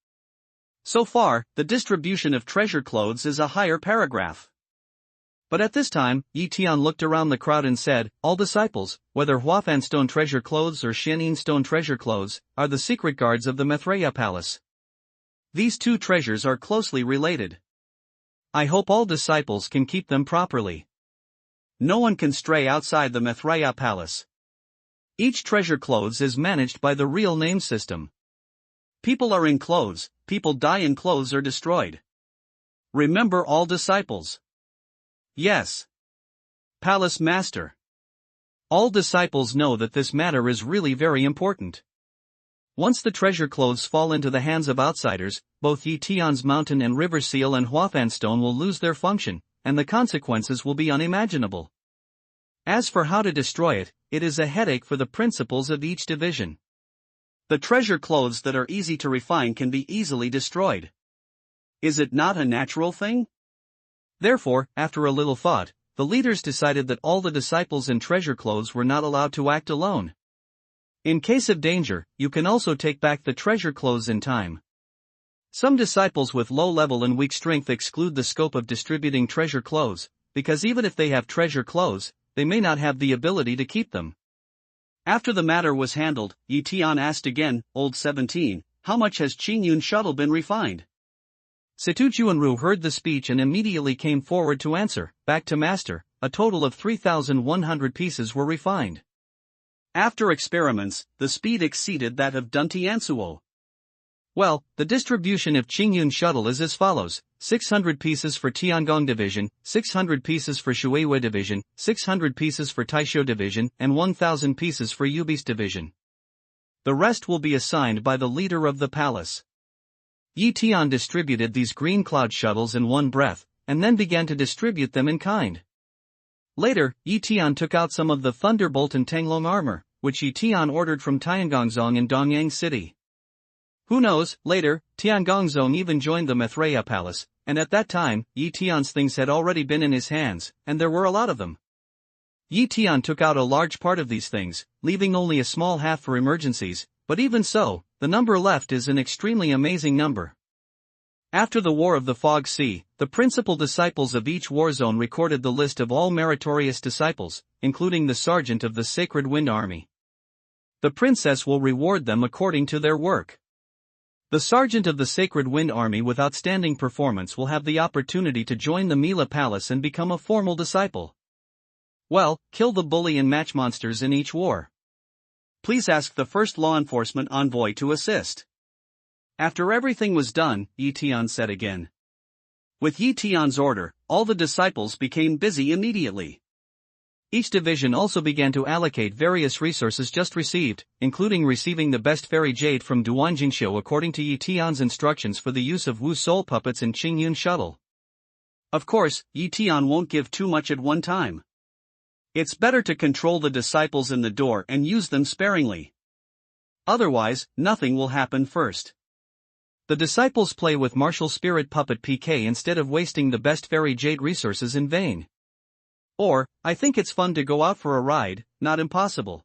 So far, the distribution of treasure clothes is a higher paragraph. But at this time, Yi Tian looked around the crowd and said, all disciples, whether Huafan stone treasure clothes or Xianin stone treasure clothes, are the secret guards of the Maitreya Palace. These two treasures are closely related. I hope all disciples can keep them properly. No one can stray outside the Maitreya Palace. Each treasure clothes is managed by the real name system. People are in clothes, people die in clothes or destroyed. Remember all disciples. Yes. Palace Master. All disciples know that this matter is really very important. Once the treasure clothes fall into the hands of outsiders, both Yi Tian's mountain and river seal and Huafan stone will lose their function, and the consequences will be unimaginable. As for how to destroy it, it is a headache for the principals of each division. The treasure clothes that are easy to refine can be easily destroyed. Is it not a natural thing? Therefore, after a little thought, the leaders decided that all the disciples in treasure clothes were not allowed to act alone. In case of danger, you can also take back the treasure clothes in time. Some disciples with low level and weak strength exclude the scope of distributing treasure clothes, because even if they have treasure clothes, they may not have the ability to keep them. After the matter was handled, Tian asked again, Old 17, how much has Qingyun shuttle been refined? Situ Juanru heard the speech and immediately came forward to answer, back to master, a total of 3,100 pieces were refined. After experiments, the speed exceeded that of Duntiansuo. Well, the distribution of Qingyun shuttle is as follows: 600 pieces for Tiangong Division, 600 pieces for Shuihui Division, 600 pieces for Taisho Division, and 1,000 pieces for Yubis Division. The rest will be assigned by the leader of the palace. Yi Tian distributed these green cloud shuttles in one breath, and then began to distribute them in kind. Later, Yi Tian took out some of the Thunderbolt and Tanglong armor, which Yi Tian ordered from Tiangongzong in Dongyang City. Who knows, later, Tiangongzong even joined the Maitreya Palace, and at that time, Yi Tian's things had already been in his hands, and there were a lot of them. Yi Tian took out a large part of these things, leaving only a small half for emergencies, but even so, the number left is an extremely amazing number. After the War of the Fog Sea, the principal disciples of each war zone recorded the list of all meritorious disciples, including the sergeant of the Sacred Wind Army. The princess will reward them according to their work. The sergeant of the Sacred Wind Army with outstanding performance will have the opportunity to join the Mila Palace and become a formal disciple. Well, kill the bully and match monsters in each war. Please ask the first law enforcement envoy to assist. After everything was done, Yi Tian said again. With Yi Tian's order, all the disciples became busy immediately. Each division also began to allocate various resources just received, including receiving the best fairy jade from Duanjingxiu according to Yi Tian's instructions for the use of Wu Soul puppets and Qingyun shuttle. Of course, Yi Tian won't give too much at one time. It's better to control the disciples in the door and use them sparingly. Otherwise, nothing will happen first. The disciples play with martial spirit puppet PK instead of wasting the best fairy jade resources in vain. Or, I think it's fun to go out for a ride, not impossible.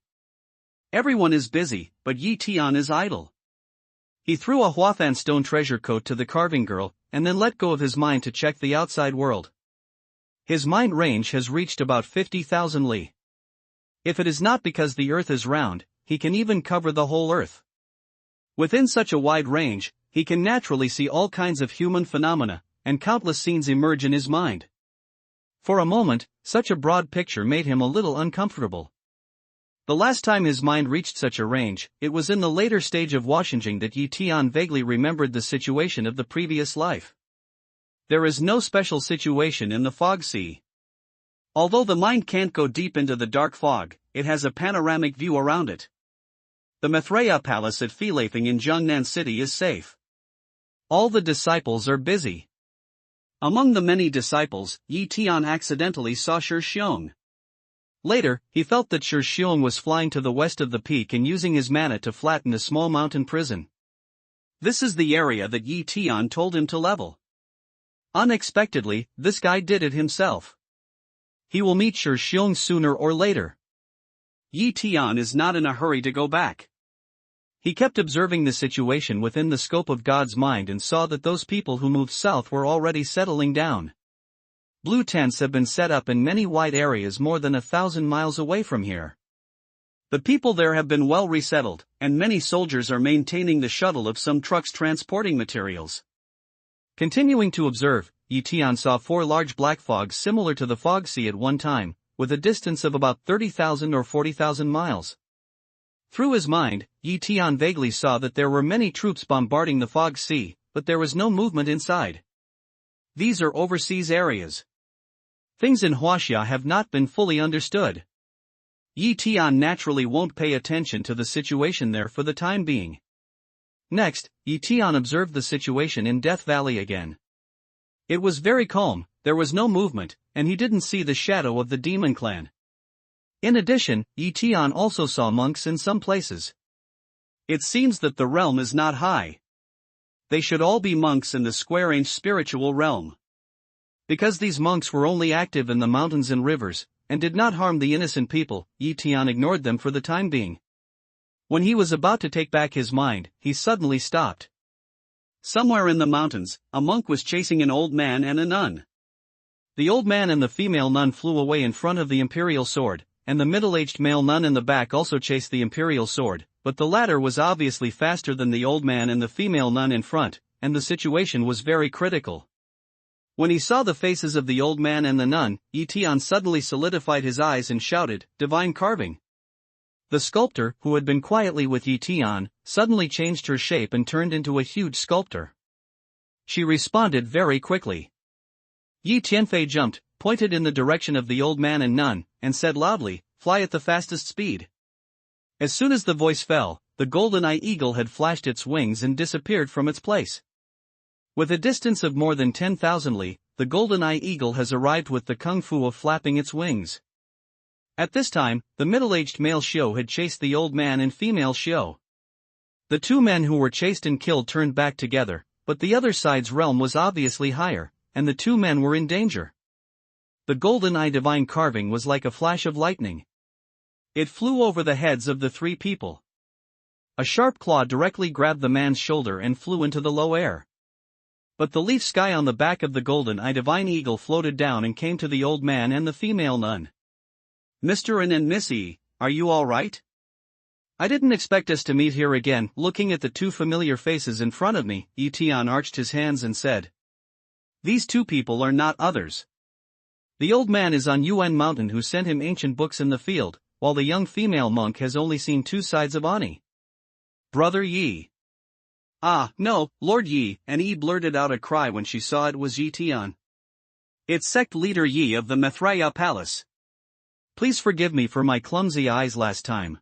Everyone is busy, but Yi Tian is idle. He threw a Huafan stone treasure coat to the carving girl, and then let go of his mind to check the outside world. His mind range has reached about 50,000 li. If it is not because the earth is round, he can even cover the whole earth. Within such a wide range, he can naturally see all kinds of human phenomena, and countless scenes emerge in his mind. For a moment, such a broad picture made him a little uncomfortable. The last time his mind reached such a range, it was in the later stage of Washinjing that Yi Tian vaguely remembered the situation of the previous life. There is no special situation in the fog sea. Although the mind can't go deep into the dark fog, it has a panoramic view around it. The Maitreya Palace at Filafing in Zhongnan City is safe. All the disciples are busy. Among the many disciples, Yi Tian accidentally saw Shi Xiong. Later, he felt that Shi Xiong was flying to the west of the peak and using his mana to flatten a small mountain prison. This is the area that Yi Tian told him to level. Unexpectedly, this guy did it himself. He will meet Shi Xiong sooner or later. Yi Tian is not in a hurry to go back. He kept observing the situation within the scope of God's mind and saw that those people who moved south were already settling down. Blue tents have been set up in many wide areas more than 1,000 miles away from here. The people there have been well resettled, and many soldiers are maintaining the shuttle of some trucks transporting materials. Continuing to observe, Yi Tian saw 4 large black fogs similar to the fog sea at one time, with a distance of about 30,000 or 40,000 miles. Through his mind, Yi Tian vaguely saw that there were many troops bombarding the fog sea, but there was no movement inside. These are overseas areas. Things in Huaxia have not been fully understood. Yi Tian naturally won't pay attention to the situation there for the time being. Next, Yi Tian observed the situation in Death Valley again. It was very calm, there was no movement, and he didn't see the shadow of the demon clan. In addition, Yi Tian also saw monks in some places. It seems that the realm is not high. They should all be monks in the square-inch spiritual realm. Because these monks were only active in the mountains and rivers, and did not harm the innocent people, Tian ignored them for the time being. When he was about to take back his mind, he suddenly stopped. Somewhere in the mountains, a monk was chasing an old man and a nun. The old man and the female nun flew away in front of the imperial sword, and the middle-aged male nun in the back also chased the imperial sword, but the latter was obviously faster than the old man and the female nun in front, and the situation was very critical. When he saw the faces of the old man and the nun, Tian suddenly solidified his eyes and shouted, "Divine carving!" The sculptor, who had been quietly with Tian, suddenly changed her shape and turned into a huge sculptor. She responded very quickly. Tianfei jumped, pointed in the direction of the old man and nun, and said loudly, "Fly at the fastest speed." As soon as the voice fell, the golden eye eagle had flashed its wings and disappeared from its place. With a distance of more than 10,000 li, the golden eye eagle has arrived with the kung fu of flapping its wings. At this time, the middle-aged male Xiao had chased the old man and female Xiao. The two men who were chased and killed turned back together, but the other side's realm was obviously higher, and the two men were in danger. The golden eye divine carving was like a flash of lightning. It flew over the heads of the three people. A sharp claw directly grabbed the man's shoulder and flew into the low air. But the leaf sky on the back of the golden eye divine eagle floated down and came to the old man and the female nun. "Mr. and Miss E, are you all right? I didn't expect us to meet here again." Looking at the two familiar faces in front of me, Tian arched his hands and said, "These two people are not others. The old man is on Yuan Mountain who sent him ancient books in the field, while the young female monk has only seen two sides of Ani. Brother Yi." "Ah, no, Lord Yi," and Yi blurted out a cry when she saw it was Tian. "It's sect leader Yi of the Maitreya Palace. Please forgive me for my clumsy eyes last time.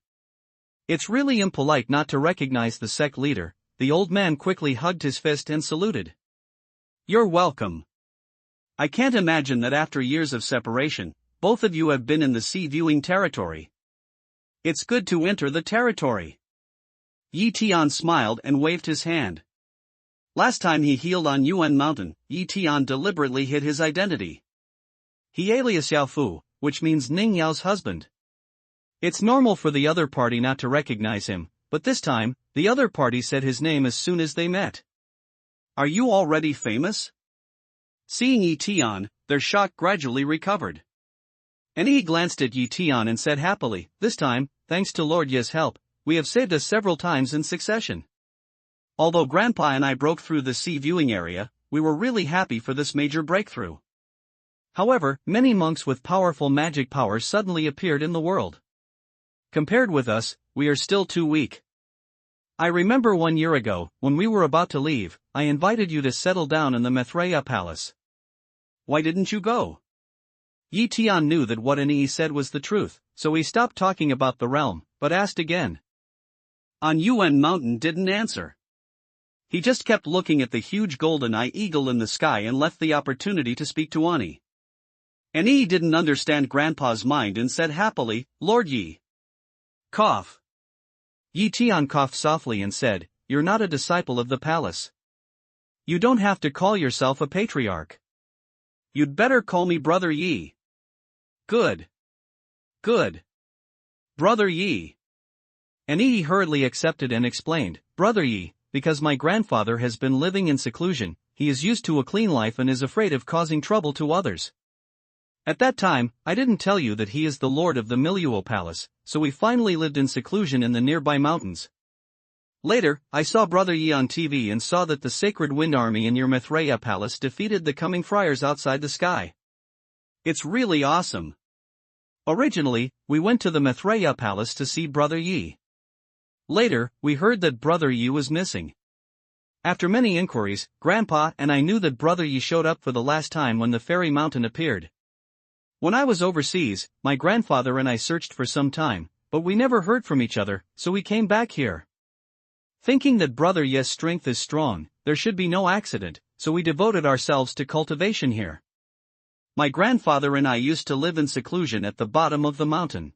It's really impolite not to recognize the sect leader." The old man quickly hugged his fist and saluted. "You're welcome. I can't imagine that after years of separation, both of you have been in the sea viewing territory. It's good to enter the territory." Tian smiled and waved his hand. Last time he healed on Yuan Mountain, Tian deliberately hid his identity. He alias Yao Fu, which means Ning Yao's husband. It's normal for the other party not to recognize him, but this time, the other party said his name as soon as they met. "Are you already famous?" Seeing Tian, their shock gradually recovered. And he glanced at Tian and said happily, "This time, thanks to Lord Ye's help, we have saved us several times in succession. Although Grandpa and I broke through the sea viewing area, we were really happy for this major breakthrough. However, many monks with powerful magic powers suddenly appeared in the world. Compared with us, we are still too weak. I remember 1 year ago, when we were about to leave, I invited you to settle down in the Maitreya Palace. Why didn't you go?" Tian knew that what Ani said was the truth, so he stopped talking about the realm, but asked again. On Yuan Mountain didn't answer. He just kept looking at the huge golden eye eagle in the sky and left the opportunity to speak to Ani. Ani didn't understand Grandpa's mind and said happily, "Lord Yi." Cough. Tian coughed softly and said, "You're not a disciple of the palace. You don't have to call yourself a patriarch. You'd better call me Brother Yi." "Good. Good. Brother Yi." Ani hurriedly accepted and explained, "Brother Yi, because my grandfather has been living in seclusion, he is used to a clean life and is afraid of causing trouble to others. At that time, I didn't tell you that he is the lord of the Miluo Palace, so we finally lived in seclusion in the nearby mountains. Later, I saw Brother Yi on TV and saw that the Sacred Wind Army in your Maitreya Palace defeated the coming friars outside the sky. It's really awesome. Originally, we went to the Maitreya Palace to see Brother Yi. Later, we heard that Brother Yi was missing. After many inquiries, Grandpa and I knew that Brother Yi showed up for the last time when the fairy mountain appeared. When I was overseas, my grandfather and I searched for some time, but we never heard from each other, so we came back here. Thinking that Brother Yi's strength is strong, there should be no accident, so we devoted ourselves to cultivation here. My grandfather and I used to live in seclusion at the bottom of the mountain.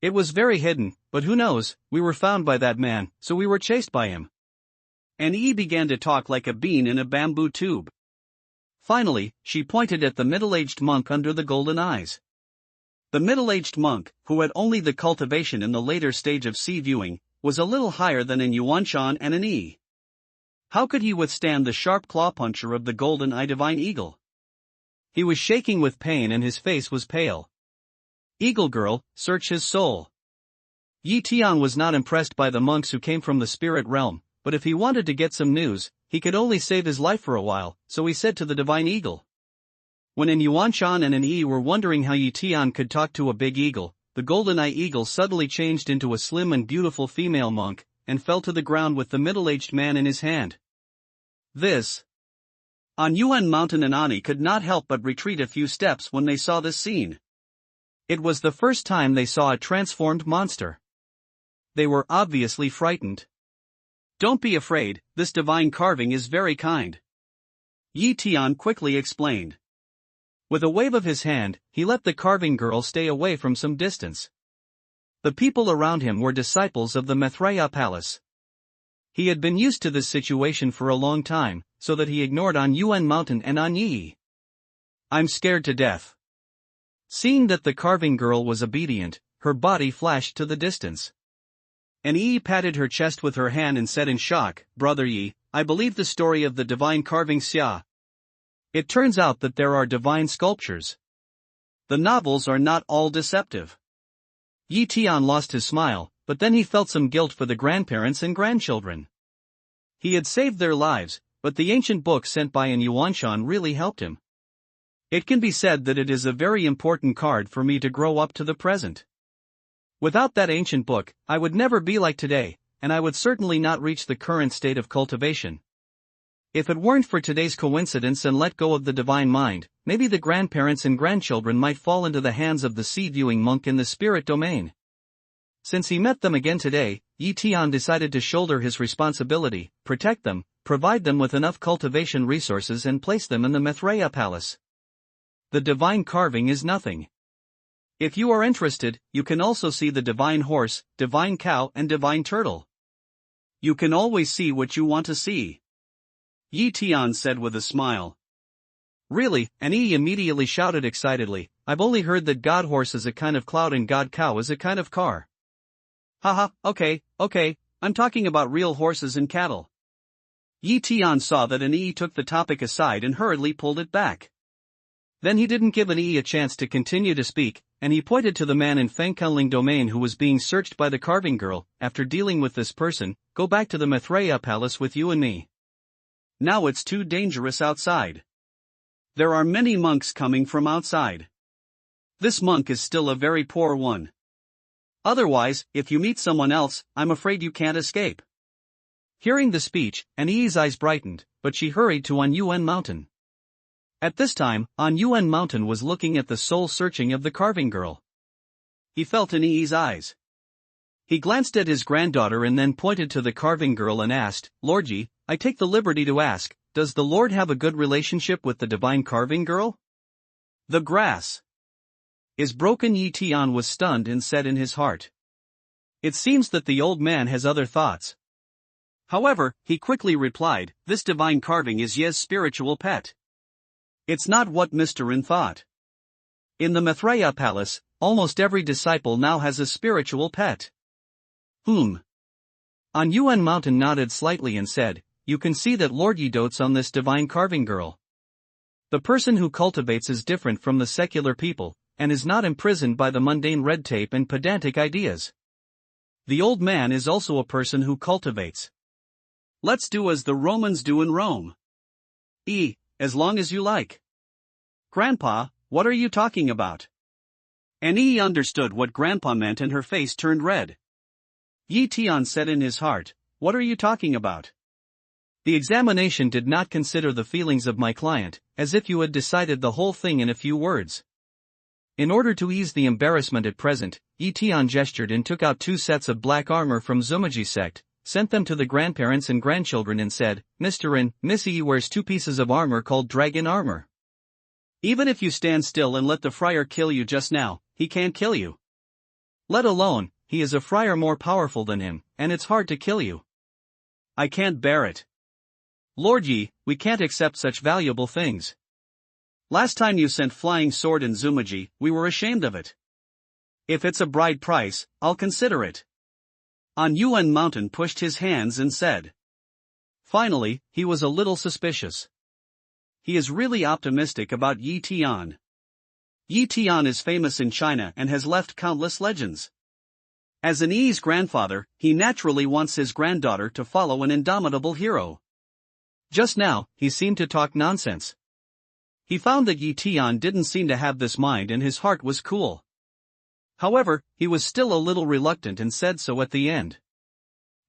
It was very hidden, but who knows, we were found by that man, so we were chased by him." And Yi began to talk like a bean in a bamboo tube. Finally, she pointed at the middle-aged monk under the golden eyes. The middle-aged monk, who had only the cultivation in the later stage of sea viewing, was a little higher than an Yuanshan and an E. How could he withstand the sharp claw puncher of the golden-eye divine eagle? He was shaking with pain and his face was pale. Eagle girl, search his soul. Yi Tian was not impressed by the monks who came from the spirit realm, but if he wanted to get some news, he could only save his life for a while, so he said to the divine eagle. When an Yuanshan and an E were wondering how Yi Tian could talk to a big eagle, the golden-eye eagle suddenly changed into a slim and beautiful female monk, and fell to the ground with the middle-aged man in his hand. On Yuan Mountain and Ani could not help but retreat a few steps when they saw this scene. It was the first time they saw a transformed monster. They were obviously frightened. Don't be afraid, this divine carving is very kind. Yi Tian quickly explained. With a wave of his hand, he let the carving girl stay away from some distance. The people around him were disciples of the Maitreya palace. He had been used to this situation for a long time, so that he ignored An Yuan Mountain and An Yi. I'm scared to death. Seeing that the carving girl was obedient, her body flashed to the distance. An Yi patted her chest with her hand and said in shock, Brother Yi, I believe the story of the divine carving Xia. It turns out that there are divine sculptures. The novels are not all deceptive. Yi Tian lost his smile, but then he felt some guilt for the grandparents and grandchildren. He had saved their lives, but the ancient book sent by an Yuanshan really helped him. It can be said that it is a very important card for me to grow up to the present. Without that ancient book, I would never be like today, and I would certainly not reach the current state of cultivation. If it weren't for today's coincidence and let go of the divine mind, maybe the grandparents and grandchildren might fall into the hands of the sea-viewing monk in the spirit domain. Since he met them again today, Yi Tian decided to shoulder his responsibility, protect them, provide them with enough cultivation resources and place them in the Maitreya palace. The divine carving is nothing. If you are interested, you can also see the divine horse, divine cow and divine turtle. You can always see what you want to see. Yi Tian said with a smile. Really? And Yi immediately shouted excitedly, I've only heard that God horse is a kind of cloud and God cow is a kind of car. Haha, okay, I'm talking about real horses and cattle. Yi Tian saw that an Yi took the topic aside and hurriedly pulled it back. Then he didn't give an Yi a chance to continue to speak, and he pointed to the man in Fengkunling domain who was being searched by the carving girl. After dealing with this person, go back to the Maitreya palace with you and me. Now it's too dangerous outside. There are many monks coming from outside. This monk is still a very poor one. Otherwise, if you meet someone else, I'm afraid you can't escape. Hearing the speech, An Yi's eyes brightened, but she hurried to An Yuan Mountain. At this time, An Yuan Mountain was looking at the soul-searching of the carving girl. He felt An Yi's eyes. He glanced at his granddaughter and then pointed to the carving girl and asked, Lord Yi, I take the liberty to ask, does the Lord have a good relationship with the divine carving girl? The grass is broken. Yi Tian was stunned and said in his heart. It seems that the old man has other thoughts. However, he quickly replied, this divine carving is Ye's spiritual pet. It's not what Mr. Rin thought. In the Maitreya palace, almost every disciple now has a spiritual pet. An Yuan Mountain nodded slightly and said, you can see that Lord Yi dotes on this divine carving girl. The person who cultivates is different from the secular people, and is not imprisoned by the mundane red tape and pedantic ideas. The old man is also a person who cultivates. Let's do as the Romans do in Rome. As long as you like. Grandpa, what are you talking about? And Yi understood what Grandpa meant and her face turned red. Yi Tian said in his heart, what are you talking about? The examination did not consider the feelings of my client, as if you had decided the whole thing in a few words. In order to ease the embarrassment at present, Yi Tian gestured and took out 2 sets of black armor from Zumaji sect, sent them to the grandparents and grandchildren and said, Mr. Rin, Miss Yi wears 2 pieces of armor called dragon armor. Even if you stand still and let the friar kill you just now, he can't kill you. Let alone, he is a friar more powerful than him, and it's hard to kill you. I can't bear it. Lord Yi, we can't accept such valuable things. Last time you sent flying sword in Zumaji, we were ashamed of it. If it's a bride price, I'll consider it. An Yuan Mountain pushed his hands and said. Finally, he was a little suspicious. He is really optimistic about Yi Tian. Yi Tian is famous in China and has left countless legends. As an Yi's grandfather, he naturally wants his granddaughter to follow an indomitable hero. Just now, he seemed to talk nonsense. He found that Yi Tian didn't seem to have this mind and his heart was cool. However, he was still a little reluctant and said so at the end.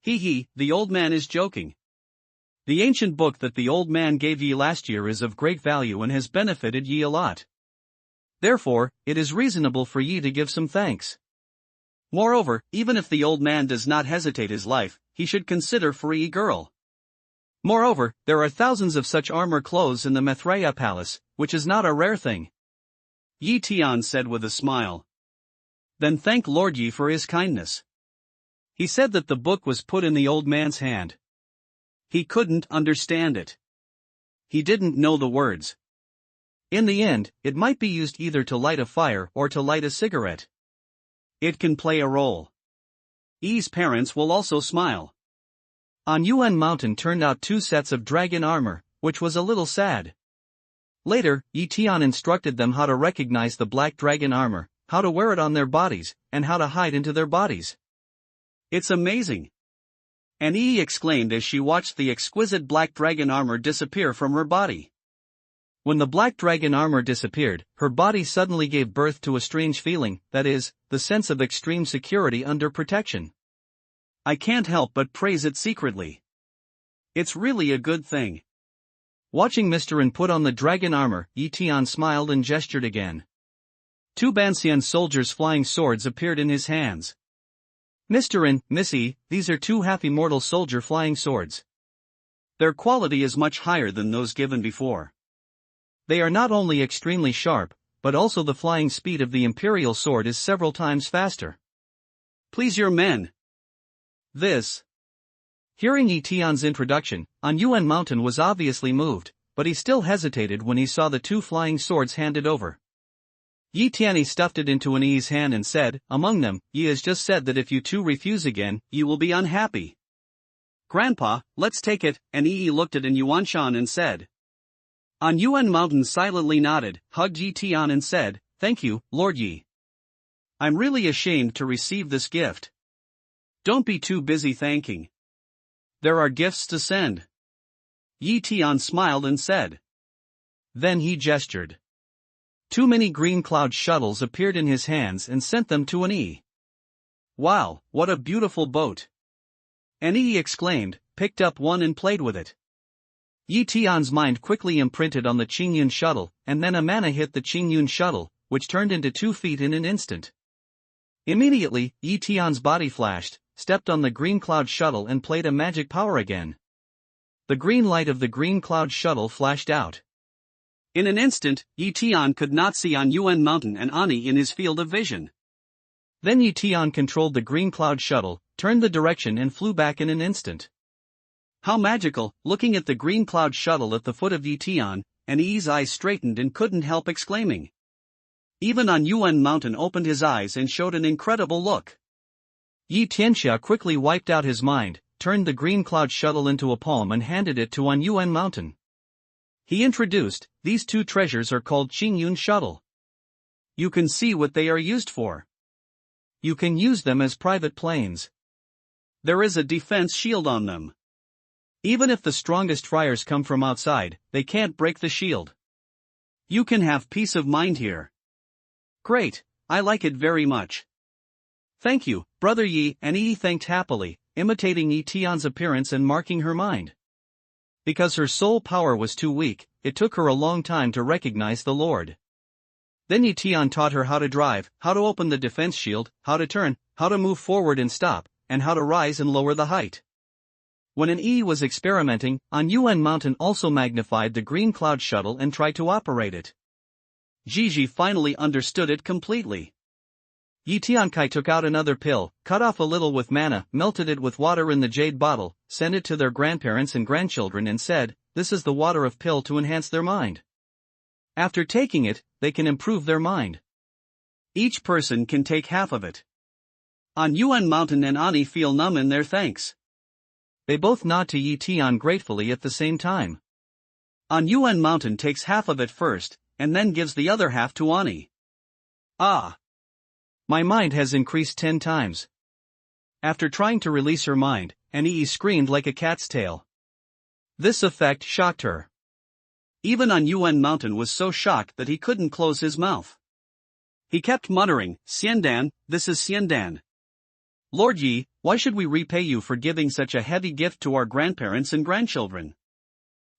He, the old man is joking. The ancient book that the old man gave Yi last year is of great value and has benefited Yi a lot. Therefore, it is reasonable for Yi to give some thanks. Moreover, even if the old man does not hesitate his life, he should consider for Yi girl. Moreover, there are thousands of such armor clothes in the Maitreya palace, which is not a rare thing. Yi Tian said with a smile. Then thank Lord Yi for his kindness. He said that the book was put in the old man's hand. He couldn't understand it. He didn't know the words. In the end, it might be used either to light a fire or to light a cigarette. It can play a role. Yi's parents will also smile. On Yuan Mountain turned out 2 sets of dragon armor, which was a little sad. Later, Yi Tian instructed them how to recognize the black dragon armor, how to wear it on their bodies, and how to hide into their bodies. It's amazing. And Yi exclaimed as she watched the exquisite black dragon armor disappear from her body. When the black dragon armor disappeared, her body suddenly gave birth to a strange feeling, that is, the sense of extreme security under protection. I can't help but praise it secretly. It's really a good thing. Watching Mr. Ren put on the dragon armor, Yi Tian smiled and gestured again. 2 Banxian soldiers' flying swords appeared in his hands. Mr. Ren, Miss Yi, these are 2 half-immortal soldier flying swords. Their quality is much higher than those given before. They are not only extremely sharp, but also the flying speed of the imperial sword is several times faster. Please your men. This. Hearing Yi Tian's introduction, An Yuan Mountain was obviously moved, but he still hesitated when he saw the 2 flying swords handed over. Yi Tian stuffed it into an Yi's hand and said, among them, Yi has just said that if you 2 refuse again, you will be unhappy. Grandpa, let's take it, and Yi looked at An Yuanshan and said. An Yuan Mountain silently nodded, hugged Yi Tian and said, thank you, Lord Yi. I'm really ashamed to receive this gift. Don't be too busy thanking. There are gifts to send. Yi Tian smiled and said. Then he gestured. 2 mini green cloud shuttles appeared in his hands and sent them to an Yi. Wow, what a beautiful boat. An Yi exclaimed, picked up one and played with it. Yi Tian's mind quickly imprinted on the Qingyun shuttle, and then a mana hit the Qingyun shuttle, which turned into 2 feet in an instant. Immediately, Yi Tian's body flashed, stepped on the green cloud shuttle and played a magic power again. The green light of the green cloud shuttle flashed out. In an instant, Yi Tian could not see An Yuan Mountain and Ani in his field of vision. Then Yi Tian controlled the green cloud shuttle, turned the direction and flew back in an instant. How magical! Looking at the green cloud shuttle at the foot of Yi Tian, and Yi's eyes straightened and couldn't help exclaiming. Even An Yuan Mountain opened his eyes and showed an incredible look. Yi Tianxia quickly wiped out his mind, turned the green cloud shuttle into a palm and handed it to An Yuan Mountain. He introduced, these 2 treasures are called Qingyun shuttle. You can see what they are used for. You can use them as private planes. There is a defense shield on them. Even if the strongest friars come from outside, they can't break the shield. You can have peace of mind here. Great, I like it very much. Thank you, Brother Yi, and Yi thanked happily, imitating Yi Tian's appearance and marking her mind. Because her soul power was too weak, it took her a long time to recognize the Lord. Then Yi Tian taught her how to drive, how to open the defense shield, how to turn, how to move forward and stop, and how to rise and lower the height. When an Yi was experimenting, An Yuan Mountain also magnified the green cloud shuttle and tried to operate it. Gigi finally understood it completely. Yi Tiankai took out another pill, cut off a little with mana, melted it with water in the jade bottle, sent it to their grandparents and grandchildren and said, this is the water of pill to enhance their mind. After taking it, they can improve their mind. Each person can take half of it. On Yuan Mountain and Ani feel numb in their thanks. They both nod to Yi Tian gratefully at the same time. On Yuan Mountain takes half of it first, and then gives the other half to Ani. Ah! My mind has increased 10 times. After trying to release her mind, Ani screamed like a cat's tail. This effect shocked her. Even on Yuan Mountain was so shocked that he couldn't close his mouth. He kept muttering, Xiandan, this is Xiandan. Lord Yi, why should we repay you for giving such a heavy gift to our grandparents and grandchildren?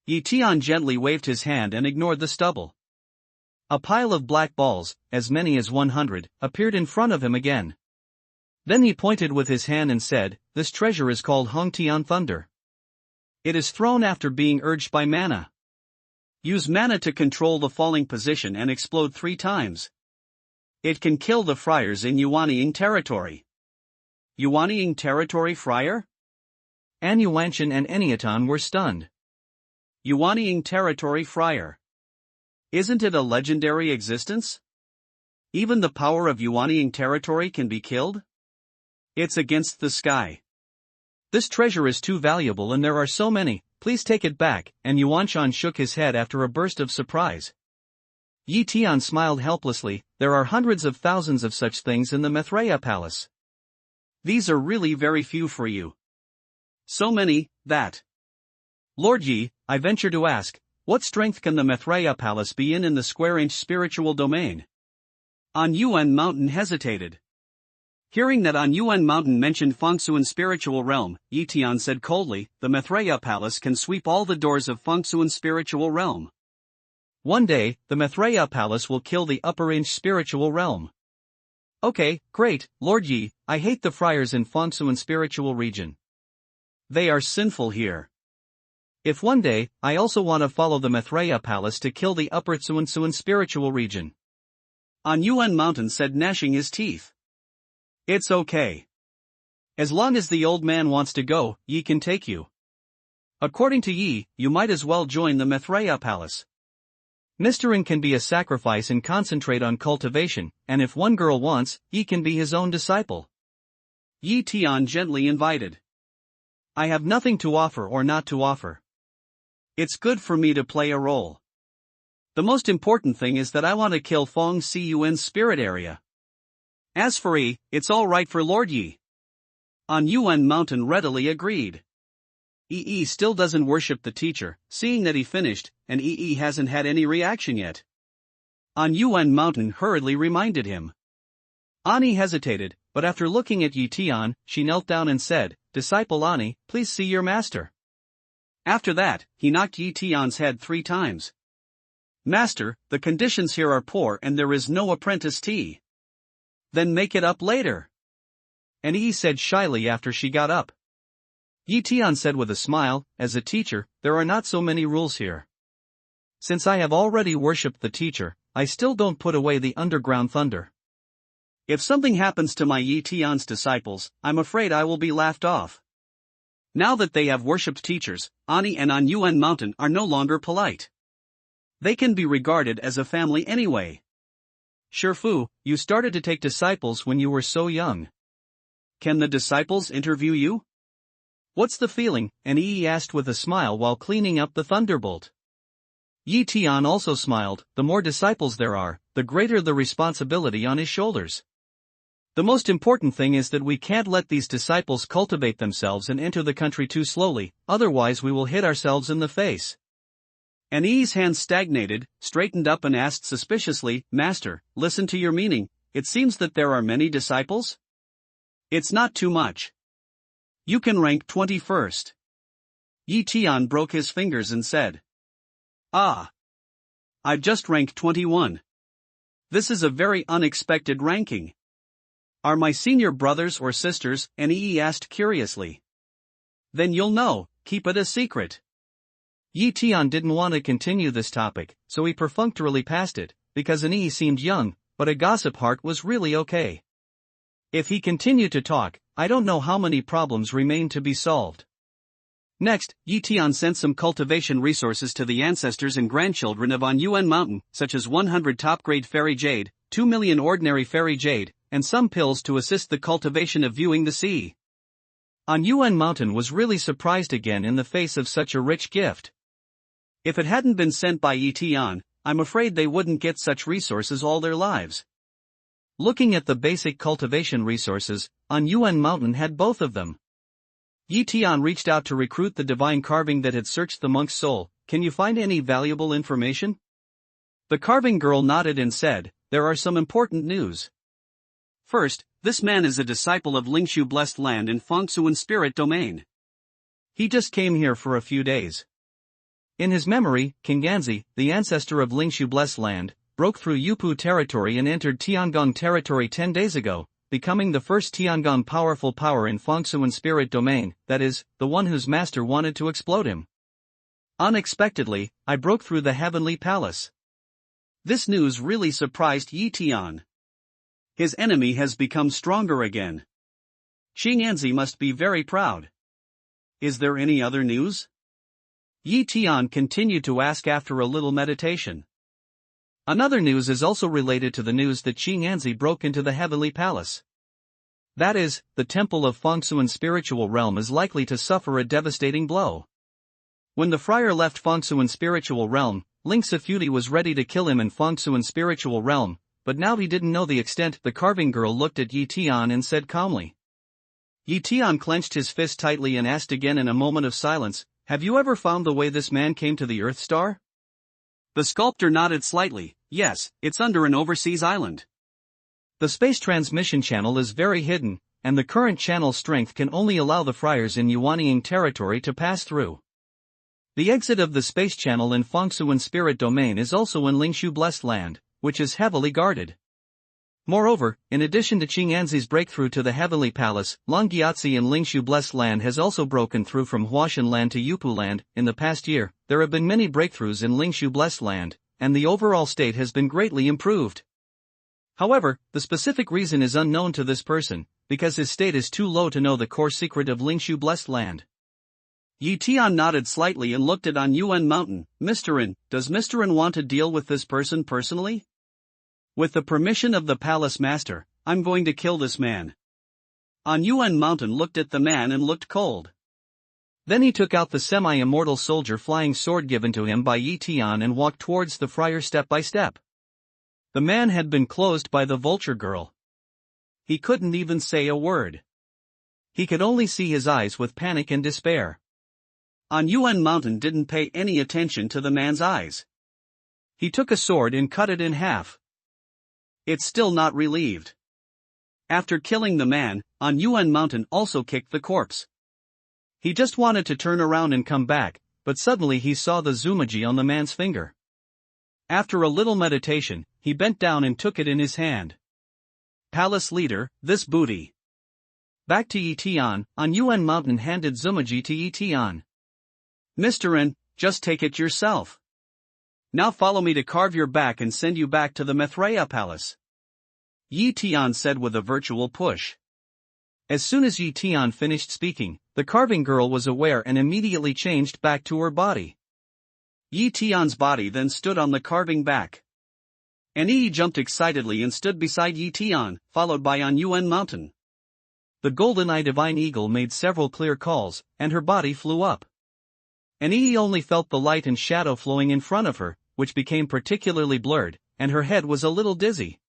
Yi Tian gently waved his hand and ignored the stubble. A pile of black balls, as many as 100, appeared in front of him again. Then he pointed with his hand and said, this treasure is called Hong Tian Thunder. It is thrown after being urged by mana. Use mana to control the falling position and explode 3 times. It can kill the friars in Yuanying territory. Yuanying territory friar? An Yuanshan and Eniatan were stunned. Yuanying territory friar. Isn't it a legendary existence? Even the power of Yuanying territory can be killed? It's against the sky. This treasure is too valuable and there are so many, please take it back, and Yuanshan shook his head after a burst of surprise. Yi Tian smiled helplessly, there are hundreds of thousands of such things in the Mithraea Palace. These are really very few for you. So many, that. Lord Yi, I venture to ask, what strength can the Mithraea Palace be in the square-inch spiritual domain? An Yuan Mountain hesitated. Hearing that An Yuan Mountain mentioned Fengsuan spiritual realm, Yi Tian said coldly, the Mithraea Palace can sweep all the doors of Fengsuan spiritual realm. One day, the Mithraea Palace will kill the upper-inch spiritual realm. Okay, great, Lord Yi, I hate the friars in Fengsuan spiritual region. They are sinful here. If one day, I also want to follow the Mithraea Palace to kill the upper Tsuan spiritual region. An Yuan Mountain said, gnashing his teeth. It's okay. As long as the old man wants to go, Yi can take you. According to Yi, you might as well join the Mithraea Palace. Mr. Yin can be a sacrifice and concentrate on cultivation, and if one girl wants, Yi can be his own disciple. Yi Tian gently invited. I have nothing to offer or not to offer. It's good for me to play a role. The most important thing is that I want to kill Feng Cun's spirit area. As for Yi, it's all right for Lord Yi. An Yuan Mountain readily agreed. Yi still doesn't worship the teacher, seeing that he finished, and Yi hasn't had any reaction yet. An Yuan Mountain hurriedly reminded him. Ani hesitated, but after looking at Yi Tian, she knelt down and said, Disciple Ani, please see your master. After that, he knocked Yi Tian's head 3 times. Master, the conditions here are poor and there is no apprentice tea. Then make it up later. And Yi said shyly after she got up. Yi Tian said with a smile, as a teacher, there are not so many rules here. Since I have already worshipped the teacher, I still don't put away the underground thunder. If something happens to my Yi Tian's disciples, I'm afraid I will be laughed off. Now that they have worshipped teachers, Ani and An Yuan Mountain are no longer polite. They can be regarded as a family anyway. Shifu, you started to take disciples when you were so young. Can the disciples interview you? What's the feeling? And Yi asked with a smile while cleaning up the thunderbolt. Yi Tian also smiled, the more disciples there are, the greater the responsibility on his shoulders. The most important thing is that we can't let these disciples cultivate themselves and enter the country too slowly, otherwise we will hit ourselves in the face. And Yi's hand stagnated, straightened up and asked suspiciously, Master, listen to your meaning, it seems that there are many disciples? It's not too much. You can rank 21st. Yi Tian broke his fingers and said. Ah. I've just ranked 21. This is a very unexpected ranking. Are my senior brothers or sisters? And Yi asked curiously. Then you'll know, keep it a secret. Yi Tian didn't want to continue this topic, so he perfunctorily passed it, because Yi seemed young, but a gossip heart was really okay. If he continued to talk, I don't know how many problems remained to be solved. Next, Yi Tian sent some cultivation resources to the ancestors and grandchildren of On Yuan Mountain, such as 100 top-grade fairy jade, 2 million ordinary fairy jade, and some pills to assist the cultivation of viewing the sea. On Yuan Mountain was really surprised again in the face of such a rich gift. If it hadn't been sent by Yi Tian, I'm afraid they wouldn't get such resources all their lives. Looking at the basic cultivation resources, On Yuan Mountain had both of them. Yi Tian reached out to recruit the divine carving that had searched the monk's soul. Can you find any valuable information? The carving girl nodded and said, there are some important news. First, this man is a disciple of Lingshu Blessed Land in Fengsuan Spirit Domain. He just came here for a few days. In his memory, King Ganzi, the ancestor of Lingshu Blessed Land, broke through Yupu territory and entered Tiangong territory 10 days ago, becoming the first Tiangong powerful power in Fengsuan Spirit Domain, that is, the one whose master wanted to explode him. Unexpectedly, I broke through the heavenly palace. This news really surprised Yi Tian. His enemy has become stronger again. King Ganzi must be very proud. Is there any other news? Yi Tian continued to ask after a little meditation. Another news is also related to the news that King Ganzi broke into the heavenly palace. That is, the temple of Fengsuan spiritual realm is likely to suffer a devastating blow. When the friar left Fengsuan spiritual realm, Ling Sifudi was ready to kill him in Fengsuan spiritual realm, but now he didn't know the extent. The carving girl looked at Yi Tian and said calmly. Yi Tian clenched his fist tightly and asked again in a moment of silence, have you ever found the way this man came to the Earth Star? The sculptor nodded slightly. Yes, it's under an overseas island. The space transmission channel is very hidden, and the current channel strength can only allow the friars in Yuanying territory to pass through. The exit of the space channel in Fengsuan Spirit Domain is also in Lingshu Blessed Land, which is heavily guarded. Moreover, in addition to King Ganzi's breakthrough to the Heavenly Palace, Longyiatsi in Lingshu Blessed Land has also broken through from Huashan Land to Yupu Land. In the past year, there have been many breakthroughs in Lingshu Blessed Land, and the overall state has been greatly improved. However, the specific reason is unknown to this person, because his state is too low to know the core secret of Lingshu Blessed Land. Yi Tian nodded slightly and looked at On Yuan Mountain. Mr. N, does Mr. N want to deal with this person personally? With the permission of the palace master, I'm going to kill this man. On Yuan Mountain looked at the man and looked cold. Then he took out the semi-immortal soldier flying sword given to him by Yi Tian and walked towards the friar step by step. The man had been closed by the vulture girl. He couldn't even say a word. He could only see his eyes with panic and despair. On Yuan Mountain didn't pay any attention to the man's eyes. He took a sword and cut it in half. It's still not relieved. After killing the man, On Yuan Mountain also kicked the corpse. He just wanted to turn around and come back, but suddenly he saw the Zumaji on the man's finger. After a little meditation, he bent down and took it in his hand. Palace leader, this booty. Back to Yi Tian, On Yuan Mountain handed Zumaji to Yi Tian. Mr. N, just take it yourself. Now follow me to carve your back and send you back to the Maitreya Palace. Yi Tian said with a virtual push. As soon as Yi Tian finished speaking, the carving girl was aware and immediately changed back to her body. Yi Tian's body then stood on the carving back. And Yi jumped excitedly and stood beside Yi Tian, followed by On Yuan Mountain. The golden-eye divine eagle made several clear calls, and her body flew up. And Yi only felt the light and shadow flowing in front of her, which became particularly blurred, and her head was a little dizzy.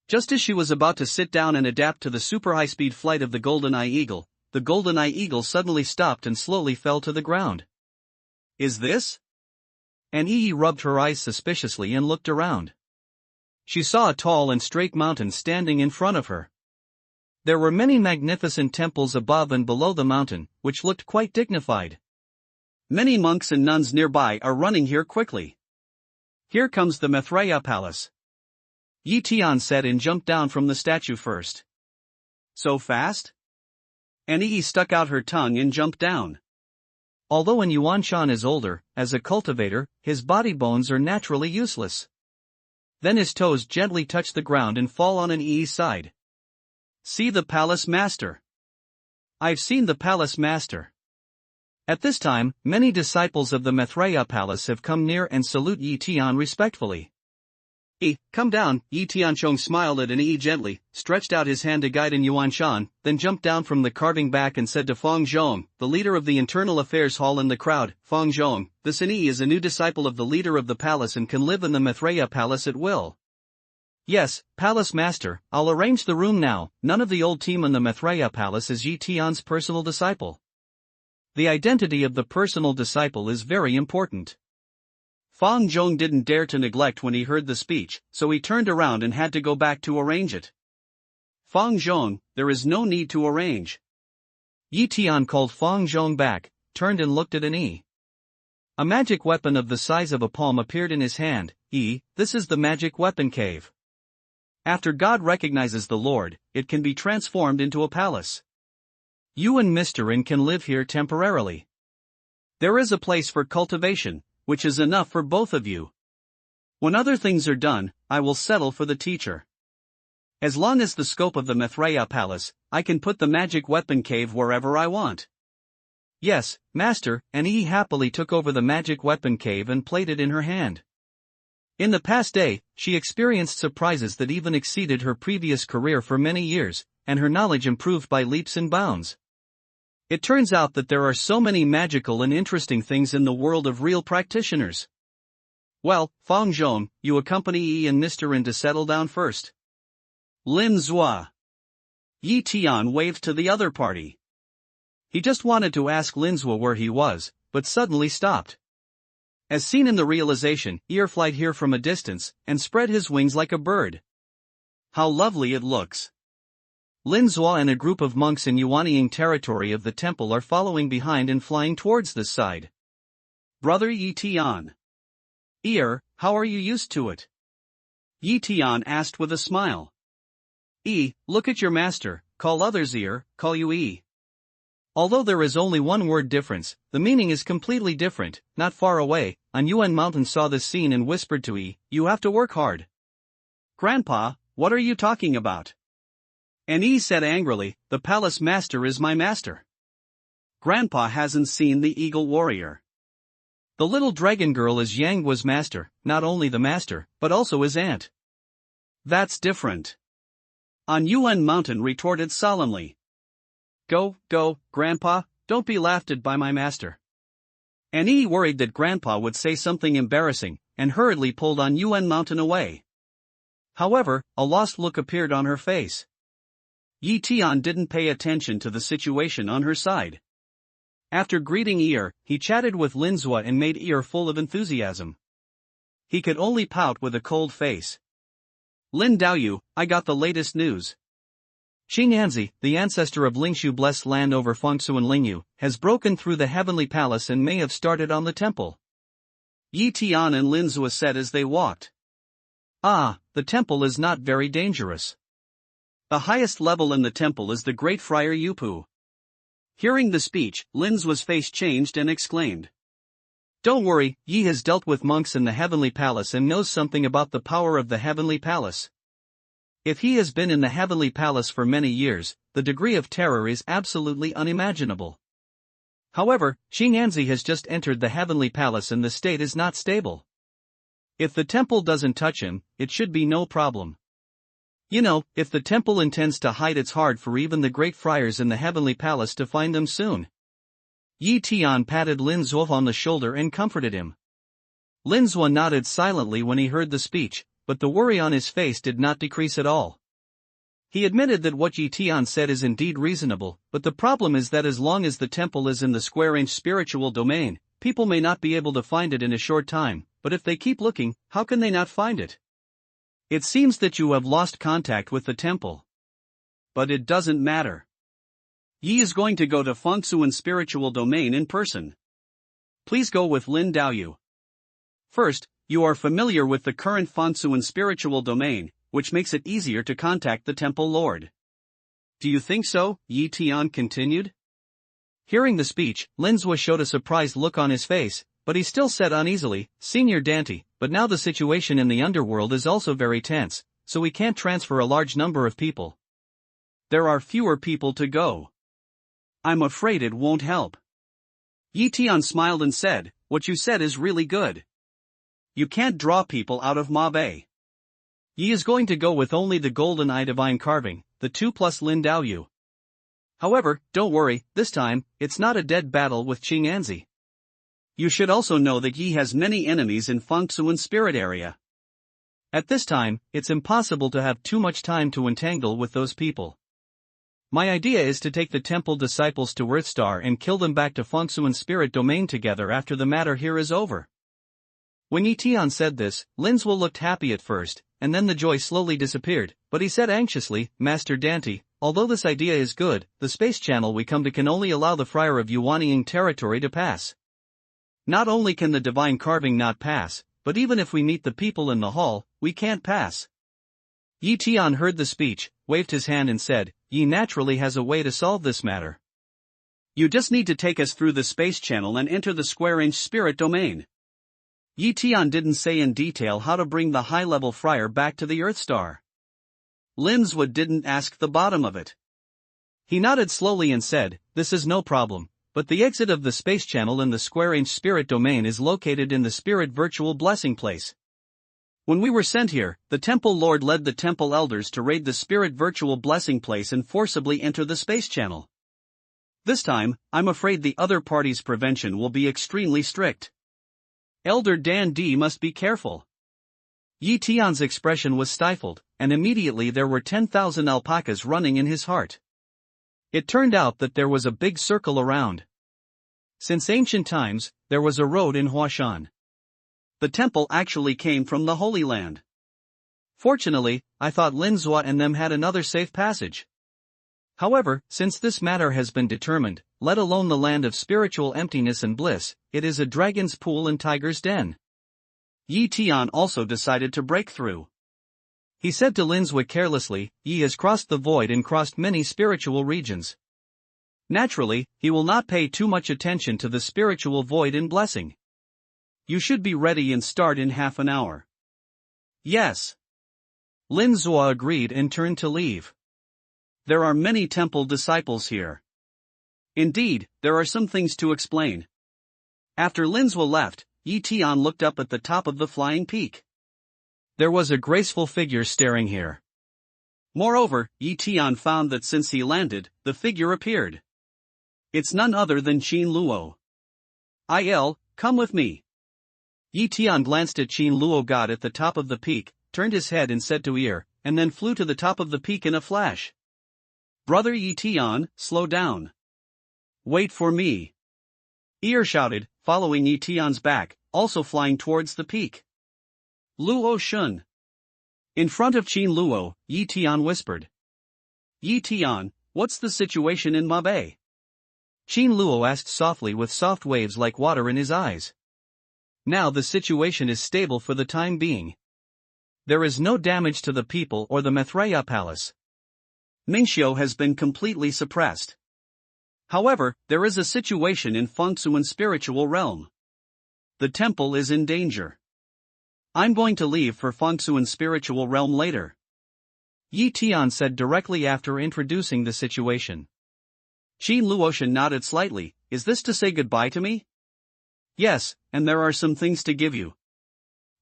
Just as she was about to sit down and adapt to the super high-speed flight of the golden-eye eagle, the golden-eye eagle suddenly stopped and slowly fell to the ground. Is this? And Yi rubbed her eyes suspiciously and looked around. She saw a tall and straight mountain standing in front of her. There were many magnificent temples above and below the mountain, which looked quite dignified. Many monks and nuns nearby are running here quickly. Here comes the Maitreya Palace. Yi Tian said and jumped down from the statue first. So fast? And Yi stuck out her tongue and jumped down. Although An Yuan Shan is older, as a cultivator, his body bones are naturally useless. Then his toes gently touch the ground and fall on An Yi's side. See the palace master. I've seen the palace master. At this time, many disciples of the Maitreya palace have come near and salute Yi Tian respectfully. Come down. Yi Tianchong smiled at an gently, stretched out his hand to guide an Yuan Shan, then jumped down from the carving back and said to Feng Zhong, the leader of the Internal Affairs Hall in the crowd, Feng Zhong, this Yi is a new disciple of the leader of the palace and can live in the Maitreya palace at will. Yes, Palace Master, I'll arrange the room now. None of the old team in the Maitreya palace is Yi Tian's personal disciple. The identity of the personal disciple is very important. Feng Zhong didn't dare to neglect when he heard the speech, so he turned around and had to go back to arrange it. Feng Zhong, there is no need to arrange. Yi Tian called Feng Zhong back, turned and looked at an Yi. A magic weapon of the size of a palm appeared in his hand. This is the magic weapon cave. After God recognizes the Lord, it can be transformed into a palace. You and Mr. In can live here temporarily. There is a place for cultivation, which is enough for both of you. When other things are done, I will settle for the teacher. As long as the scope of the Maitreya palace, I can put the magic weapon cave wherever I want. Yes, Master, and Yi happily took over the magic weapon cave and played it in her hand. In the past day, she experienced surprises that even exceeded her previous career for many years, and her knowledge improved by leaps and bounds. It turns out that there are so many magical and interesting things in the world of real practitioners. Well, Feng Zhong, you accompany Yi and Mr. In to settle down first. Lin Zhua. Yi Tian waved to the other party. He just wanted to ask Lin Zhua where he was, but suddenly stopped. As seen in the realization, Yi flied here from a distance, and spread his wings like a bird. How lovely it looks. Lin Zhua and a group of monks in Yuanying territory of the temple are following behind and flying towards this side. Brother Yi Tian. Yi, how are you used to it? Yi Tian asked with a smile. Yi, look at your master, call others Yi, call you Yi. Although there is only one word difference, the meaning is completely different. Not far away, on Yuan Mountain saw this scene and whispered to Yi, you have to work hard. Grandpa, what are you talking about? And Yi said angrily, the palace master is my master. Grandpa hasn't seen the eagle warrior. The little dragon girl is Yang Guo's master, not only the master, but also his aunt. That's different. On Yuan Mountain retorted solemnly. Go, Grandpa, don't be laughed at by my master. And Yi worried that Grandpa would say something embarrassing, and hurriedly pulled on Yuan Mountain away. However, a lost look appeared on her face. Yi Tian didn't pay attention to the situation on her side. After greeting Yi, he chatted with Lin Zhua and made Yi full of enthusiasm. He could only pout with a cold face. Lin Daoyu, I got the latest news. Xing'anzi, the ancestor of Lingshu blessed land over Fengsu and Lingyu, has broken through the heavenly palace and may have started on the temple. Yi Tian and Lin Zhua said as they walked. The temple is not very dangerous. The highest level in the temple is the great friar Yupu. Hearing the speech, Lin Zhua's face changed and exclaimed. Don't worry, Yi has dealt with monks in the heavenly palace and knows something about the power of the heavenly palace. If he has been in the heavenly palace for many years, the degree of terror is absolutely unimaginable. However, Xing'anzi has just entered the heavenly palace and the state is not stable. If the temple doesn't touch him, it should be no problem. You know, if the temple intends to hide, it's hard for even the great friars in the heavenly palace to find them soon. Yi Tian patted Lin Zhua on the shoulder and comforted him. Lin Zhua nodded silently when he heard the speech, but the worry on his face did not decrease at all. He admitted that what Yi Tian said is indeed reasonable, but the problem is that as long as the temple is in the square-inch spiritual domain, people may not be able to find it in a short time, but if they keep looking, how can they not find it? It seems that you have lost contact with the temple. But it doesn't matter. Yi is going to go to Fengsu spiritual domain in person. Please go with Lin Daoyu. First, you are familiar with the current Fengsu spiritual domain, which makes it easier to contact the temple lord. Do you think so? Yi Tian continued. Hearing the speech, Lin Zhua showed a surprised look on his face, but he still said uneasily, Senior Dante, but now the situation in the underworld is also very tense, so we can't transfer a large number of people. There are fewer people to go. I'm afraid it won't help. Yi Tian smiled and said, "What you said is really good. You can't draw people out of Mabe. Yi is going to go with only the golden eye divine carving, the 2 plus Lin Dao Yu. However, don't worry, this time, it's not a dead battle with Qing Anzi. You should also know that Yi has many enemies in Fengsuan spirit area. At this time, it's impossible to have too much time to entangle with those people. My idea is to take the temple disciples to Earthstar and kill them back to Fengsuan spirit domain together after the matter here is over." When Yi Tian said this, Linzhou looked happy at first, and then the joy slowly disappeared, but he said anxiously, "Master Dante, although this idea is good, the space channel we come to can only allow the Friar of Yuanying territory to pass. Not only can the divine carving not pass, but even if we meet the people in the hall, we can't pass." Yi Tian heard the speech, waved his hand and said, "Yi naturally has a way to solve this matter. You just need to take us through the space channel and enter the square-inch spirit domain." Yi Tian didn't say in detail how to bring the high-level friar back to the Earthstar. Linzhou didn't ask the bottom of it. He nodded slowly and said, "This is no problem, but the exit of the space channel in the square-inch spirit domain is located in the spirit virtual blessing place. When we were sent here, the temple lord led the temple elders to raid the spirit virtual blessing place and forcibly enter the space channel. This time, I'm afraid the other party's prevention will be extremely strict. Elder Dan D must be careful." Yi Tian's expression was stifled, and immediately there were 10,000 alpacas running in his heart. It turned out that there was a big circle around. Since ancient times, there was a road in Huashan. The temple actually came from the Holy Land. Fortunately, I thought Linzhou and them had another safe passage. However, since this matter has been determined, let alone the land of spiritual emptiness and bliss, it is a dragon's pool and tiger's den. Yi Tian also decided to break through. He said to Linzhou carelessly, "Yi has crossed the void and crossed many spiritual regions. Naturally, he will not pay too much attention to the spiritual void in blessing. You should be ready and start in half an hour." "Yes." Linzhou agreed and turned to leave. There are many temple disciples here. Indeed, there are some things to explain. After Linzhou left, Yi Tian looked up at the top of the flying peak. There was a graceful figure staring here. Moreover, Yi Tian found that since he landed, the figure appeared. It's none other than Qin Luo. Come with me." Yi Tian glanced at Qin Luo God at the top of the peak, turned his head and said to ear, and then flew to the top of the peak in a flash. "Brother Yi Tian, slow down. Wait for me." Ear shouted, following Yi Tian's back, also flying towards the peak. "Luo Shun." In front of Qin Luo, Yi Tian whispered. "Yi Tian, what's the situation in Mabe?" Qin Luo asked softly with soft waves like water in his eyes. "Now the situation is stable for the time being. There is no damage to the people or the Maitreya Palace. Ningxiu has been completely suppressed. However, there is a situation in Fengsuan spiritual realm. The temple is in danger. I'm going to leave for Fengsuan spiritual realm later," Yi Tian said directly after introducing the situation. Qin Luoshan nodded slightly. "Is this to say goodbye to me?" "Yes, and there are some things to give you.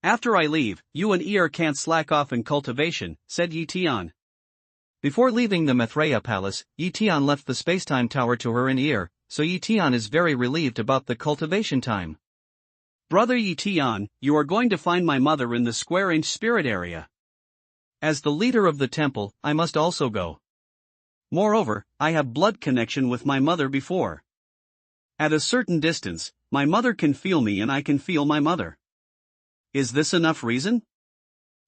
After I leave, you and Ear can't slack off in cultivation," said Yi Tian. Before leaving the Maitreya Palace, Yi Tian left the spacetime tower to her in Ear, so Yi Tian is very relieved about the cultivation time. "Brother Yi Tian, you are going to find my mother in the square-inch spirit area. As the leader of the temple, I must also go. Moreover, I have blood connection with my mother before. At a certain distance, my mother can feel me and I can feel my mother. Is this enough reason?"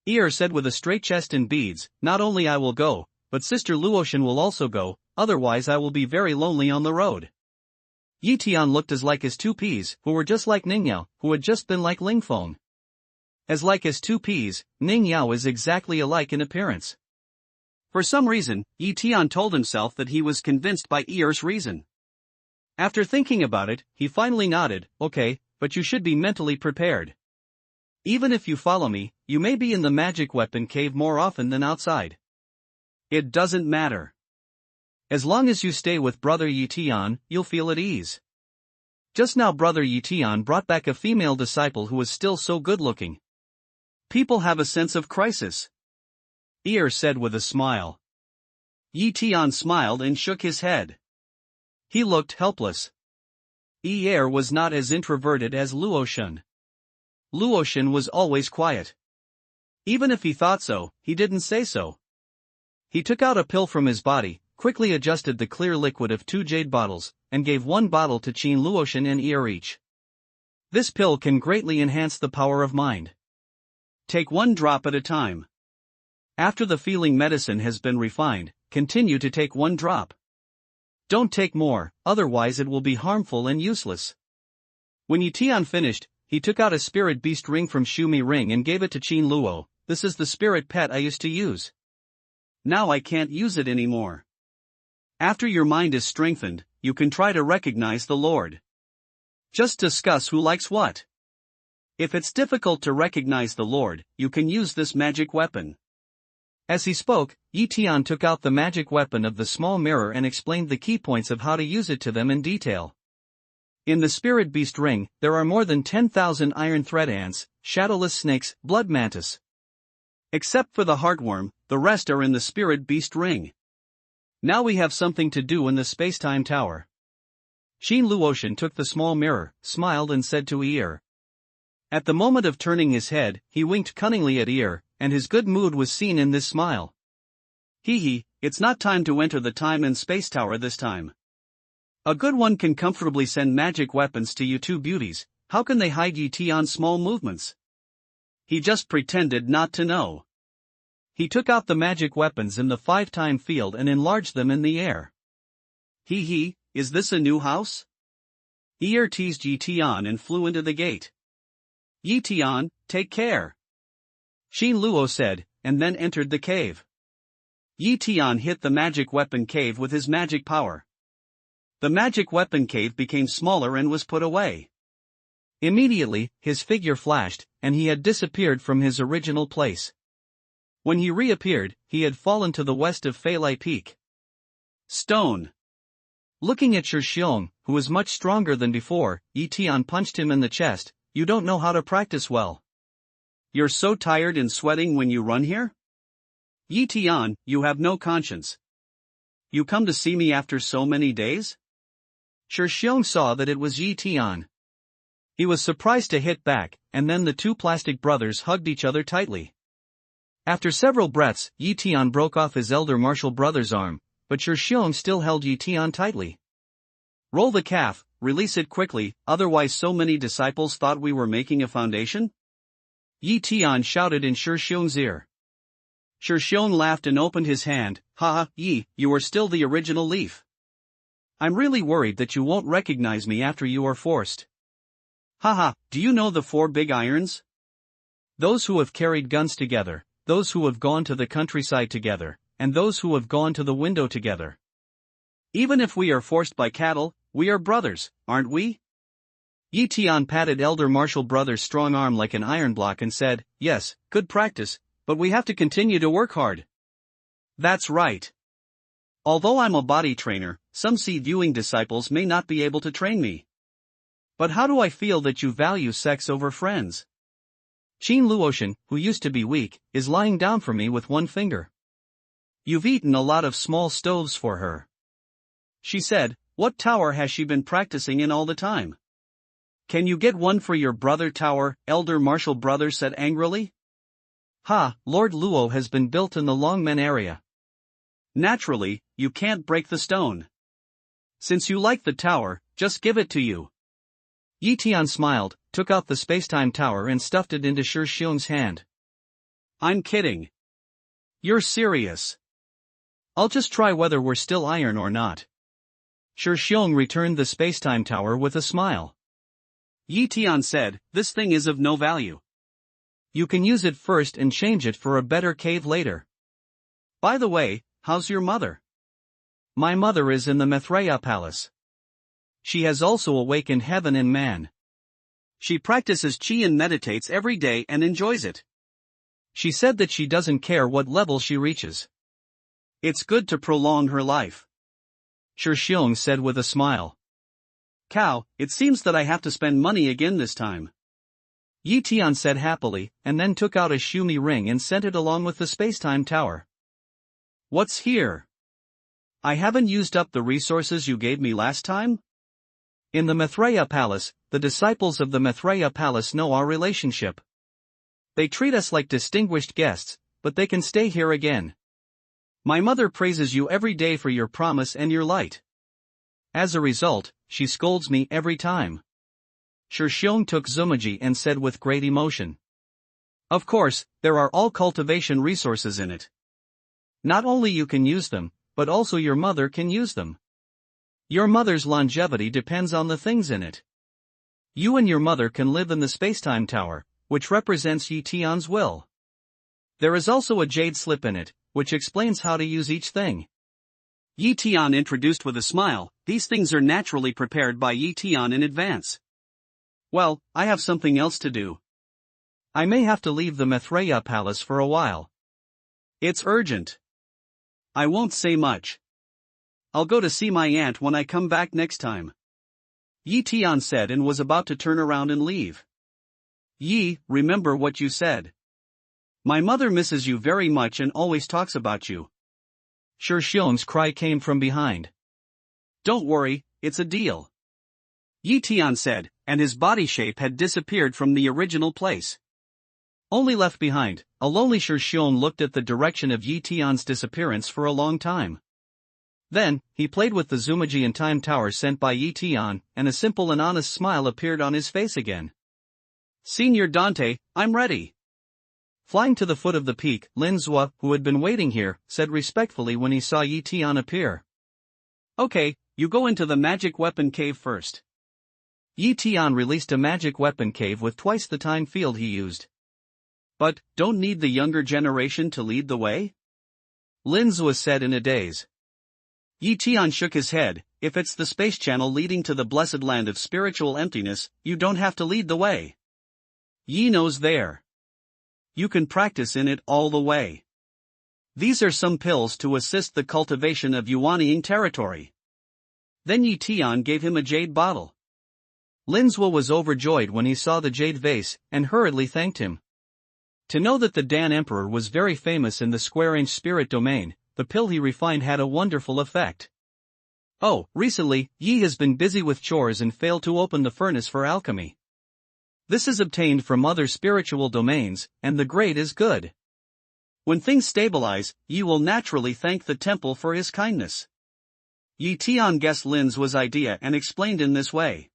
Ear said with a straight chest and beads, "Not only I will go, but Sister Luoshan will also go, otherwise I will be very lonely on the road." Yi Tian looked as like as two peas, who were just like Ning Yao, who had just been like Ling Feng. As like as two peas, Ning Yao is exactly alike in appearance. For some reason, Yi Tian told himself that he was convinced by Ear's reason. After thinking about it, he finally nodded, "Okay, but you should be mentally prepared. Even if you follow me, you may be in the magic weapon cave more often than outside. It doesn't matter. As long as you stay with Brother Yi Tian, you'll feel at ease." Just now Brother Yi Tian brought back a female disciple who was still so good-looking. People have a sense of crisis, Ear said with a smile. Yi Tian smiled and shook his head. He looked helpless. Ear was not as introverted as Luoshan. Luoshan was always quiet. Even if he thought so, he didn't say so. He took out a pill from his body, quickly adjusted the clear liquid of 2 jade bottles, and gave 1 bottle to Qin Luoshan and Ear each. This pill can greatly enhance the power of mind. Take 1 drop at a time. After the feeling medicine has been refined, continue to take 1 drop. Don't take more, otherwise it will be harmful and useless. When Yi Tian finished, he took out a spirit beast ring from Shumi Ring and gave it to Qin Luo. This is the spirit pet I used to use. Now I can't use it anymore. After your mind is strengthened, you can try to recognize the Lord. Just discuss who likes what. If it's difficult to recognize the Lord, you can use this magic weapon. As he spoke, Yi Tian took out the magic weapon of the small mirror and explained the key points of how to use it to them in detail. In the spirit beast ring, there are more than 10,000 iron thread ants, shadowless snakes, blood mantis. Except for the heartworm, the rest are in the spirit beast ring. Now we have something to do in the spacetime tower. Qin Luoshan took the small mirror, smiled and said to Ear. At the moment of turning his head, he winked cunningly at Ear, and his good mood was seen in this smile. Hee, it's not time to enter the time and space tower this time. A good one can comfortably send magic weapons to you two beauties. How can they hide Yi Tian's small movements? He just pretended not to know. He took out the magic weapons in the 5-time field and enlarged them in the air. Hee, is this a new house? Ear teased Yi Tian and flew into the gate. Yi Tian, take care. Qin Luo said, and then entered the cave. Yi Tian hit the magic weapon cave with his magic power. The magic weapon cave became smaller and was put away. Immediately, his figure flashed, and he had disappeared from his original place. When he reappeared, he had fallen to the west of Feilai Peak. Stone. Looking at Shixiong, who was much stronger than before, Yi Tian punched him in the chest. You don't know how to practice well. You're so tired and sweating when you run here? Yi Tian, you have no conscience. You come to see me after so many days? Shixiong saw that it was Yi Tian. He was surprised to hit back, and then the 2 plastic brothers hugged each other tightly. After several breaths, Yi Tian broke off his elder martial brother's arm, but Shixiong still held Yi Tian tightly. Roll the calf, release it quickly, otherwise so many disciples thought we were making a foundation? Yi Tian shouted in Shixiong's ear. Shixiong laughed and opened his hand. Ha, Yi, you are still the original leaf. I'm really worried that you won't recognize me after you are forced. Haha, do you know the 4 big irons? Those who have carried guns together, those who have gone to the countryside together, and those who have gone to the window together. Even if we are forced by cattle, we are brothers, aren't we? Yi Tian patted elder martial brother's strong arm like an iron block and said, yes, good practice, but we have to continue to work hard. That's right. Although I'm a body trainer, some sea-viewing disciples may not be able to train me. But how do I feel that you value sex over friends? Qin Luoshan, who used to be weak, is lying down for me with 1 finger. You've eaten a lot of small stoves for her. She said, what tower has she been practicing in all the time? Can you get one for your brother tower? Elder martial brother said angrily. Ha, Lord Luo has been built in the Longmen area. Naturally, you can't break the stone. Since you like the tower, just give it to you. Yi Tian smiled, took out the spacetime tower and stuffed it into Shixiong's hand. I'm kidding. You're serious. I'll just try whether we're still iron or not. Shixiong returned the spacetime tower with a smile. Yi Tian said, this thing is of no value. You can use it first and change it for a better cave later. By the way, how's your mother? My mother is in the Maitreya Palace. She has also awakened heaven and man. She practices qi and meditates every day and enjoys it. She said that she doesn't care what level she reaches. It's good to prolong her life. Shixiong said with a smile. Cow, it seems that I have to spend money again this time. Yi Tian said happily, and then took out a Shumi ring and sent it along with the spacetime tower. What's here? I haven't used up the resources you gave me last time? In the Maitreya Palace, the disciples of the Maitreya Palace know our relationship. They treat us like distinguished guests, but they can stay here again. My mother praises you every day for your promise and your light. As a result, she scolds me every time. Shixiong took Zumaji and said with great emotion. Of course, there are all cultivation resources in it. Not only you can use them, but also your mother can use them. Your mother's longevity depends on the things in it. You and your mother can live in the spacetime tower, which represents Yi Tian's will. There is also a jade slip in it, which explains how to use each thing. Yi Tian introduced with a smile. These things are naturally prepared by Yi Tian in advance. Well, I have something else to do. I may have to leave the Maitreya Palace for a while. It's urgent. I won't say much. I'll go to see my aunt when I come back next time. Yi Tian said and was about to turn around and leave. Yi, remember what you said. My mother misses you very much and always talks about you. Shixiong's cry came from behind. Don't worry, it's a deal. Yi Tian said, and his body shape had disappeared from the original place. Only left behind, a lonely Shixiong looked at the direction of Yi Tian's disappearance for a long time. Then, he played with the Zumaji and time tower sent by Yi Tian, and a simple and honest smile appeared on his face again. Senior Dante, I'm ready. Flying to the foot of the peak, Lin Zhuo, who had been waiting here, said respectfully when he saw Yi Tian appear. Okay, you go into the magic weapon cave first. Yi Tian released a magic weapon cave with twice the time field he used. But, don't need the younger generation to lead the way? Lin Zhuo said in a daze. Yi Tian shook his head. If it's the space channel leading to the blessed land of spiritual emptiness, you don't have to lead the way. Yi knows there. You can practice in it all the way. These are some pills to assist the cultivation of Yuanying territory. Then Yi Tian gave him a jade bottle. Lin Zhuo was overjoyed when he saw the jade vase, and hurriedly thanked him. To know that the Dan Emperor was very famous in the square-inch spirit domain, the pill he refined had a wonderful effect. Oh, recently, Yi has been busy with chores and failed to open the furnace for alchemy. This is obtained from other spiritual domains, and the grade is good. When things stabilize, Yi will naturally thank the temple for his kindness. Yi Tian guessed Lin Zhuo's idea and explained in this way.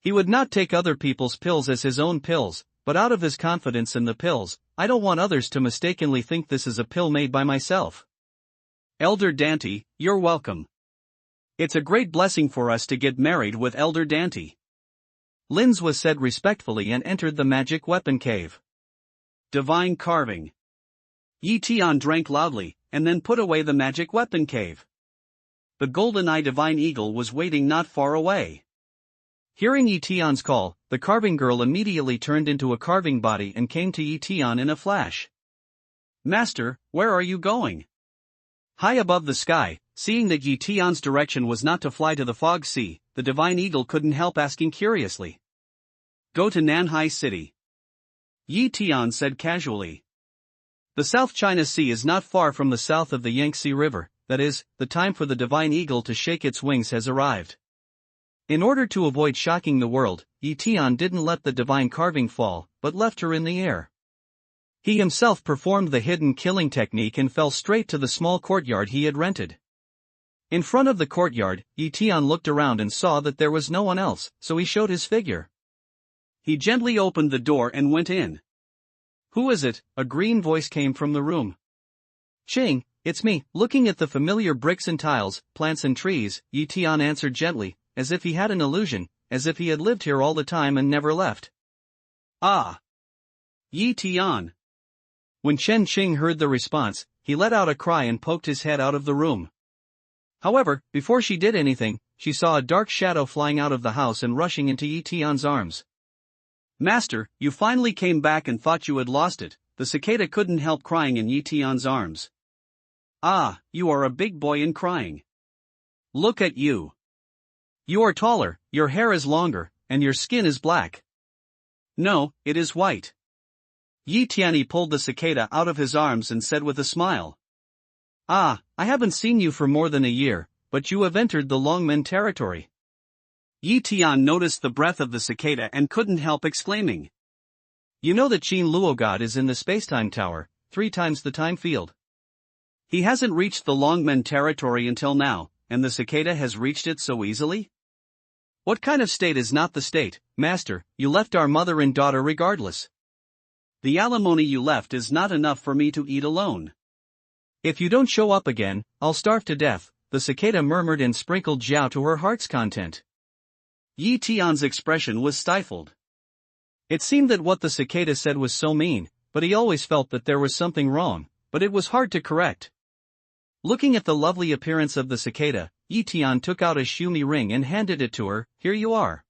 He would not take other people's pills as his own pills, but out of his confidence in the pills, I don't want others to mistakenly think this is a pill made by myself. Elder Dante, you're welcome. It's a great blessing for us to get married with Elder Dante. Lin Zhuo said respectfully and entered the magic weapon cave. Divine carving. Yi Tian drank loudly, and then put away the magic weapon cave. The golden-eye divine eagle was waiting not far away. Hearing Yi Tian's call, the carving girl immediately turned into a carving body and came to Yi Tian in a flash. Master, where are you going? High above the sky, seeing that Yi Tian's direction was not to fly to the fog sea, the divine eagle couldn't help asking curiously. Go to Nanhai City. Yi Tian said casually. The South China Sea is not far from the south of the Yangtze River, that is, the time for the divine eagle to shake its wings has arrived. In order to avoid shocking the world, Yi Tian didn't let the divine carving fall, but left her in the air. He himself performed the hidden killing technique and fell straight to the small courtyard he had rented. In front of the courtyard, Yi Tian looked around and saw that there was no one else, so he showed his figure. He gently opened the door and went in. Who is it? A green voice came from the room. Ching, it's me. Looking at the familiar bricks and tiles, plants and trees, Yi Tian answered gently, as if he had an illusion, as if he had lived here all the time and never left. Ah! Yi Tian. When Chen Qing heard the response, he let out a cry and poked his head out of the room. However, before she did anything, she saw a dark shadow flying out of the house and rushing into Yi Tian's arms. Master, you finally came back and thought you had lost it. The cicada couldn't help crying in Yi Tian's arms. Ah, you are a big boy in crying. Look at you. You are taller, your hair is longer, and your skin is black. No, it is white. Tian pulled the cicada out of his arms and said with a smile. Ah, I haven't seen you for more than a year, but you have entered the Longmen territory. Tian noticed the breath of the cicada and couldn't help exclaiming. You know that Qin Luo God is in the spacetime tower, 3 times the time field. He hasn't reached the Longmen territory until now, and the cicada has reached it so easily? What kind of state is not the state, Master? You left our mother and daughter regardless. The alimony you left is not enough for me to eat alone. If you don't show up again, I'll starve to death, the cicada murmured and sprinkled jiao to her heart's content. Tian's expression was stifled. It seemed that what the cicada said was so mean, but he always felt that there was something wrong, but it was hard to correct. Looking at the lovely appearance of the cicada, Tian took out a Shumi ring and handed it to her. Here you are.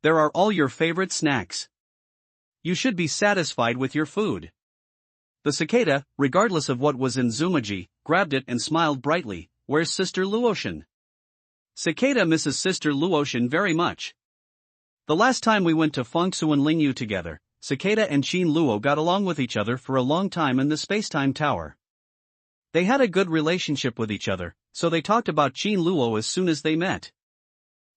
There are all your favorite snacks. You should be satisfied with your food. The cicada, regardless of what was in Zumaji, grabbed it and smiled brightly. Where's Sister Luotian? Cicada misses Sister Luotian very much. The last time we went to Fengsu and Lingyu together, Cicada and Qin Luo got along with each other for a long time in the spacetime tower. They had a good relationship with each other, so they talked about Qin Luo as soon as they met.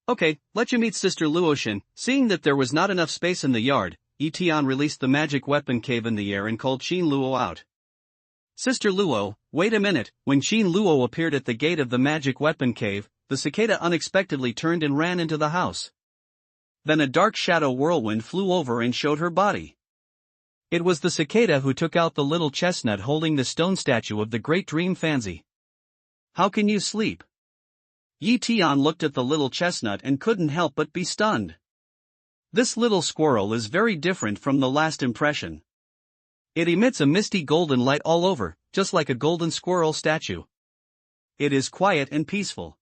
Okay, let you meet Sister Luotian. Seeing that there was not enough space in the yard, Tian released the magic weapon cave in the air and called Qin Luo out. Sister Luo, wait a minute. When Qin Luo appeared at the gate of the magic weapon cave, the cicada unexpectedly turned and ran into the house. Then a dark shadow whirlwind flew over and showed her body. It was the cicada who took out the little chestnut holding the stone statue of the great dream Fanzi. How can you sleep? Tian looked at the little chestnut and couldn't help but be stunned. This little squirrel is very different from the last impression. It emits a misty golden light all over, just like a golden squirrel statue. It is quiet and peaceful.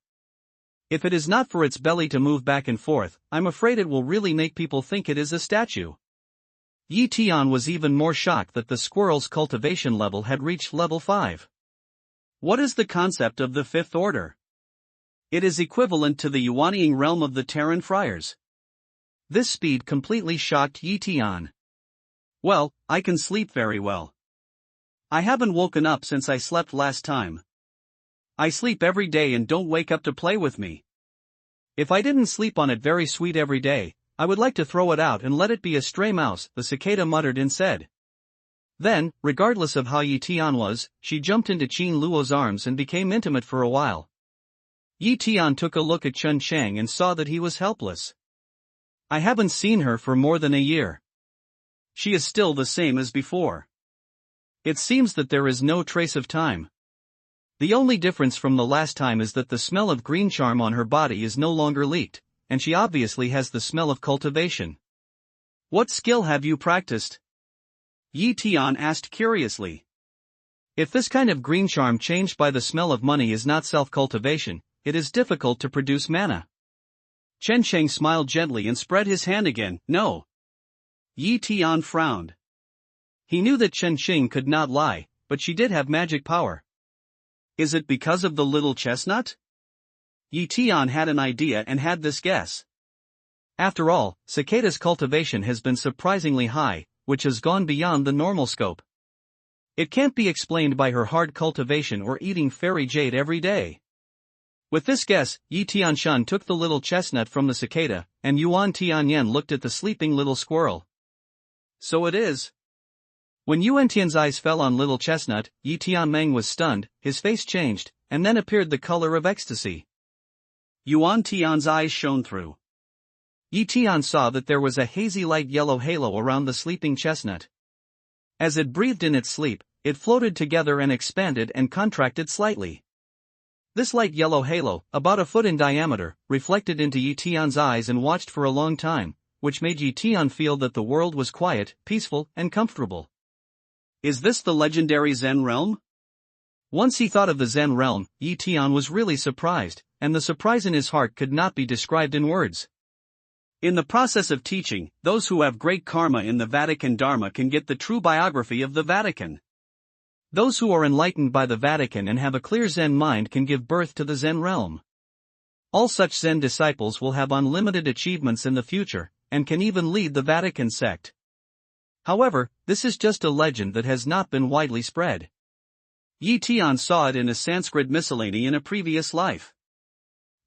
If it is not for its belly to move back and forth, I'm afraid it will really make people think it is a statue. Tian was even more shocked that the squirrel's cultivation level had reached level 5. What is the concept of the fifth order? It is equivalent to the Yuanying realm of the Terran friars. This speed completely shocked Tian. Well, I can sleep very well. I haven't woken up since I slept last time. I sleep every day and don't wake up to play with me. If I didn't sleep on it very sweet every day, I would like to throw it out and let it be a stray mouse, the cicada muttered and said. Then, regardless of how Tian was, she jumped into Qin Luo's arms and became intimate for a while. Tian took a look at Chen Chang and saw that he was helpless. I haven't seen her for more than a year. She is still the same as before. It seems that there is no trace of time. The only difference from the last time is that the smell of green charm on her body is no longer leaked, and she obviously has the smell of cultivation. What skill have you practiced? Tian asked curiously. If this kind of green charm changed by the smell of money is not self-cultivation, it is difficult to produce mana. Chen Cheng smiled gently and spread his hand again. No. Tian frowned. He knew that Chen Cheng could not lie, but she did have magic power. Is it because of the little chestnut? Tian had an idea and had this guess. After all, Cicada's cultivation has been surprisingly high, which has gone beyond the normal scope. It can't be explained by her hard cultivation or eating fairy jade every day. With this guess, Tian Shan took the little chestnut from the cicada, and Yuan Tianyan looked at the sleeping little squirrel. So it is. When Yuan Tian's eyes fell on little chestnut, Tian Meng was stunned, his face changed, and then appeared the color of ecstasy. Yuan Tian's eyes shone through. Tian saw that there was a hazy light yellow halo around the sleeping chestnut. As it breathed in its sleep, it floated together and expanded and contracted slightly. This light yellow halo, about a foot in diameter, reflected into Tian's eyes and watched for a long time, which made Tian feel that the world was quiet, peaceful, and comfortable. Is this the legendary Zen realm? Once he thought of the Zen realm, Tian was really surprised, and the surprise in his heart could not be described in words. In the process of teaching, those who have great karma in the Vatican Dharma can get the true biography of the Vatican. Those who are enlightened by the Vatican and have a clear Zen mind can give birth to the Zen realm. All such Zen disciples will have unlimited achievements in the future, and can even lead the Vatican sect. However, this is just a legend that has not been widely spread. Yi Tian saw it in a Sanskrit miscellany in a previous life.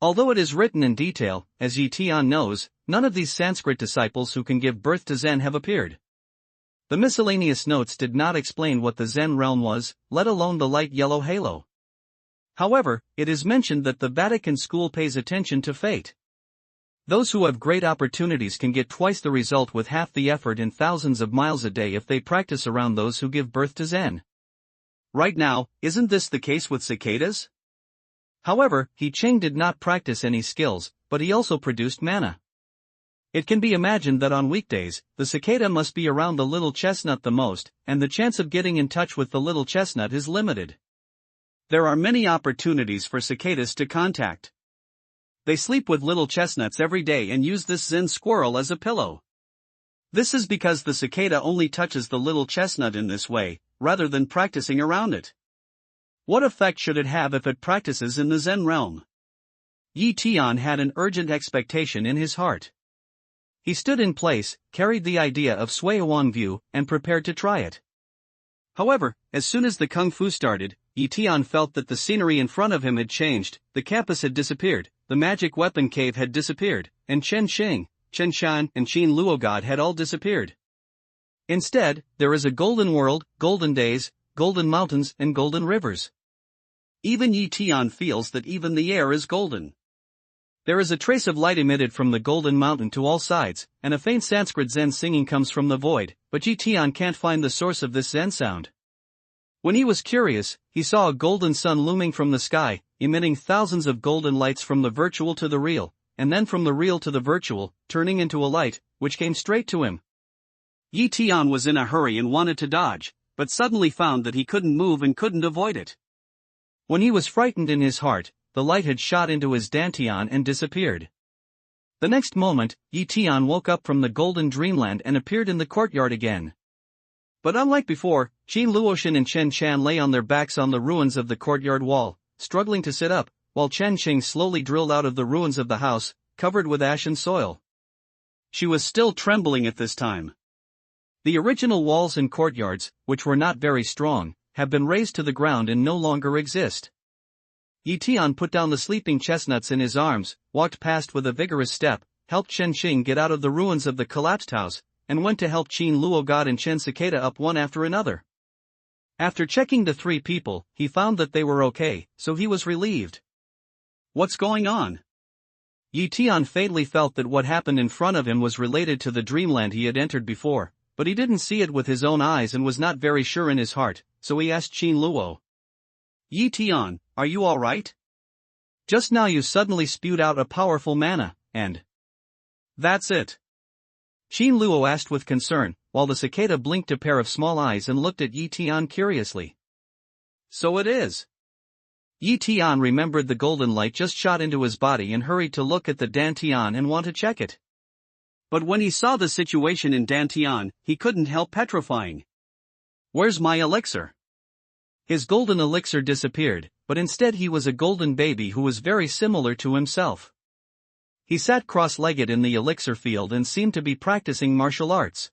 Although it is written in detail, as Yi Tian knows, none of these Sanskrit disciples who can give birth to Zen have appeared. The miscellaneous notes did not explain what the Zen realm was, let alone the light yellow halo. However, it is mentioned that the Vatican school pays attention to fate. Those who have great opportunities can get twice the result with half the effort in thousands of miles a day if they practice around those who give birth to Zen. Right now, isn't this the case with cicadas? However, He Cheng did not practice any skills, but he also produced mana. It can be imagined that on weekdays, the cicada must be around the little chestnut the most, and the chance of getting in touch with the little chestnut is limited. There are many opportunities for cicadas to contact. They sleep with little chestnuts every day and use this Zen squirrel as a pillow. This is because the cicada only touches the little chestnut in this way, rather than practicing around it. What effect should it have if it practices in the Zen realm? Yi Tian had an urgent expectation in his heart. He stood in place, carried the idea of Sui Wan view, and prepared to try it. However, as soon as the kung fu started, Yi Tian felt that the scenery in front of him had changed, the campus had disappeared, the magic weapon cave had disappeared, and Chen Xing, Chen Shan and Qin Luo God had all disappeared. Instead, there is a golden world, golden days, golden mountains and golden rivers. Even Yi Tian feels that even the air is golden. There is a trace of light emitted from the golden mountain to all sides, and a faint Sanskrit Zen singing comes from the void, but Yi Tian can't find the source of this Zen sound. When he was curious, he saw a golden sun looming from the sky, emitting thousands of golden lights from the virtual to the real, and then from the real to the virtual, turning into a light, which came straight to him. Yi Tian was in a hurry and wanted to dodge, but suddenly found that he couldn't move and couldn't avoid it. When he was frightened in his heart, the light had shot into his dantian and disappeared. The next moment, Yi Tian woke up from the golden dreamland and appeared in the courtyard again. But unlike before, Qin Luoshan and Chen Chan lay on their backs on the ruins of the courtyard wall, struggling to sit up, while Chen Qing slowly drilled out of the ruins of the house, covered with ashen soil. She was still trembling at this time. The original walls and courtyards, which were not very strong, have been razed to the ground and no longer exist. Yi Tian put down the sleeping chestnuts in his arms, walked past with a vigorous step, helped Chen Xing get out of the ruins of the collapsed house, and went to help Qin Luo God and Chen Cicada up one after another. After checking the three people, he found that they were okay, so he was relieved. What's going on? Yi Tian fatally felt that what happened in front of him was related to the dreamland he had entered before, but he didn't see it with his own eyes and was not very sure in his heart, so he asked Qin Luo. Yi Tian, are you alright? Just now you suddenly spewed out a powerful mana, and... That's it. Qin Luo asked with concern, while the cicada blinked a pair of small eyes and looked at Yi Tian curiously. So it is. Yi Tian remembered the golden light just shot into his body and hurried to look at the dantian and want to check it. But when he saw the situation in dantian, he couldn't help petrifying. Where's my elixir? His golden elixir disappeared, but instead he was a golden baby who was very similar to himself. He sat cross-legged in the elixir field and seemed to be practicing martial arts.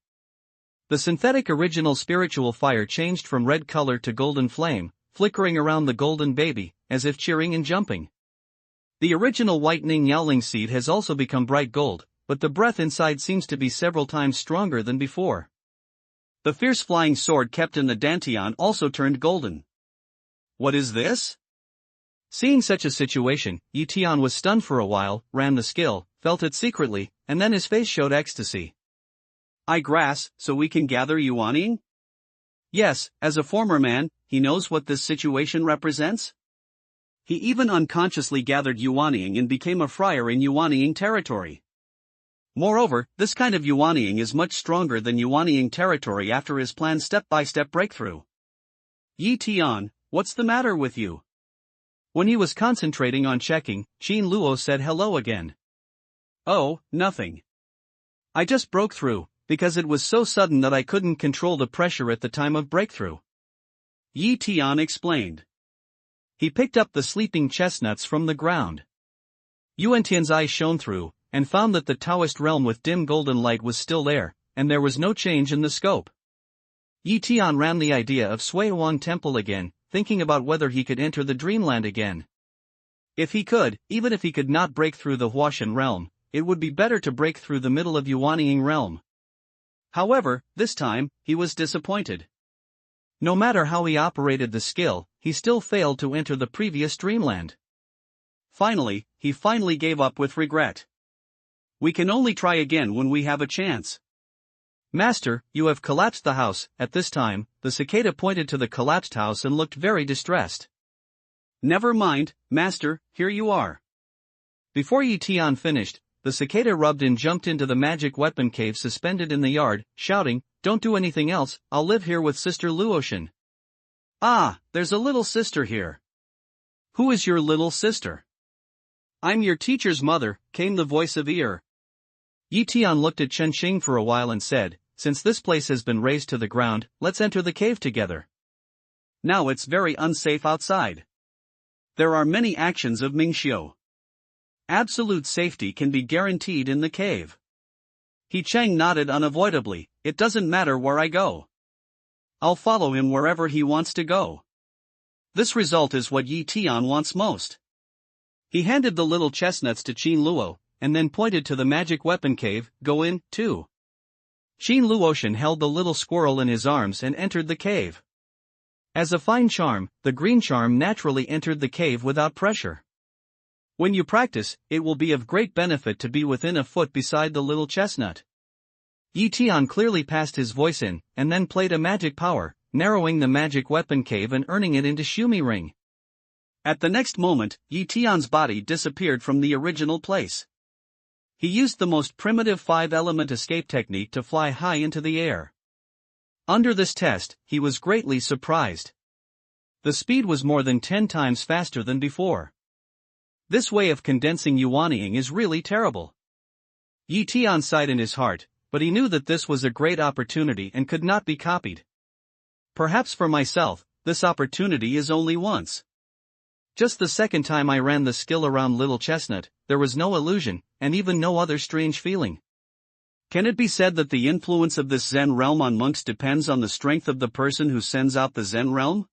The synthetic original spiritual fire changed from red color to golden flame, flickering around the golden baby, as if cheering and jumping. The original whitening Yaoling seed has also become bright gold, but the breath inside seems to be several times stronger than before. The fierce flying sword kept in the dantian also turned golden. What is this? Seeing such a situation, Yi Tian was stunned for a while, ran the skill, felt it secretly, and then his face showed ecstasy. I grass, so we can gather yuaning? Yes, as a former man, he knows what this situation represents. He even unconsciously gathered yuaning and became a friar in yuaning territory. Moreover, this kind of yuaning is much stronger than yuaning territory after his planned step-by-step breakthrough. Yi Tian, what's the matter with you? When he was concentrating on checking, Qin Luo said hello again. Oh, nothing. I just broke through, because it was so sudden that I couldn't control the pressure at the time of breakthrough. Yi Tian explained. He picked up the sleeping chestnuts from the ground. Yuan Tian's eyes shone through, and found that the Taoist realm with dim golden light was still there, and there was no change in the scope. Yi Tian ran the idea of Sui Wang Temple again, thinking about whether he could enter the Dreamland again. If he could, even if he could not break through the Huashan realm, it would be better to break through the middle of Yuanying realm. However, this time, he was disappointed. No matter how he operated the skill, he still failed to enter the previous Dreamland. Finally, he gave up with regret. We can only try again when we have a chance. Master, you have collapsed the house. At this time, the cicada pointed to the collapsed house and looked very distressed. Never mind, Master, here you are. Before Yi Tian finished, the cicada rubbed and jumped into the magic weapon cave suspended in the yard, shouting, "Don't do anything else, I'll live here with Sister Luotian." Ah, there's a little sister here. Who is your little sister? I'm your teacher's mother, came the voice of ear. Yi Tian looked at Chen Xing for a while and said, "Since this place has been razed to the ground, let's enter the cave together." Now it's very unsafe outside. There are many actions of Mingxiu. Absolute safety can be guaranteed in the cave. He Cheng nodded unavoidably. It doesn't matter where I go. I'll follow him wherever he wants to go. This result is what Yi Tian wants most. He handed the little chestnuts to Qin Luo, and then pointed to the magic weapon cave. Go in, too. Qin Luotian held the little squirrel in his arms and entered the cave. As a fine charm, the green charm naturally entered the cave without pressure. When you practice, it will be of great benefit to be within a foot beside the little chestnut. Yi Tian clearly passed his voice in, and then played a magic power, narrowing the magic weapon cave and earning it into Shumi ring. At the next moment, Yi Tian's body disappeared from the original place. He used the most primitive 5-element escape technique to fly high into the air. Under this test, he was greatly surprised. The speed was more than 10 times faster than before. This way of condensing yuanying is really terrible. Yi Tian sighed in his heart, but he knew that this was a great opportunity and could not be copied. Perhaps for myself, this opportunity is only once. Just the second time I ran the skill around Little Chestnut, there was no illusion, and even no other strange feeling. Can it be said that the influence of this Zen realm on monks depends on the strength of the person who sends out the Zen realm?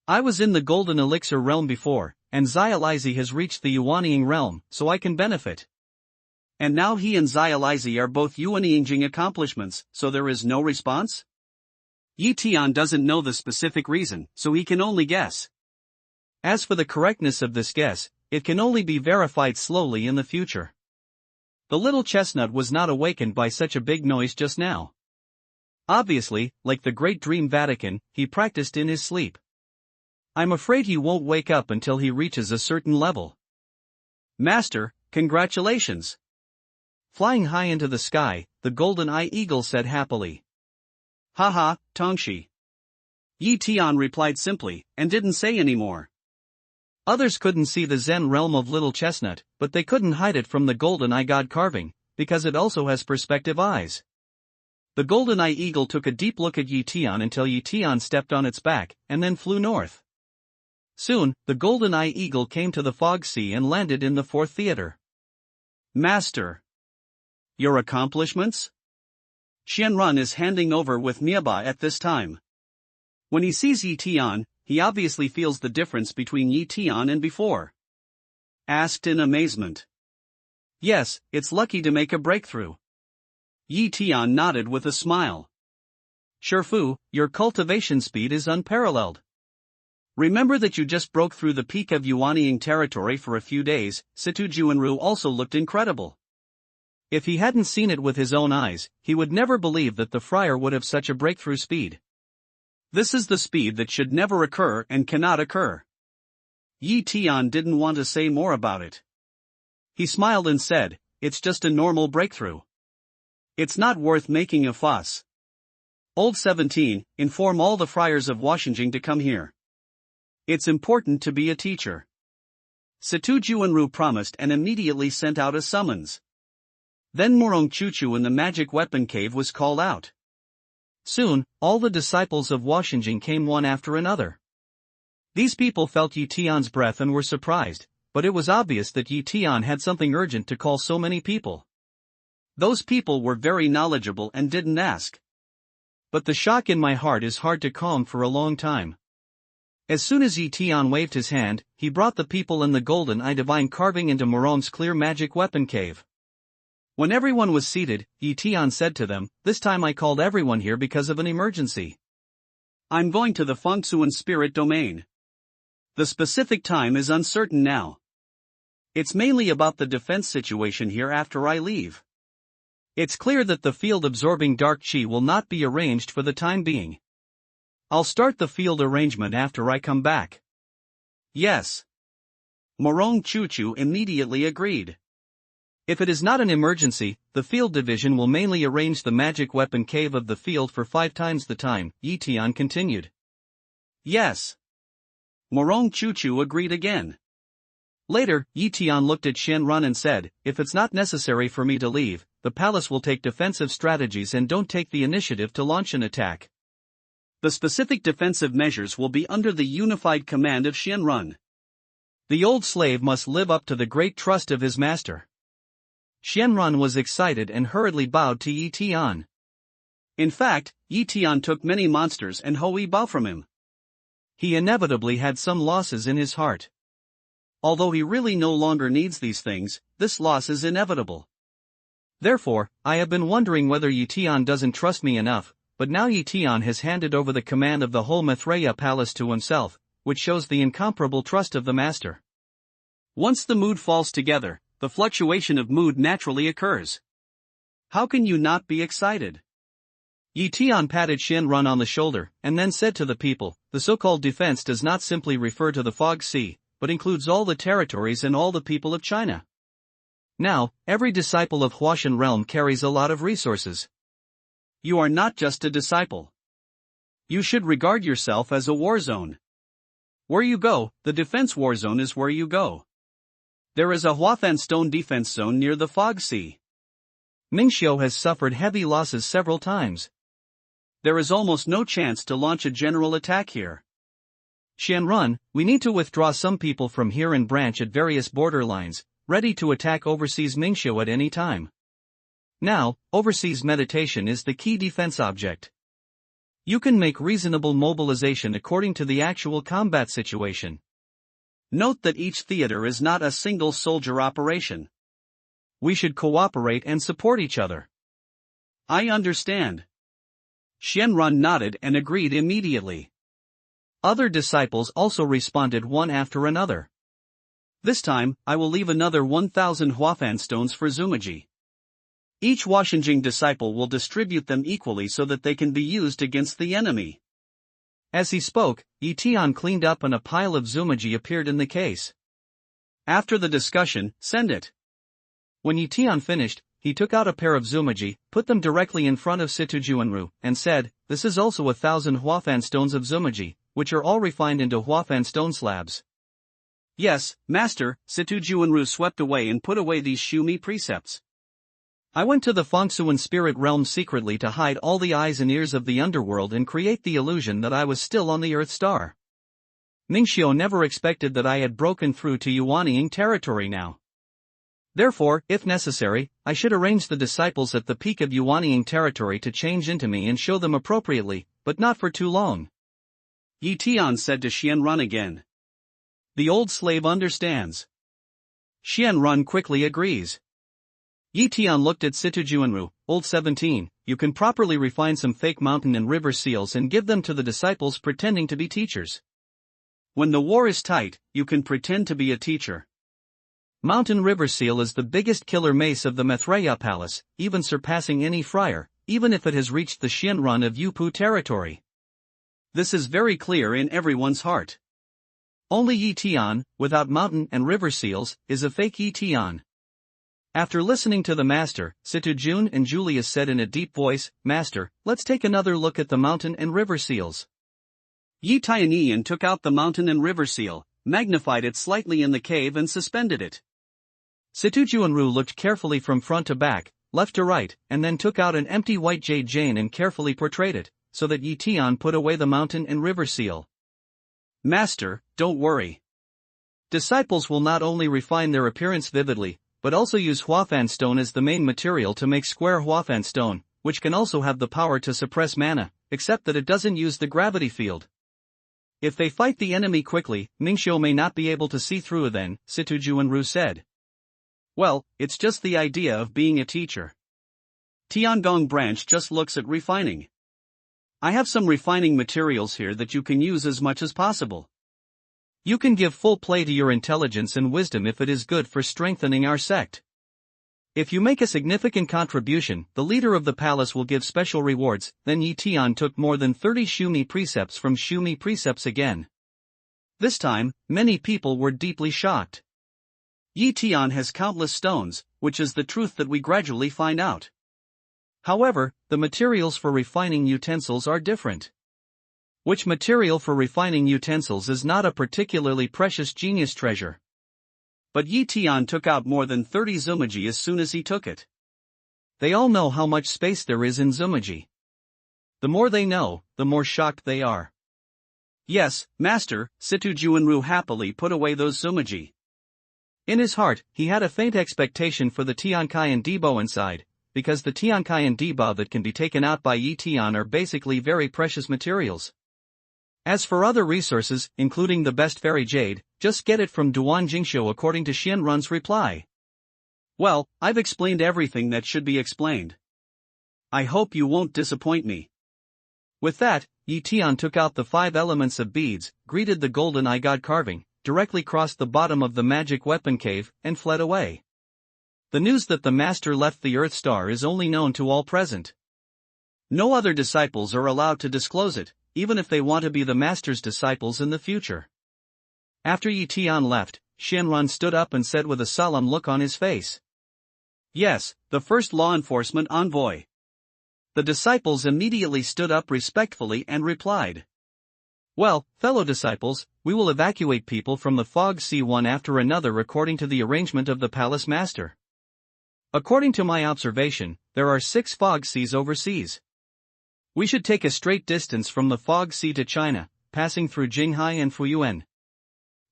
I was in the Golden Elixir realm before, and Xializi has reached the Yuanying realm, so I can benefit. And now he and Xializi are both Yuanying accomplishments, so there is no response? Yi Tian doesn't know the specific reason, so he can only guess. As for the correctness of this guess, it can only be verified slowly in the future. The little chestnut was not awakened by such a big noise just now. Obviously, like the Great Dream Vatican, he practiced in his sleep. I'm afraid he won't wake up until he reaches a certain level. Master, congratulations! Flying high into the sky, the golden eye eagle said happily. Haha, Tongshi. Yi Tian replied simply, and didn't say any more. Others couldn't see the Zen realm of Little Chestnut, but they couldn't hide it from the golden eye god carving, because it also has perspective eyes. The golden eye eagle took a deep look at Yi Tian until Yi Tian stepped on its back, and then flew north. Soon, the golden eye eagle came to the fog sea and landed in the fourth theater. Master! Your accomplishments? Xianrun is handing over with Mieba at this time. When he sees Yi Tian, he obviously feels the difference between Yi Tian and before. Asked in amazement. Yes, it's lucky to make a breakthrough. Yi Tian nodded with a smile. Shifu, your cultivation speed is unparalleled. Remember that you just broke through the peak of Yuanying territory for a few days. Situ Juanru also looked incredible. If he hadn't seen it with his own eyes, he would never believe that the friar would have such a breakthrough speed. This is the speed that should never occur and cannot occur. Yi Tian didn't want to say more about it. He smiled and said, it's just a normal breakthrough. It's not worth making a fuss. Old 17, inform all the friars of Washinjing to come here. It's important to be a teacher. Situ Juanru promised and immediately sent out a summons. Then Murong Chuchu in the magic weapon cave was called out. Soon, all the disciples of Washinjing came one after another. These people felt Yi Tian's breath and were surprised, but it was obvious that Yi Tian had something urgent to call so many people. Those people were very knowledgeable and didn't ask. But the shock in my heart is hard to calm for a long time. As soon as Yi Tian waved his hand, he brought the people in the golden eye divine carving into Moron's clear magic weapon cave. When everyone was seated, Yi Tian said to them, "This time I called everyone here because of an emergency. I'm going to the Fengsuan spirit domain. The specific time is uncertain now. It's mainly about the defense situation here after I leave. It's clear that the field absorbing dark chi will not be arranged for the time being. I'll start the field arrangement after I come back." Yes. Morong Chuchu immediately agreed. If it is not an emergency, the field division will mainly arrange the magic weapon cave of the field for 5 times the time, Yi Tian continued. Yes. Morong Chuchu agreed again. Later, Yi Tian looked at Shenron and said, "If it's not necessary for me to leave, the palace will take defensive strategies and don't take the initiative to launch an attack. The specific defensive measures will be under the unified command of Shenron. The old slave must live up to the great trust of his master." Shenron was excited and hurriedly bowed to Yi Tian. In fact, Yi Tian took many monsters and Hui Bao from him. He inevitably had some losses in his heart. Although he really no longer needs these things, this loss is inevitable. Therefore, I have been wondering whether Yi Tian doesn't trust me enough, but now Yi Tian has handed over the command of the whole Maitreya palace to himself, which shows the incomparable trust of the master. Once the mood falls together, the fluctuation of mood naturally occurs. How can you not be excited? Yi Tian patted Shenron on the shoulder, and then said to the people, "The so-called defense does not simply refer to the Fog Sea, but includes all the territories and all the people of China. Now, every disciple of Huashan realm carries a lot of resources. You are not just a disciple. You should regard yourself as a war zone. Where you go, the defense war zone is where you go. There is a Huafan stone defense zone near the Fog Sea. Mingxiu has suffered heavy losses several times. There is almost no chance to launch a general attack here. Shenron, we need to withdraw some people from here and branch at various borderlines, ready to attack overseas Mingxiu at any time. Now, overseas meditation is the key defense object. You can make reasonable mobilization according to the actual combat situation. Note that each theater is not a single soldier operation. We should cooperate and support each other." I understand. Shenron nodded and agreed immediately. Other disciples also responded one after another. This time, I will leave another 1,000 Huafan stones for Zumaji. Each Washinjing disciple will distribute them equally so that they can be used against the enemy. As he spoke, Yi Tian cleaned up and a pile of Zumaji appeared in the case. After the discussion, send it. When Yi Tian finished, he took out a pair of Zumaji, put them directly in front of Situjuanru, and said, "This is also 1,000 Huafan stones of Zumaji, which are all refined into Huafan stone slabs." Yes, Master, Situjuanru swept away and put away these Shumi precepts. I went to the Fengsuan spirit realm secretly to hide all the eyes and ears of the underworld and create the illusion that I was still on the Earth Star. Mingxiu never expected that I had broken through to Yuanying territory now. Therefore, if necessary, I should arrange the disciples at the peak of Yuanying territory to change into me and show them appropriately, but not for too long. Yi Tian said to Shenron again. The old slave understands. Shenron quickly agrees. Yi Tian looked at Situjuanru, Old 17, "You can properly refine some fake mountain and river seals and give them to the disciples pretending to be teachers. When the war is tight, you can pretend to be a teacher." Mountain river seal is the biggest killer mace of the Maitreya palace, even surpassing any friar, even if it has reached the Shenron of Yupu territory. This is very clear in everyone's heart. Only Yi Tian, without mountain and river seals, is a fake Yi Tian. After listening to the master, Situjun and Julius said in a deep voice, "Master, let's take another look at the mountain and river seals." Yi Tianian took out the mountain and river seal, magnified it slightly in the cave and suspended it. Situjuanru looked carefully from front to back, left to right, and then took out an empty white jade jane and carefully portrayed it, so that Yi Tian put away the mountain and river seal. "Master, don't worry. Disciples will not only refine their appearance vividly, but also use Huafan stone as the main material to make square Huafan stone, which can also have the power to suppress mana, except that it doesn't use the gravity field. If they fight the enemy quickly, Ningxiu may not be able to see through then, Situjuanru said. Well, it's just the idea of being a teacher. Tiangong branch just looks at refining. I have some refining materials here that you can use as much as possible. You can give full play to your intelligence and wisdom if it is good for strengthening our sect. If you make a significant contribution, the leader of the palace will give special rewards. Then Yi Tian took more than 30 Shumi precepts from Shumi precepts again. This time, many people were deeply shocked. Yi Tian has countless stones, which is the truth that we gradually find out. However, the materials for refining utensils are different. Which material for refining utensils is not a particularly precious genius treasure. But Yi Tian took out more than 30 Zumaji as soon as he took it. They all know how much space there is in Zumaji. The more they know, the more shocked they are. Yes, master, Situjuanru happily put away those Zumaji. In his heart, he had a faint expectation for the Tiankai and Debo inside, because the Tiankai and Debo that can be taken out by Yi Tian are basically very precious materials. As for other resources, including the best fairy jade, just get it from Duan Jingxiu according to Xianrun's reply. Well, I've explained everything that should be explained. I hope you won't disappoint me. With that, Yi Tian took out the 5 elements of beads, greeted the golden eye god carving, directly crossed the bottom of the magic weapon cave, and fled away. The news that the master left the Earth Star is only known to all present. No other disciples are allowed to disclose it, even if they want to be the master's disciples in the future. After Yi Tian left, Xianrun stood up and said with a solemn look on his face. Yes, the first law enforcement envoy. The disciples immediately stood up respectfully and replied. Well, fellow disciples, we will evacuate people from the fog sea one after another according to the arrangement of the palace master. According to my observation, there are 6 fog seas overseas. We should take a straight distance from the fog sea to China, passing through Jinghai and Fuyuan.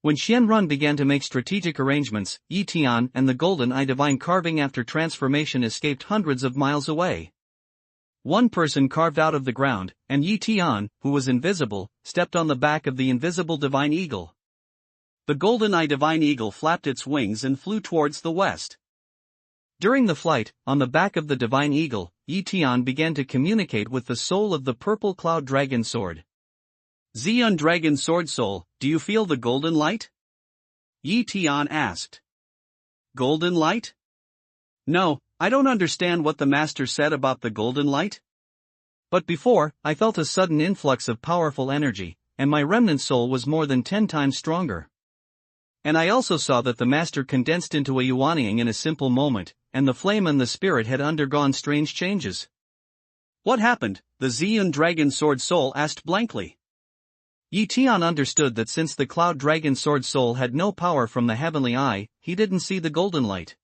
When Xianrun began to make strategic arrangements, Yi Tian and the golden eye divine carving after transformation escaped hundreds of miles away. One person carved out of the ground, and Yi Tian, who was invisible, stepped on the back of the invisible divine eagle. The golden eye divine eagle flapped its wings and flew towards the west. During the flight, on the back of the divine eagle, Yi Tian began to communicate with the soul of the purple cloud dragon sword. Xian dragon sword soul, do you feel the golden light? Yi Tian asked. Golden light? No, I don't understand what the master said about the golden light. But before, I felt a sudden influx of powerful energy, and my remnant soul was more than 10 times stronger. And I also saw that the master condensed into a Yuanying in a simple moment, and the flame and the spirit had undergone strange changes. What happened? The Xian dragon sword soul asked blankly. Yi Tian understood that since the cloud dragon sword soul had no power from the heavenly eye, he didn't see the golden light.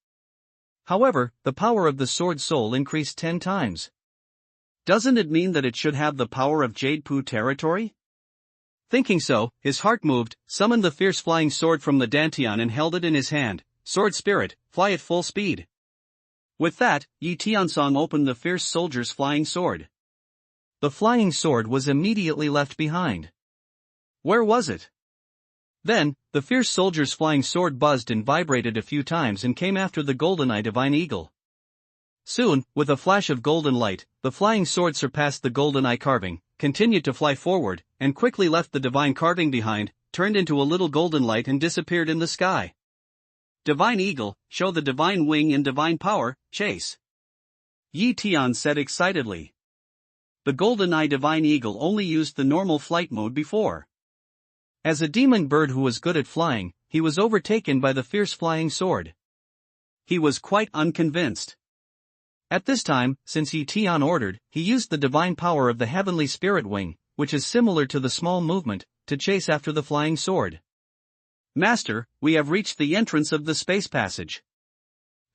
However, the power of the sword soul increased 10 times. Doesn't it mean that it should have the power of Jade Pu territory? Thinking so, his heart moved, summoned the fierce flying sword from the Dantian and held it in his hand. Sword spirit, fly at full speed. With that, Yi Tiansong opened the fierce soldier's flying sword. The flying sword was immediately left behind. Where was it? Then, the fierce soldier's flying sword buzzed and vibrated a few times and came after the golden eye divine eagle. Soon, with a flash of golden light, the flying sword surpassed the golden eye carving, continued to fly forward, and quickly left the divine carving behind, turned into a little golden light and disappeared in the sky. Divine eagle, show the divine wing and divine power, chase. Yi Tian said excitedly. The golden eye divine eagle only used the normal flight mode before. As a demon bird who was good at flying, he was overtaken by the fierce flying sword. He was quite unconvinced. At this time, since Yi Tian ordered, he used the divine power of the heavenly spirit wing, which is similar to the small movement, to chase after the flying sword. Master, we have reached the entrance of the space passage.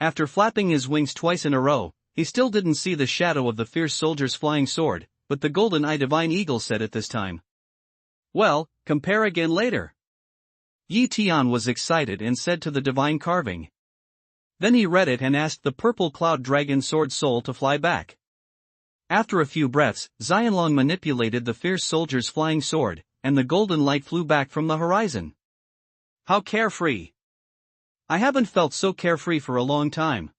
After flapping his wings twice in a row, he still didn't see the shadow of the fierce soldier's flying sword, but the golden eye divine eagle said at this time. Well, compare again later. Yi Tian was excited and said to the divine carving. Then he read it and asked the purple cloud dragon sword soul to fly back. After a few breaths, Xianlong manipulated the fierce soldier's flying sword, and the golden light flew back from the horizon. How carefree! I haven't felt so carefree for a long time.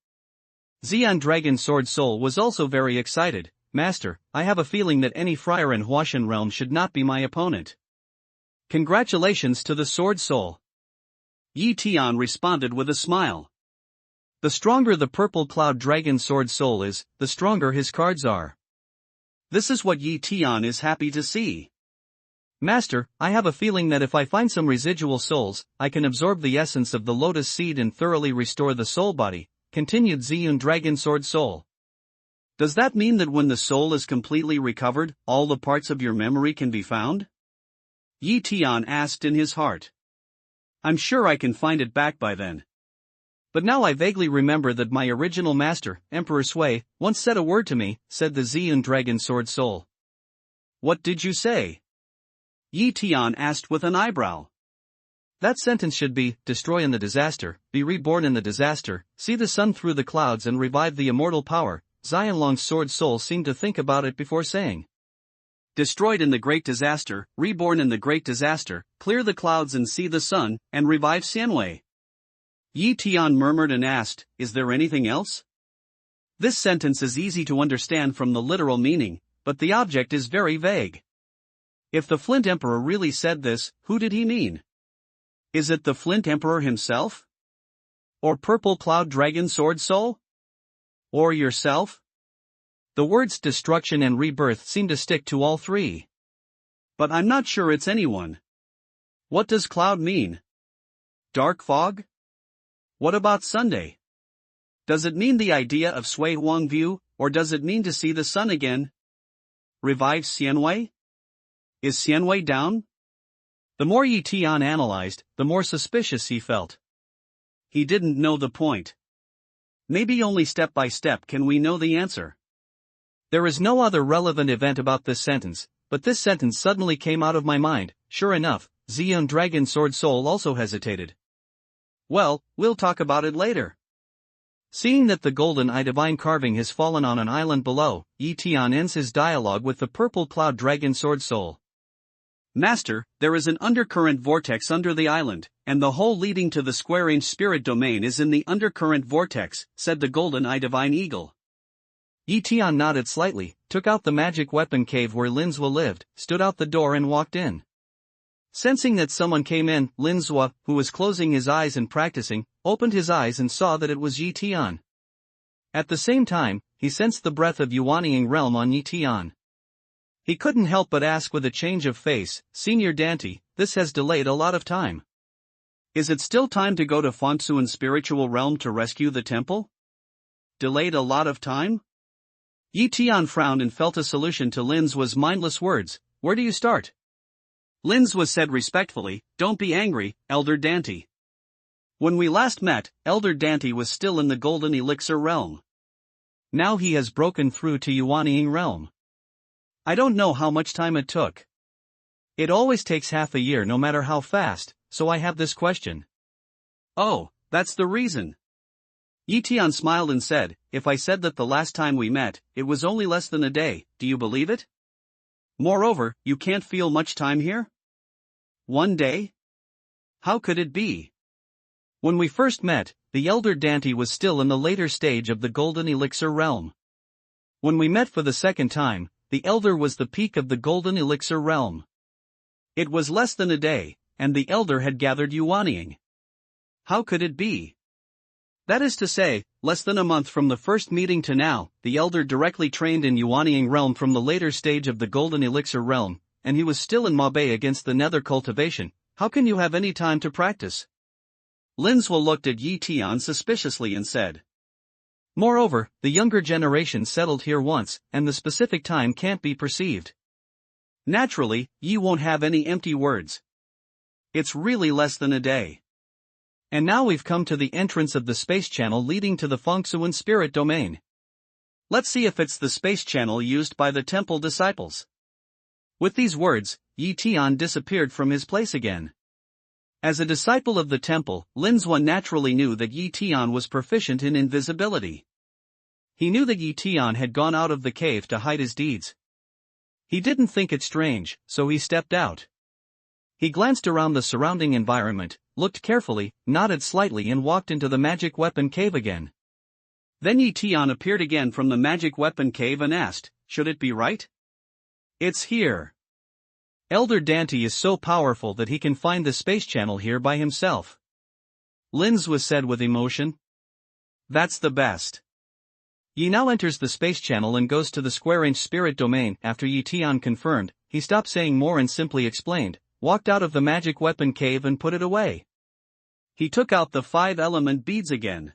Xian Dragon Sword Soul was also very excited. Master, I have a feeling that any friar in Huashan realm should not be my opponent. Congratulations to the Sword Soul. Yi Tian responded with a smile. The stronger the purple cloud dragon sword soul is, the stronger his cards are. This is what Yi Tian is happy to see. Master, I have a feeling that if I find some residual souls, I can absorb the essence of the lotus seed and thoroughly restore the soul body, continued Ziyun Dragon Sword Soul. Does that mean that when the soul is completely recovered, all the parts of your memory can be found? Yi Tian asked in his heart. I'm sure I can find it back by then. But now I vaguely remember that my original master, Emperor Sui, once said a word to me, said the Ziyun Dragon Sword Soul. What did you say? Yi Tian asked with an eyebrow. That sentence should be, destroy in the disaster, be reborn in the disaster, see the sun through the clouds and revive the immortal power. Xianlong's sword soul seemed to think about it before saying. Destroyed in the great disaster, reborn in the great disaster, clear the clouds and see the sun, and revive Xianwei. Yi Tian murmured and asked, is there anything else? This sentence is easy to understand from the literal meaning, but the object is very vague. If the Flint Emperor really said this, who did he mean? Is it the Flint Emperor himself? Or Purple Cloud Dragon Sword Soul? Or yourself? The words destruction and rebirth seem to stick to all three. But I'm not sure it's anyone. What does cloud mean? Dark fog? What about Sunday? Does it mean the idea of Sui Huang view, or does it mean to see the sun again? Revive Xianwei? Is Xianwei down? The more Yi Tian analyzed, the more suspicious he felt. He didn't know the point. Maybe only step by step can we know the answer. There is no other relevant event about this sentence, but this sentence suddenly came out of my mind. Sure enough, Ziyun Dragon Sword Soul also hesitated. Well, we'll talk about it later. Seeing that the golden eye divine carving has fallen on an island below, Yi Tian ends his dialogue with the purple cloud dragon sword soul. Master, there is an undercurrent vortex under the island, and the hole leading to the square-inch spirit domain is in the undercurrent vortex, said the golden eye divine eagle. Yi Tian nodded slightly, took out the magic weapon cave where Lin Zhua lived, stood out the door and walked in. Sensing that someone came in, Lin Zhua, who was closing his eyes and practicing, opened his eyes and saw that it was Yi Tian. At the same time, he sensed the breath of Yuanying realm on Yi Tian. He couldn't help but ask with a change of face, Senior Dante, this has delayed a lot of time. Is it still time to go to Fangsuan spiritual realm to rescue the temple? Delayed a lot of time? Yi Tian frowned and felt a solution to Lin Zhua's mindless words. Where do you start? Lin Zhua said respectfully, don't be angry, Elder Dante. When we last met, Elder Dante was still in the golden elixir realm. Now he has broken through to Yuanying realm. I don't know how much time it took. It always takes half a year no matter how fast, so I have this question. Oh, that's the reason. Yi Tian smiled and said, if I said that the last time we met, it was only less than a day, do you believe it? Moreover, you can't feel much time here? 1 day? How could it be? When we first met, the elder Dante was still in the later stage of the golden elixir realm. When we met for the second time, the elder was the peak of the golden elixir realm. It was less than a day, and the elder had gathered Yuanying. How could it be? That is to say, less than a month from the first meeting to now, the elder directly trained in Yuanying realm from the later stage of the golden elixir realm, and he was still in Mabe against the nether cultivation. How can you have any time to practice? Lin Zhua looked at Yi Tian suspiciously and said. Moreover, the younger generation settled here once, and the specific time can't be perceived. Naturally, Yi won't have any empty words. It's really less than a day. And now we've come to the entrance of the space channel leading to the Fangsuan spirit domain. Let's see if it's the space channel used by the temple disciples. With these words, Yi Tian disappeared from his place again. As a disciple of the temple, Lin Xuan naturally knew that Yi Tian was proficient in invisibility. He knew that Yi Tian had gone out of the cave to hide his deeds. He didn't think it strange, so he stepped out. He glanced around the surrounding environment, looked carefully, nodded slightly and walked into the magic weapon cave again. Then Yi Tian appeared again from the magic weapon cave and asked, "Should it be right?" "It's here. Elder Dante is so powerful that he can find the space channel here by himself," Lin Xuan said with emotion. "That's the best." Yi now enters the space channel and goes to the square-inch spirit domain. After Yi Tian confirmed, he stopped saying more and simply explained, walked out of the magic weapon cave and put it away. He took out the 5-element beads again.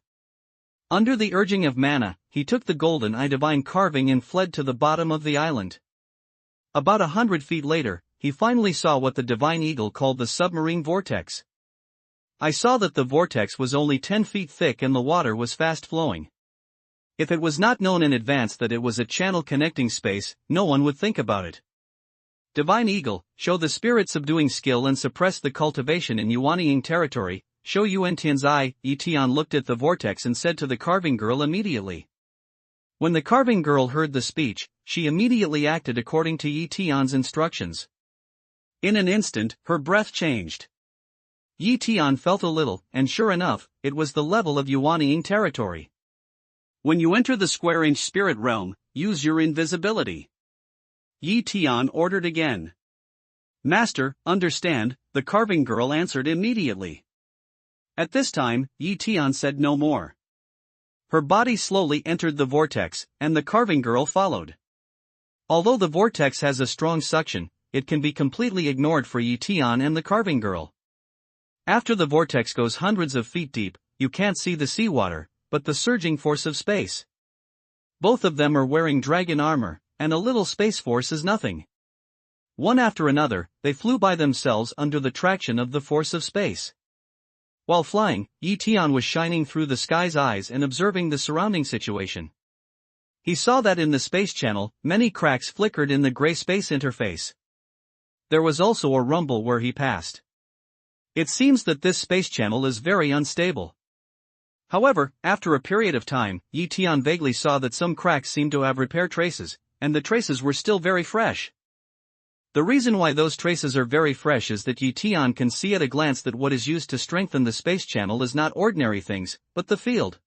Under the urging of mana, he took the golden eye divine carving and fled to the bottom of the island. About 100 feet later, he finally saw what the divine eagle called the submarine vortex. I saw that the vortex was only 10 feet thick and the water was fast flowing. If it was not known in advance that it was a channel connecting space, no one would think about it. Divine Eagle, show the spirit subduing skill and suppress the cultivation in Yuanying territory, show Yuan Tian's eye. Yi Tian looked at the vortex and said to the carving girl immediately. When the carving girl heard the speech, she immediately acted according to Yi Tian's instructions. In an instant, her breath changed. Yi Tian felt a little, and sure enough, it was the level of Yuanying territory. When you enter the square-inch spirit realm, use your invisibility. Yi Tian ordered again. Master, understand, the carving girl answered immediately. At this time, Yi Tian said no more. Her body slowly entered the vortex, and the carving girl followed. Although the vortex has a strong suction, it can be completely ignored for Yi Tian and the carving girl. After the vortex goes hundreds of feet deep, you can't see the seawater, but the surging force of space. Both of them are wearing dragon armor, and a little space force is nothing. One after another, they flew by themselves under the traction of the force of space. While flying, Yi Tian was shining through the sky's eyes and observing the surrounding situation. He saw that in the space channel, many cracks flickered in the gray space interface. There was also a rumble where he passed. It seems that this space channel is very unstable. However, after a period of time, Yi Tian vaguely saw that some cracks seemed to have repair traces, and the traces were still very fresh. The reason why those traces are very fresh is that Yi Tian can see at a glance that what is used to strengthen the space channel is not ordinary things, but the field.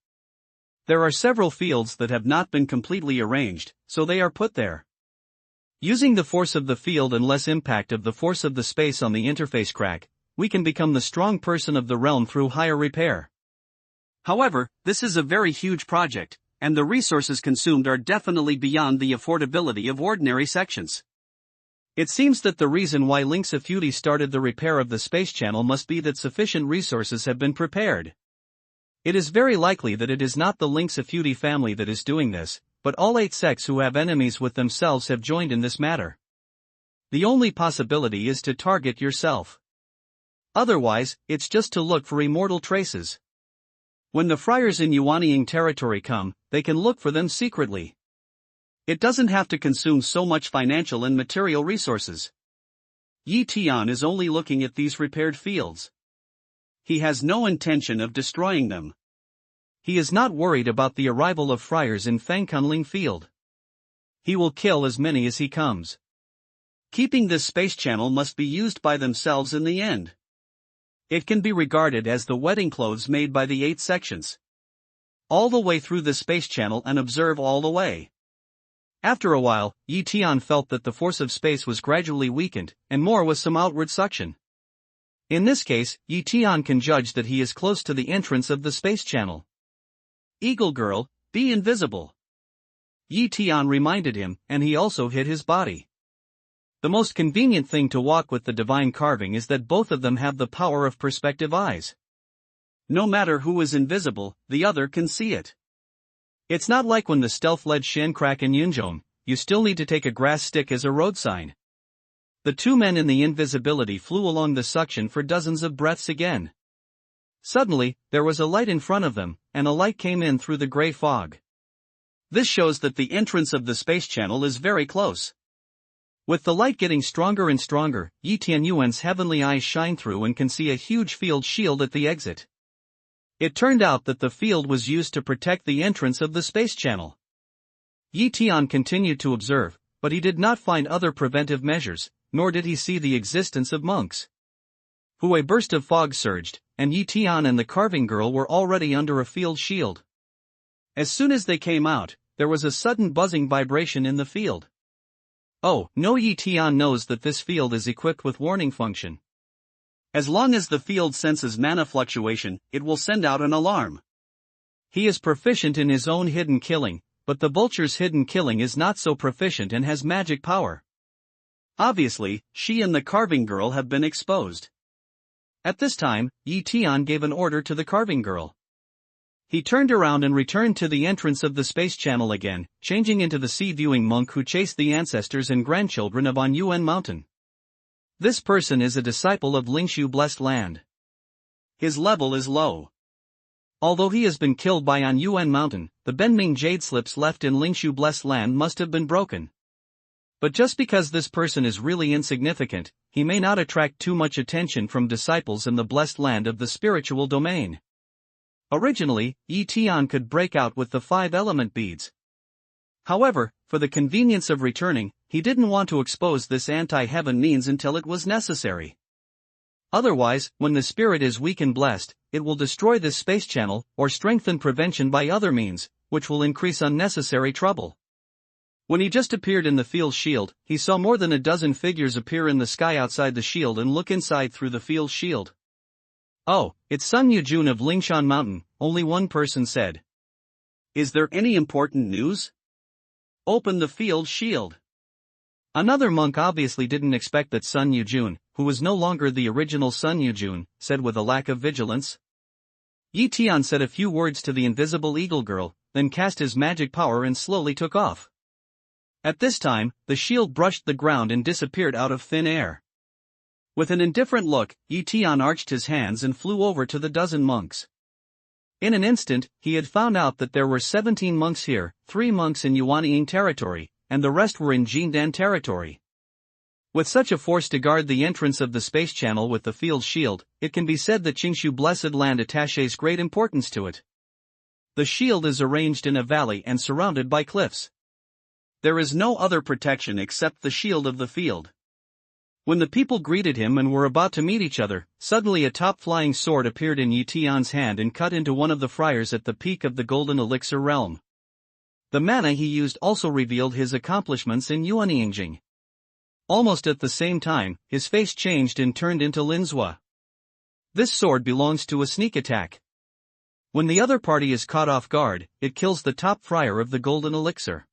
There are several fields that have not been completely arranged, so they are put there. Using the force of the field and less impact of the force of the space on the interface crack, we can become the strong person of the realm through higher repair. However, this is a very huge project, and the resources consumed are definitely beyond the affordability of ordinary sections. It seems that the reason why Link's Affuti started the repair of the space channel must be that sufficient resources have been prepared. It is very likely that it is not the Link's Affuti family that is doing this, but all 8 sects who have enemies with themselves have joined in this matter. The only possibility is to target yourself. Otherwise, it's just to look for immortal traces. When the friars in Yuanying territory come, they can look for them secretly. It doesn't have to consume so much financial and material resources. Yi Tian is only looking at these repaired fields. He has no intention of destroying them. He is not worried about the arrival of friars in Fangkunling field. He will kill as many as he comes. Keeping this space channel must be used by themselves in the end. It can be regarded as the wedding clothes made by the 8 sections. All the way through the space channel and observe all the way. After a while, Yi Tian felt that the force of space was gradually weakened, and more was some outward suction. In this case, Yi Tian can judge that he is close to the entrance of the space channel. Eagle girl, be invisible. Yi Tian reminded him, and he also hid his body. The most convenient thing to walk with the divine carving is that both of them have the power of perspective eyes. No matter who is invisible, the other can see it. It's not like when the stealth-led Shen Crack and Yunzhong, you still need to take a grass stick as a road sign. The 2 men in the invisibility flew along the suction for dozens of breaths again. Suddenly, there was a light in front of them, and a light came in through the gray fog. This shows that the entrance of the space channel is very close. With the light getting stronger and stronger, Yi Tianyuan's heavenly eyes shine through and can see a huge field shield at the exit. It turned out that the field was used to protect the entrance of the space channel. Yi Tian continued to observe, but he did not find other preventive measures, nor did he see the existence of monks. A burst of fog surged, and Yi Tian and the carving girl were already under a field shield. As soon as they came out, there was a sudden buzzing vibration in the field. Oh, no, Yi Tian knows that this field is equipped with warning function. As long as the field senses mana fluctuation, it will send out an alarm. He is proficient in his own hidden killing, but the vulture's hidden killing is not so proficient and has magic power. Obviously, she and the carving girl have been exposed. At this time, Yi Tian gave an order to the carving girl. He turned around and returned to the entrance of the space channel again, changing into the sea-viewing monk who chased the ancestors and grandchildren of On Yuan Mountain. This person is a disciple of Lingshu Blessed Land. His level is low. Although he has been killed by On Yuan Mountain, the Benming jade slips left in Lingshu Blessed Land must have been broken. But just because this person is really insignificant, he may not attract too much attention from disciples in the blessed land of the spiritual domain. Originally, Yi Tian could break out with the 5-element beads. However, for the convenience of returning, he didn't want to expose this anti-heaven means until it was necessary. Otherwise, when the spirit is weak and blessed, it will destroy this space channel, or strengthen prevention by other means, which will increase unnecessary trouble. When he just appeared in the field shield, he saw more than a dozen figures appear in the sky outside the shield and look inside through the field shield. Oh, it's Sun Yujun of Lingshan Mountain, only one person said. Is there any important news? Open the field shield. Another monk obviously didn't expect that Sun Yujun, who was no longer the original Sun Yujun, said with a lack of vigilance. Yi Tian said a few words to the invisible eagle girl, then cast his magic power and slowly took off. At this time, the shield brushed the ground and disappeared out of thin air. With an indifferent look, Yi Tian arched his hands and flew over to the dozen monks. In an instant, he had found out that there were 17 monks here, 3 monks in Yuanying territory, and the rest were in Jindan territory. With such a force to guard the entrance of the space channel with the field shield, it can be said that Qingshu Blessed Land attaches great importance to it. The shield is arranged in a valley and surrounded by cliffs. There is no other protection except the shield of the field. When the people greeted him and were about to meet each other, suddenly a top-flying sword appeared in Yi Tian's hand and cut into one of the friars at the peak of the golden elixir realm. The mana he used also revealed his accomplishments in Yuanying. Almost at the same time, his face changed and turned into Linzhua. This sword belongs to a sneak attack. When the other party is caught off guard, it kills the top friar of the golden elixir.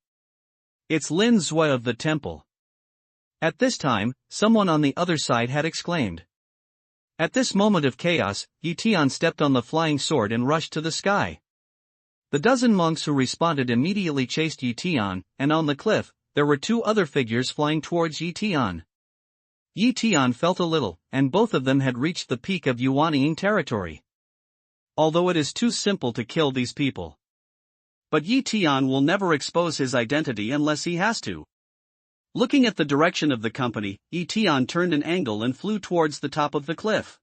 It's Lin Zhua of the temple. At this time, someone on the other side had exclaimed. At this moment of chaos, Yi Tian stepped on the flying sword and rushed to the sky. The dozen monks who responded immediately chased Yi Tian, and on the cliff, there were 2 other figures flying towards Yi Tian. Yi Tian felt a little, and both of them had reached the peak of Yuanying territory. Although it is too simple to kill these people. But Yi Tian will never expose his identity unless he has to. Looking at the direction of the company, Yi Tian turned an angle and flew towards the top of the cliff.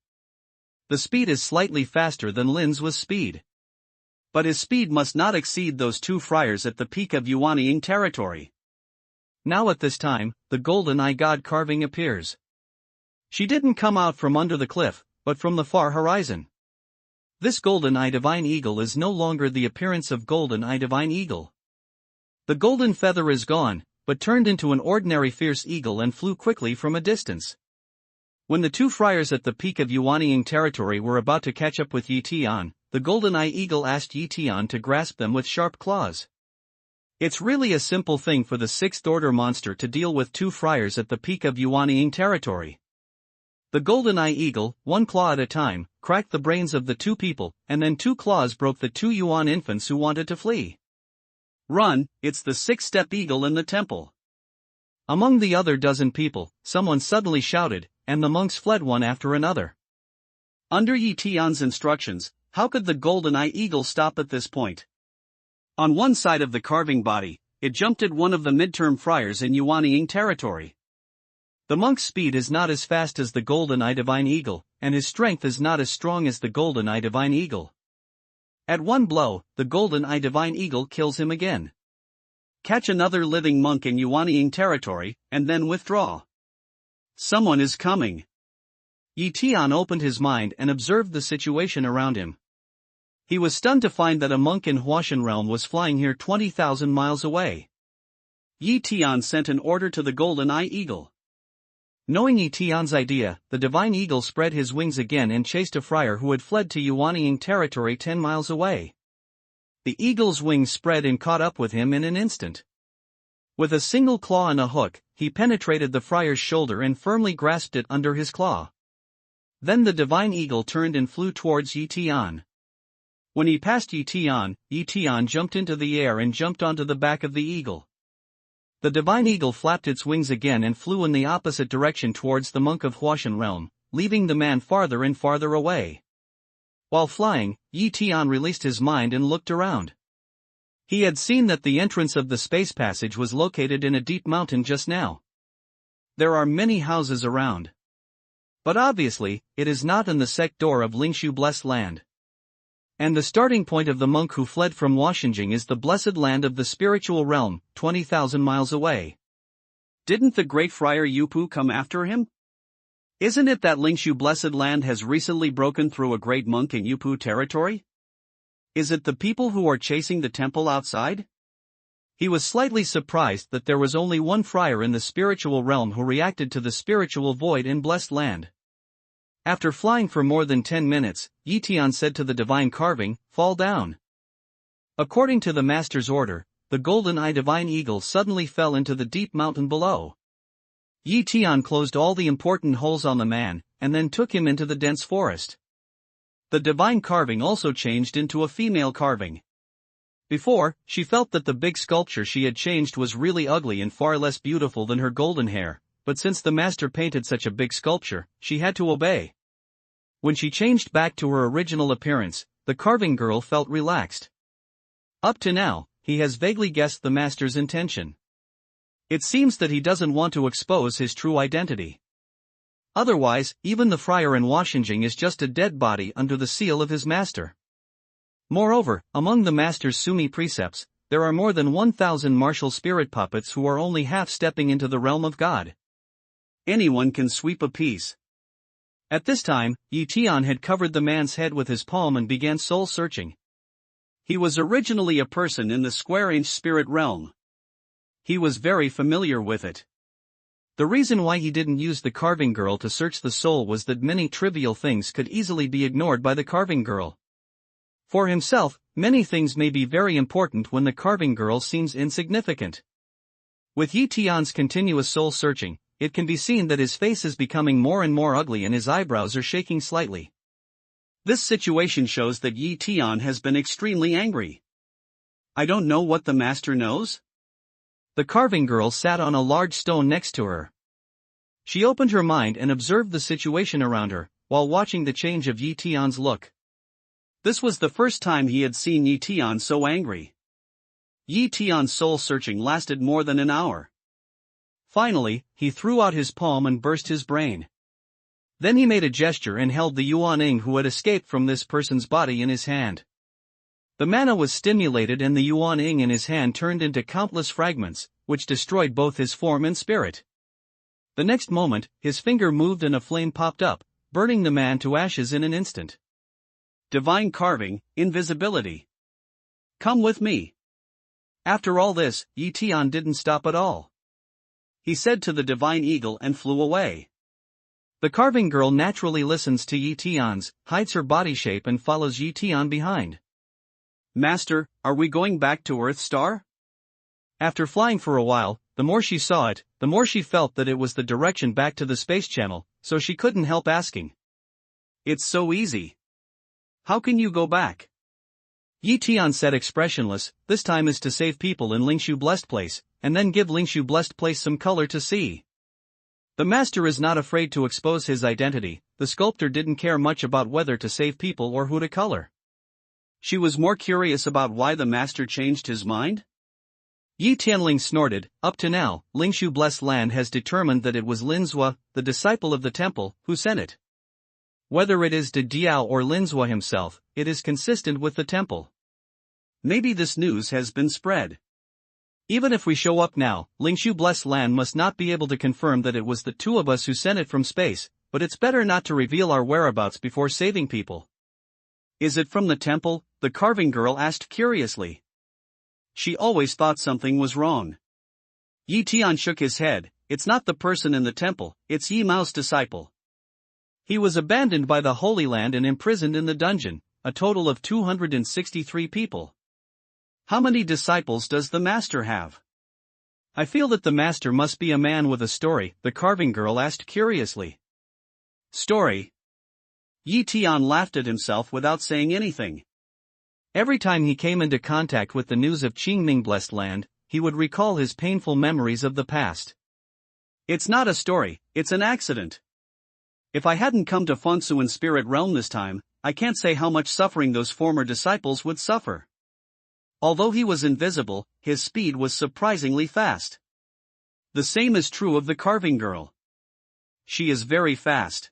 The speed is slightly faster than Lin's was speed. But his speed must not exceed those 2 friars at the peak of Yuanying territory. Now at this time, the golden eye god carving appears. She didn't come out from under the cliff, but from the far horizon. This golden eye divine eagle is no longer the appearance of golden eye divine eagle. The golden feather is gone, but turned into an ordinary fierce eagle and flew quickly from a distance. When the 2 friars at the peak of Yuanying territory were about to catch up with Yi Tian, the golden eye eagle asked Yi Tian to grasp them with sharp claws. It's really a simple thing for the 6th order monster to deal with 2 friars at the peak of Yuanying territory. The golden eye eagle, 1 claw at a time, cracked the brains of the 2 people, and then 2 claws broke the 2 Yuan infants who wanted to flee. Run, it's the 6-step eagle in the temple. Among the other dozen people, someone suddenly shouted, and the monks fled one after another. Under Yi Tian's instructions, how could the golden eye eagle stop at this point? On one side of the carving body, it jumped at one of the midterm friars in Yuanying territory. The monk's speed is not as fast as the golden eye divine eagle, and his strength is not as strong as the golden eye divine eagle. At one blow, the golden eye divine eagle kills him again. Catch another living monk in Yuanying territory, and then withdraw. Someone is coming. Yi Tian opened his mind and observed the situation around him. He was stunned to find that a monk in Huashan realm was flying here 20,000 miles away. Yi Tian sent an order to the golden eye eagle. Knowing Yi Tian's idea, the divine eagle spread his wings again and chased a friar who had fled to Yuanying territory 10 miles away. The eagle's wings spread and caught up with him in an instant. With a single claw and a hook, he penetrated the friar's shoulder and firmly grasped it under his claw. Then the divine eagle turned and flew towards Yi Tian. When he passed Yi Tian jumped into the air and jumped onto the back of the eagle. The divine eagle flapped its wings again and flew in the opposite direction towards the monk of Huashan realm, leaving the man farther and farther away. While flying, Yi Tian released his mind and looked around. He had seen that the entrance of the space passage was located in a deep mountain just now. There are many houses around. But obviously, it is not in the sector of Lingshu blessed land. And the starting point of the monk who fled from Huashanjing is the blessed land of the spiritual realm, 20,000 miles away. Didn't the great friar Yupu come after him? Isn't it that Lingshu blessed land has recently broken through a great monk in Yupu territory? Is it the people who are chasing the temple outside? He was slightly surprised that there was only one friar in the spiritual realm who reacted to the spiritual void in blessed land. After flying for more than 10 minutes, Yi Tian said to the divine carving, "Fall down." According to the master's order, the golden eye divine eagle suddenly fell into the deep mountain below. Yi Tian closed all the important holes on the man, and then took him into the dense forest. The divine carving also changed into a female carving. Before, she felt that the big sculpture she had changed was really ugly and far less beautiful than her golden hair, but since the master painted such a big sculpture, she had to obey. When she changed back to her original appearance, the carving girl felt relaxed. Up to now, he has vaguely guessed the master's intention. It seems that he doesn't want to expose his true identity. Otherwise, even the friar in Huashanjing is just a dead body under the seal of his master. Moreover, among the master's Sumi precepts, there are more than 1,000 martial spirit puppets who are only half stepping into the realm of God. Anyone can sweep a piece. At this time, Yi Tian had covered the man's head with his palm and began soul-searching. He was originally a person in the square-inch spirit realm. He was very familiar with it. The reason why he didn't use the carving girl to search the soul was that many trivial things could easily be ignored by the carving girl. For himself, many things may be very important when the carving girl seems insignificant. With Yi Tian's continuous soul-searching, it can be seen that his face is becoming more and more ugly and his eyebrows are shaking slightly. This situation shows that Yi Tian has been extremely angry. I don't know what the master knows. The carving girl sat on a large stone next to her. She opened her mind and observed the situation around her, while watching the change of Yi Tian's look. This was the first time he had seen Yi Tian so angry. Yi Tian's soul-searching lasted more than an hour. Finally, he threw out his palm and burst his brain. Then he made a gesture and held the Yuanying who had escaped from this person's body in his hand. The mana was stimulated and the Yuanying in his hand turned into countless fragments, which destroyed both his form and spirit. The next moment, his finger moved and a flame popped up, burning the man to ashes in an instant. Divine carving, invisibility. Come with me. After all this, Yi Tian didn't stop at all. He said to the divine eagle and flew away. The carving girl naturally listens to Yi Tian's, hides her body shape and follows Yi Tian behind. Master, are we going back to Earth Star? After flying for a while, the more she saw it, the more she felt that it was the direction back to the space channel, so she couldn't help asking. It's so easy. How can you go back? Yi Tian said expressionless, this time is to save people in Lingshu Blessed Place, and then give Lingshu Blessed Place some color to see. The master is not afraid to expose his identity. The sculptor didn't care much about whether to save people or who to color. She was more curious about why the master changed his mind. Yi Tianling snorted. Up to now, Lingshu Blessed Land has determined that it was Linzhua, the disciple of the temple, who sent it. Whether it is De Diao or Linzhua himself, it is consistent with the temple. Maybe this news has been spread. Even if we show up now, Lingshu Blessed Land must not be able to confirm that it was the two of us who sent it from space, but it's better not to reveal our whereabouts before saving people. Is it from the temple? The carving girl asked curiously. She always thought something was wrong. Yi Tian shook his head. It's not the person in the temple, it's Yi Mao's disciple. He was abandoned by the Holy Land and imprisoned in the dungeon, a total of 263 people. How many disciples does the master have? I feel that the master must be a man with a story, the carving girl asked curiously. Story? Yi Tian laughed at himself without saying anything. Every time he came into contact with the news of Qingming Blessed Land, he would recall his painful memories of the past. It's not a story, it's an accident. If I hadn't come to Fengsu in Spirit Realm this time, I can't say how much suffering those former disciples would suffer. Although he was invisible, his speed was surprisingly fast. The same is true of the carving girl. She is very fast.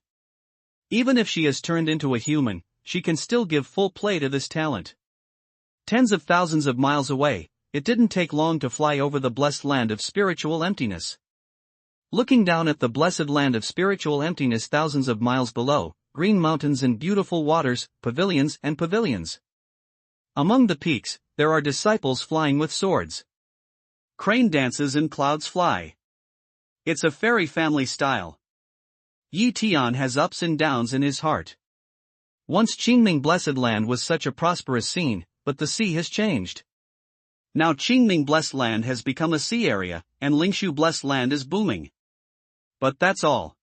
Even if she has turned into a human, she can still give full play to this talent. Tens of thousands of miles away, it didn't take long to fly over the blessed land of spiritual emptiness. Looking down at the blessed land of spiritual emptiness thousands of miles below, green mountains and beautiful waters, pavilions and pavilions. Among the peaks, there are disciples flying with swords. Crane dances and clouds fly. It's a fairy family style. Yi Tian has ups and downs in his heart. Once Qingming Blessed Land was such a prosperous scene, but the sea has changed. Now Qingming Blessed Land has become a sea area, and Lingshu Blessed Land is booming. But that's all.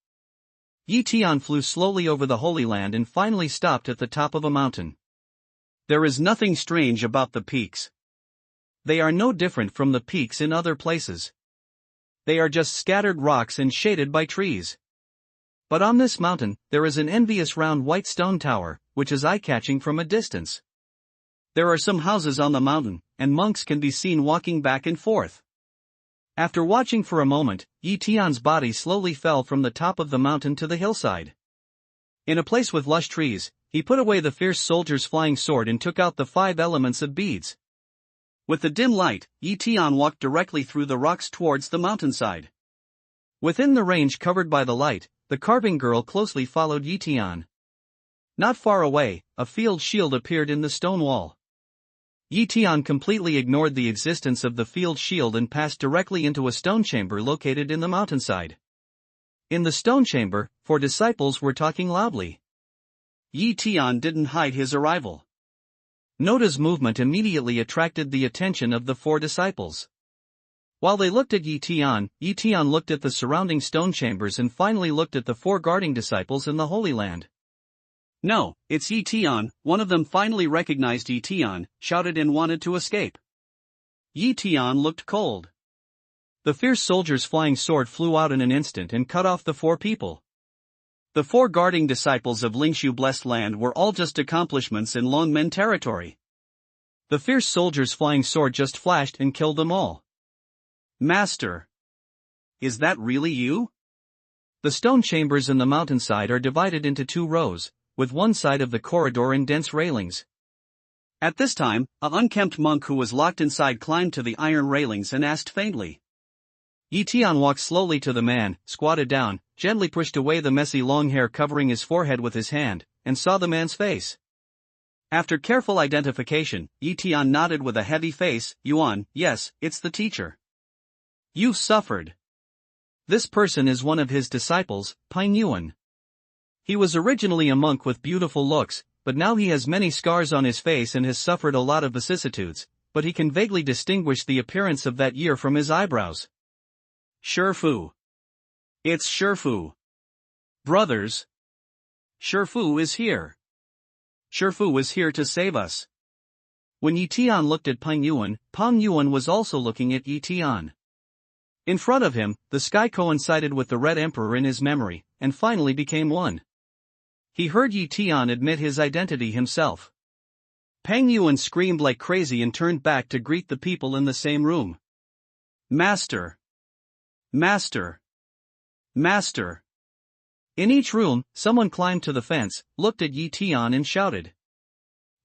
Yi Tian flew slowly over the Holy Land and finally stopped at the top of a mountain. There is nothing strange about the peaks. They are no different from the peaks in other places. They are just scattered rocks and shaded by trees. But on this mountain, there is an envious round white stone tower, which is eye-catching from a distance. There are some houses on the mountain, and monks can be seen walking back and forth. After watching for a moment, Yi Tian's body slowly fell from the top of the mountain to the hillside. In a place with lush trees, he put away the fierce soldier's flying sword and took out the 5 elements of beads. With the dim light, Yi Tian walked directly through the rocks towards the mountainside. Within the range covered by the light, the carving girl closely followed Yi Tian. Not far away, a field shield appeared in the stone wall. Yi Tian completely ignored the existence of the field shield and passed directly into a stone chamber located in the mountainside. In the stone chamber, 4 disciples were talking loudly. Yi Tian didn't hide his arrival. Noda's movement immediately attracted the attention of the 4 disciples. While they looked at Yi Tian looked at the surrounding stone chambers and finally looked at the 4 guarding disciples in the Holy Land. No, it's Yi Tian. One of them finally recognized Yi Tian, shouted and wanted to escape. Yi Tian looked cold. The fierce soldier's flying sword flew out in an instant and cut off the 4 people. The 4 guarding disciples of Lingshu Blessed Land were all just accomplishments in Longmen territory. The fierce soldier's flying sword just flashed and killed them all. Master! Is that really you? The stone chambers in the mountainside are divided into 2 rows, with one side of the corridor in dense railings. At this time, an unkempt monk who was locked inside climbed to the iron railings and asked faintly. Yi Tian walked slowly to the man, squatted down, gently pushed away the messy long hair covering his forehead with his hand, and saw the man's face. After careful identification, Yi Tian nodded with a heavy face. Yuan, yes, it's the teacher. You've suffered. This person is one of his disciples, Pine Yuan. He was originally a monk with beautiful looks, but now he has many scars on his face and has suffered a lot of vicissitudes, but he can vaguely distinguish the appearance of that year from his eyebrows. Shifu. It's Shifu. Brothers. Shifu is here. Shifu is here to save us. When Yi Tian looked at Pang Yuan was also looking at Yi Tian. In front of him, the sky coincided with the Red Emperor in his memory, and finally became one. He heard Yi Tian admit his identity himself. Pang Yuan screamed like crazy and turned back to greet the people in the same room. Master! Master! Master! In each room, someone climbed to the fence, looked at Yi Tian and shouted.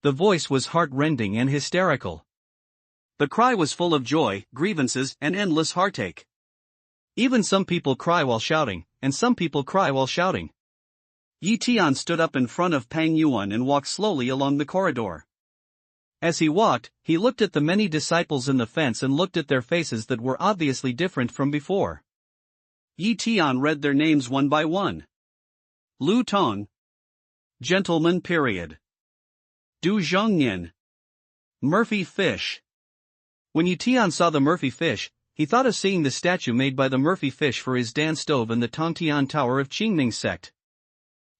The voice was heart-rending and hysterical. The cry was full of joy, grievances, and endless heartache. Even some people cry while shouting, and some people cry while shouting. Yi Tian stood up in front of Pang Yuan and walked slowly along the corridor. As he walked, he looked at the many disciples in the fence and looked at their faces that were obviously different from before. Yi Tian read their names one by one. Lu Tong. Gentleman. Du Zhongnian. Murphy Fish. When Yi Tian saw the Murphy Fish, he thought of seeing the statue made by the Murphy Fish for his Dan stove in the Tongtian Tower of Qingming sect.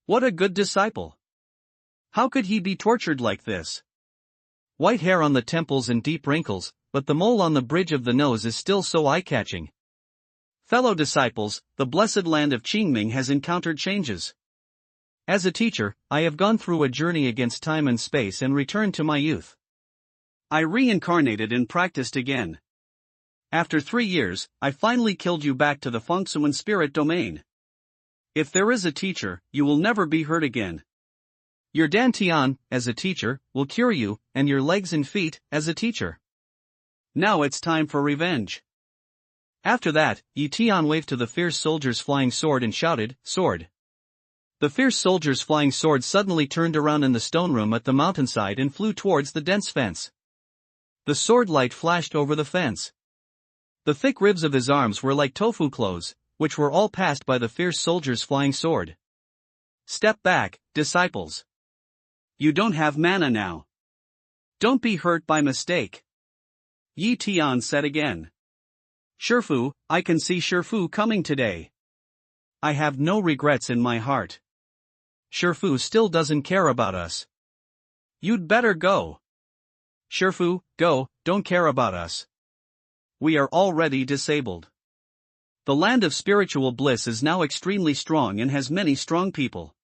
What a good disciple! How could he be tortured like this? White hair on the temples and deep wrinkles, but the mole on the bridge of the nose is still so eye-catching. Fellow disciples, the blessed land of Qingming has encountered changes. As a teacher, I have gone through a journey against time and space and returned to my youth. I reincarnated and practiced again. After 3 years, I finally killed you back to the Fengsuan spirit domain. If there is a teacher, you will never be hurt again. Your Dan Tian, as a teacher, will cure you, and your legs and feet, as a teacher. Now it's time for revenge. After that, Yi Tian waved to the fierce soldier's flying sword and shouted, "Sword!" The fierce soldier's flying sword suddenly turned around in the stone room at the mountainside and flew towards the dense fence. The sword light flashed over the fence. The thick ribs of his arms were like tofu clothes, which were all passed by the fierce soldier's flying sword. Step back, disciples. You don't have mana now. Don't be hurt by mistake. Yi Tian said again. Shifu, I can see Shifu coming today. I have no regrets in my heart. Shifu still doesn't care about us. You'd better go. Shifu, go, don't care about us. We are already disabled. The land of spiritual bliss is now extremely strong and has many strong people.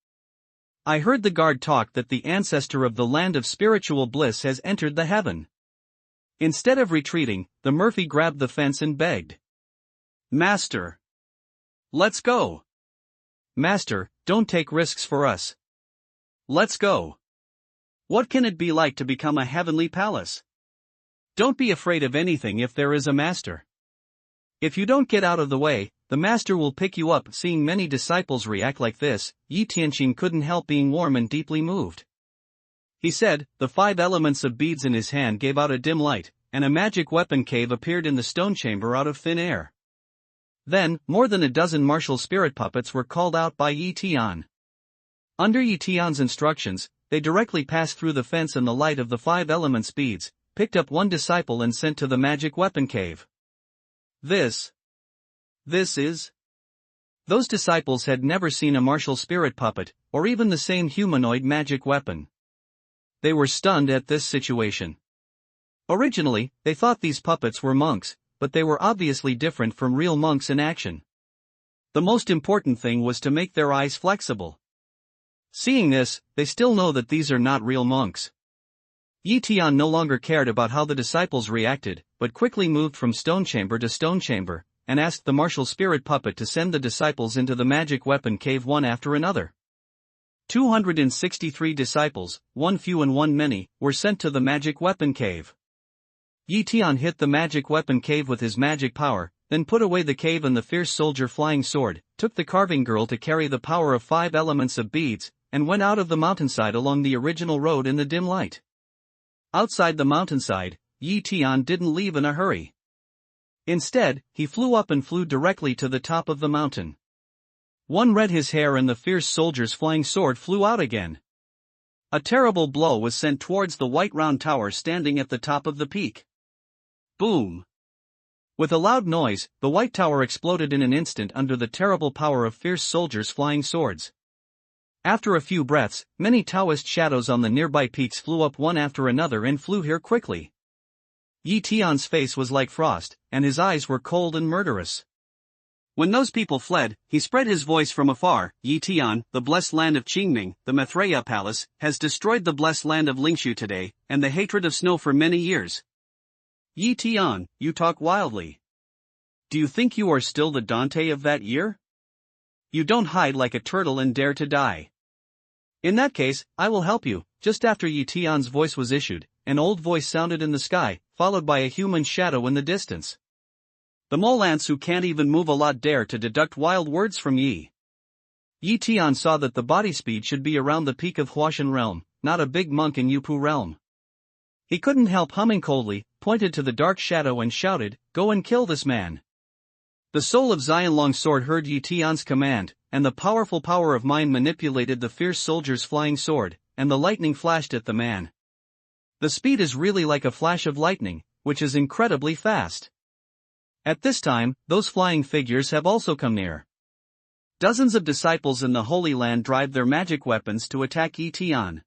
I heard the guard talk that the ancestor of the land of spiritual bliss has entered the heaven. Instead of retreating, the Murphy grabbed the fence and begged. Master. Let's go. Master, don't take risks for us. Let's go. What can it be like to become a heavenly palace? Don't be afraid of anything if there is a master. If you don't get out of the way, the master will pick you up. Seeing many disciples react like this, Yi Tianqing couldn't help being warm and deeply moved. He said, the 5 elements of beads in his hand gave out a dim light, and a magic weapon cave appeared in the stone chamber out of thin air. Then, more than a dozen martial spirit puppets were called out by Yi Tian. Under Yi Tian's instructions, they directly passed through the fence in the light of the 5 elements beads, picked up one disciple and sent to the magic weapon cave. This is... Those disciples had never seen a martial spirit puppet, or even the same humanoid magic weapon. They were stunned at this situation. Originally, they thought these puppets were monks, but they were obviously different from real monks in action. The most important thing was to make their eyes flexible. Seeing this, they still know that these are not real monks. Yi Tian no longer cared about how the disciples reacted, but quickly moved from stone chamber to stone chamber, and asked the martial spirit puppet to send the disciples into the magic weapon cave one after another. 263 disciples, one few and one many, were sent to the magic weapon cave. Yi Tian hit the magic weapon cave with his magic power, then put away the cave and the fierce soldier flying sword, took the carving girl to carry the power of 5 elements of beads, and went out of the mountainside along the original road in the dim light. Outside the mountainside, Yi Tian didn't leave in a hurry. Instead, he flew up and flew directly to the top of the mountain. One read his hair and the fierce soldier's flying sword flew out again. A terrible blow was sent towards the white round tower standing at the top of the peak. Boom! With a loud noise, the white tower exploded in an instant under the terrible power of fierce soldiers' flying swords. After a few breaths, many Taoist shadows on the nearby peaks flew up one after another and flew here quickly. Yi Tian's face was like frost, and his eyes were cold and murderous. When those people fled, he spread his voice from afar. Yi Tian, the blessed land of Qingming, the Maitreya Palace, has destroyed the blessed land of Lingshu today, and the hatred of snow for many years. Yi Tian, you talk wildly. Do you think you are still the Dante of that year? You don't hide like a turtle and dare to die. In that case, I will help you. Just after Yi Tian's voice was issued, an old voice sounded in the sky, followed by a human shadow in the distance. The mole ants who can't even move a lot dare to deduct wild words from Yi. Yi Tian saw that the body speed should be around the peak of Huashan realm, not a big monk in Yupu realm. He couldn't help humming coldly, pointed to the dark shadow and shouted, "Go and kill this man." The soul of Xian Longsword heard Yi Tian's command, and the powerful power of mind manipulated the fierce soldier's flying sword, and the lightning flashed at the man. The speed is really like a flash of lightning, which is incredibly fast. At this time, those flying figures have also come near. Dozens of disciples in the Holy Land drive their magic weapons to attack Yi Tian.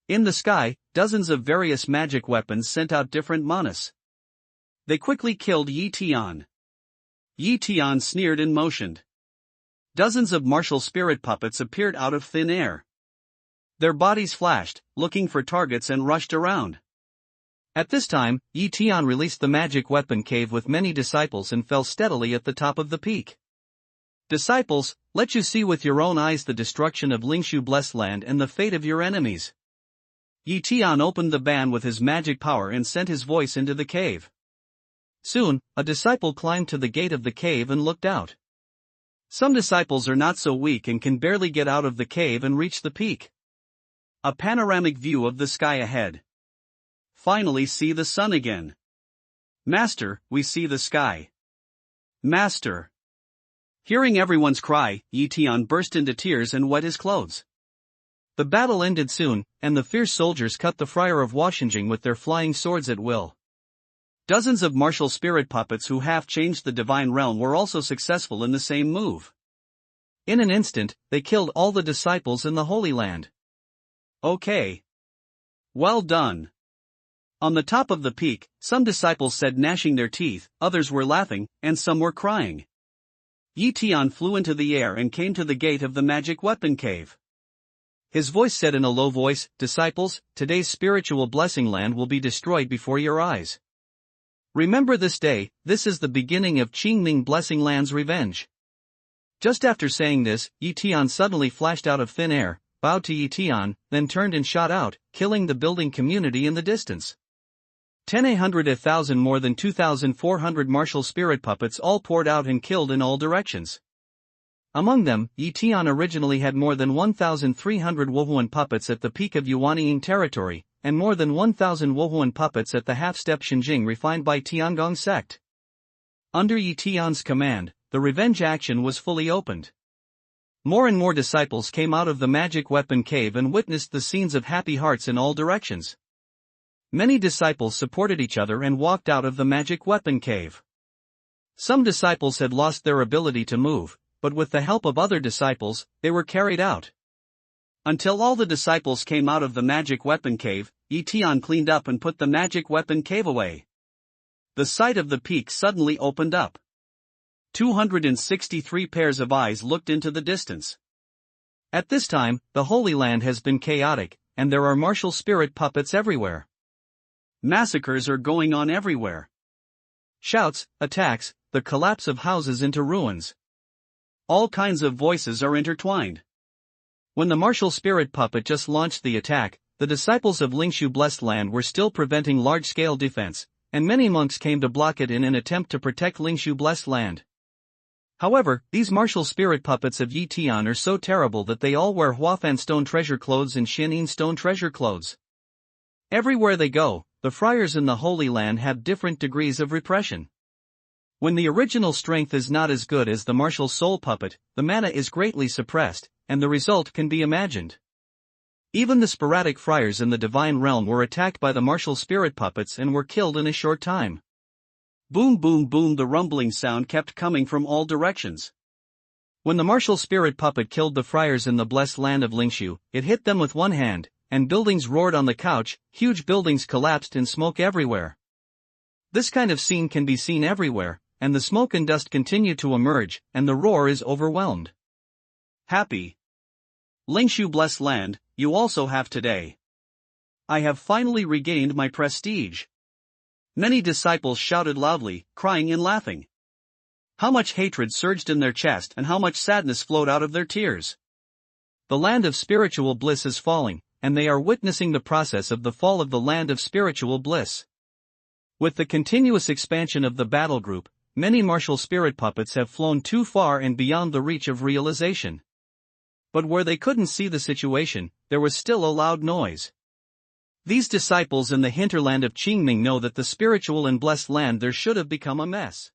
In the sky, dozens of various magic weapons sent out different manas. They quickly killed Yi Tian. Yi Tian sneered and motioned. Dozens of martial spirit puppets appeared out of thin air. Their bodies flashed, looking for targets and rushed around. At this time, Yi Tian released the magic weapon cave with many disciples and fell steadily at the top of the peak. Disciples, let you see with your own eyes the destruction of Lingshu Blessed Land and the fate of your enemies. Yi Tian opened the ban with his magic power and sent his voice into the cave. Soon, a disciple climbed to the gate of the cave and looked out. Some disciples are not so weak and can barely get out of the cave and reach the peak. A panoramic view of the sky ahead. Finally see the sun again. Master, we see the sky. Master. Hearing everyone's cry, Yi Tian burst into tears and wet his clothes. The battle ended soon, and the fierce soldiers cut the Friar of Washenjing with their flying swords at will. Dozens of martial spirit puppets who half-changed the divine realm were also successful in the same move. In an instant, they killed all the disciples in the Holy Land. Okay. Well done. On the top of the peak, some disciples said gnashing their teeth, others were laughing, and some were crying. Yi Tian flew into the air and came to the gate of the magic weapon cave. His voice said in a low voice, "Disciples, today's spiritual blessing land will be destroyed before your eyes. Remember this day, this is the beginning of Qingming Blessing Land's revenge." Just after saying this, Yi Tian suddenly flashed out of thin air, bowed to Yi Tian, then turned and shot out, killing the building community in the distance. 1,000 more than 2,400 martial spirit puppets all poured out and killed in all directions. Among them, Yi Tian originally had more than 1,300 Wuhuan puppets at the peak of Yuanying territory, and more than 1,000 Wuhuan puppets at the half-step Xinjing refined by Tiangong sect. Under Yi Tian's command, the revenge action was fully opened. More and more disciples came out of the magic weapon cave and witnessed the scenes of happy hearts in all directions. Many disciples supported each other and walked out of the magic weapon cave. Some disciples had lost their ability to move, but with the help of other disciples, they were carried out. Until all the disciples came out of the magic weapon cave, Yi Tian cleaned up and put the magic weapon cave away. The sight of the peak suddenly opened up. 263 pairs of eyes looked into the distance. At this time, the Holy Land has been chaotic, and there are martial spirit puppets everywhere. Massacres are going on everywhere. Shouts, attacks, the collapse of houses into ruins. All kinds of voices are intertwined. When the martial spirit puppet just launched the attack, the disciples of Lingshu Blessed Land were still preventing large-scale defense, and many monks came to block it in an attempt to protect Lingshu Blessed Land. However, these martial spirit puppets of Yi Tian are so terrible that they all wear Huafan stone treasure clothes and Xianyin stone treasure clothes. Everywhere they go, the friars in the Holy Land have different degrees of repression. When the original strength is not as good as the martial soul puppet, the mana is greatly suppressed, and the result can be imagined. Even the sporadic friars in the divine realm were attacked by the martial spirit puppets and were killed in a short time. Boom boom boom, the rumbling sound kept coming from all directions. When the martial spirit puppet killed the friars in the blessed land of Lingshu, it hit them with one hand, and buildings roared on the couch, huge buildings collapsed in smoke everywhere. This kind of scene can be seen everywhere, and the smoke and dust continue to emerge, and the roar is overwhelmed. Happy Lingshu Blessed Land, you also have today. I have finally regained my prestige. Many disciples shouted loudly, crying and laughing. How much hatred surged in their chest and how much sadness flowed out of their tears. The land of spiritual bliss is falling, and they are witnessing the process of the fall of the land of spiritual bliss. With the continuous expansion of the battle group, many martial spirit puppets have flown too far and beyond the reach of realization. But where they couldn't see the situation, there was still a loud noise. These disciples in the hinterland of Qingming know that the spiritual and blessed land there should have become a mess.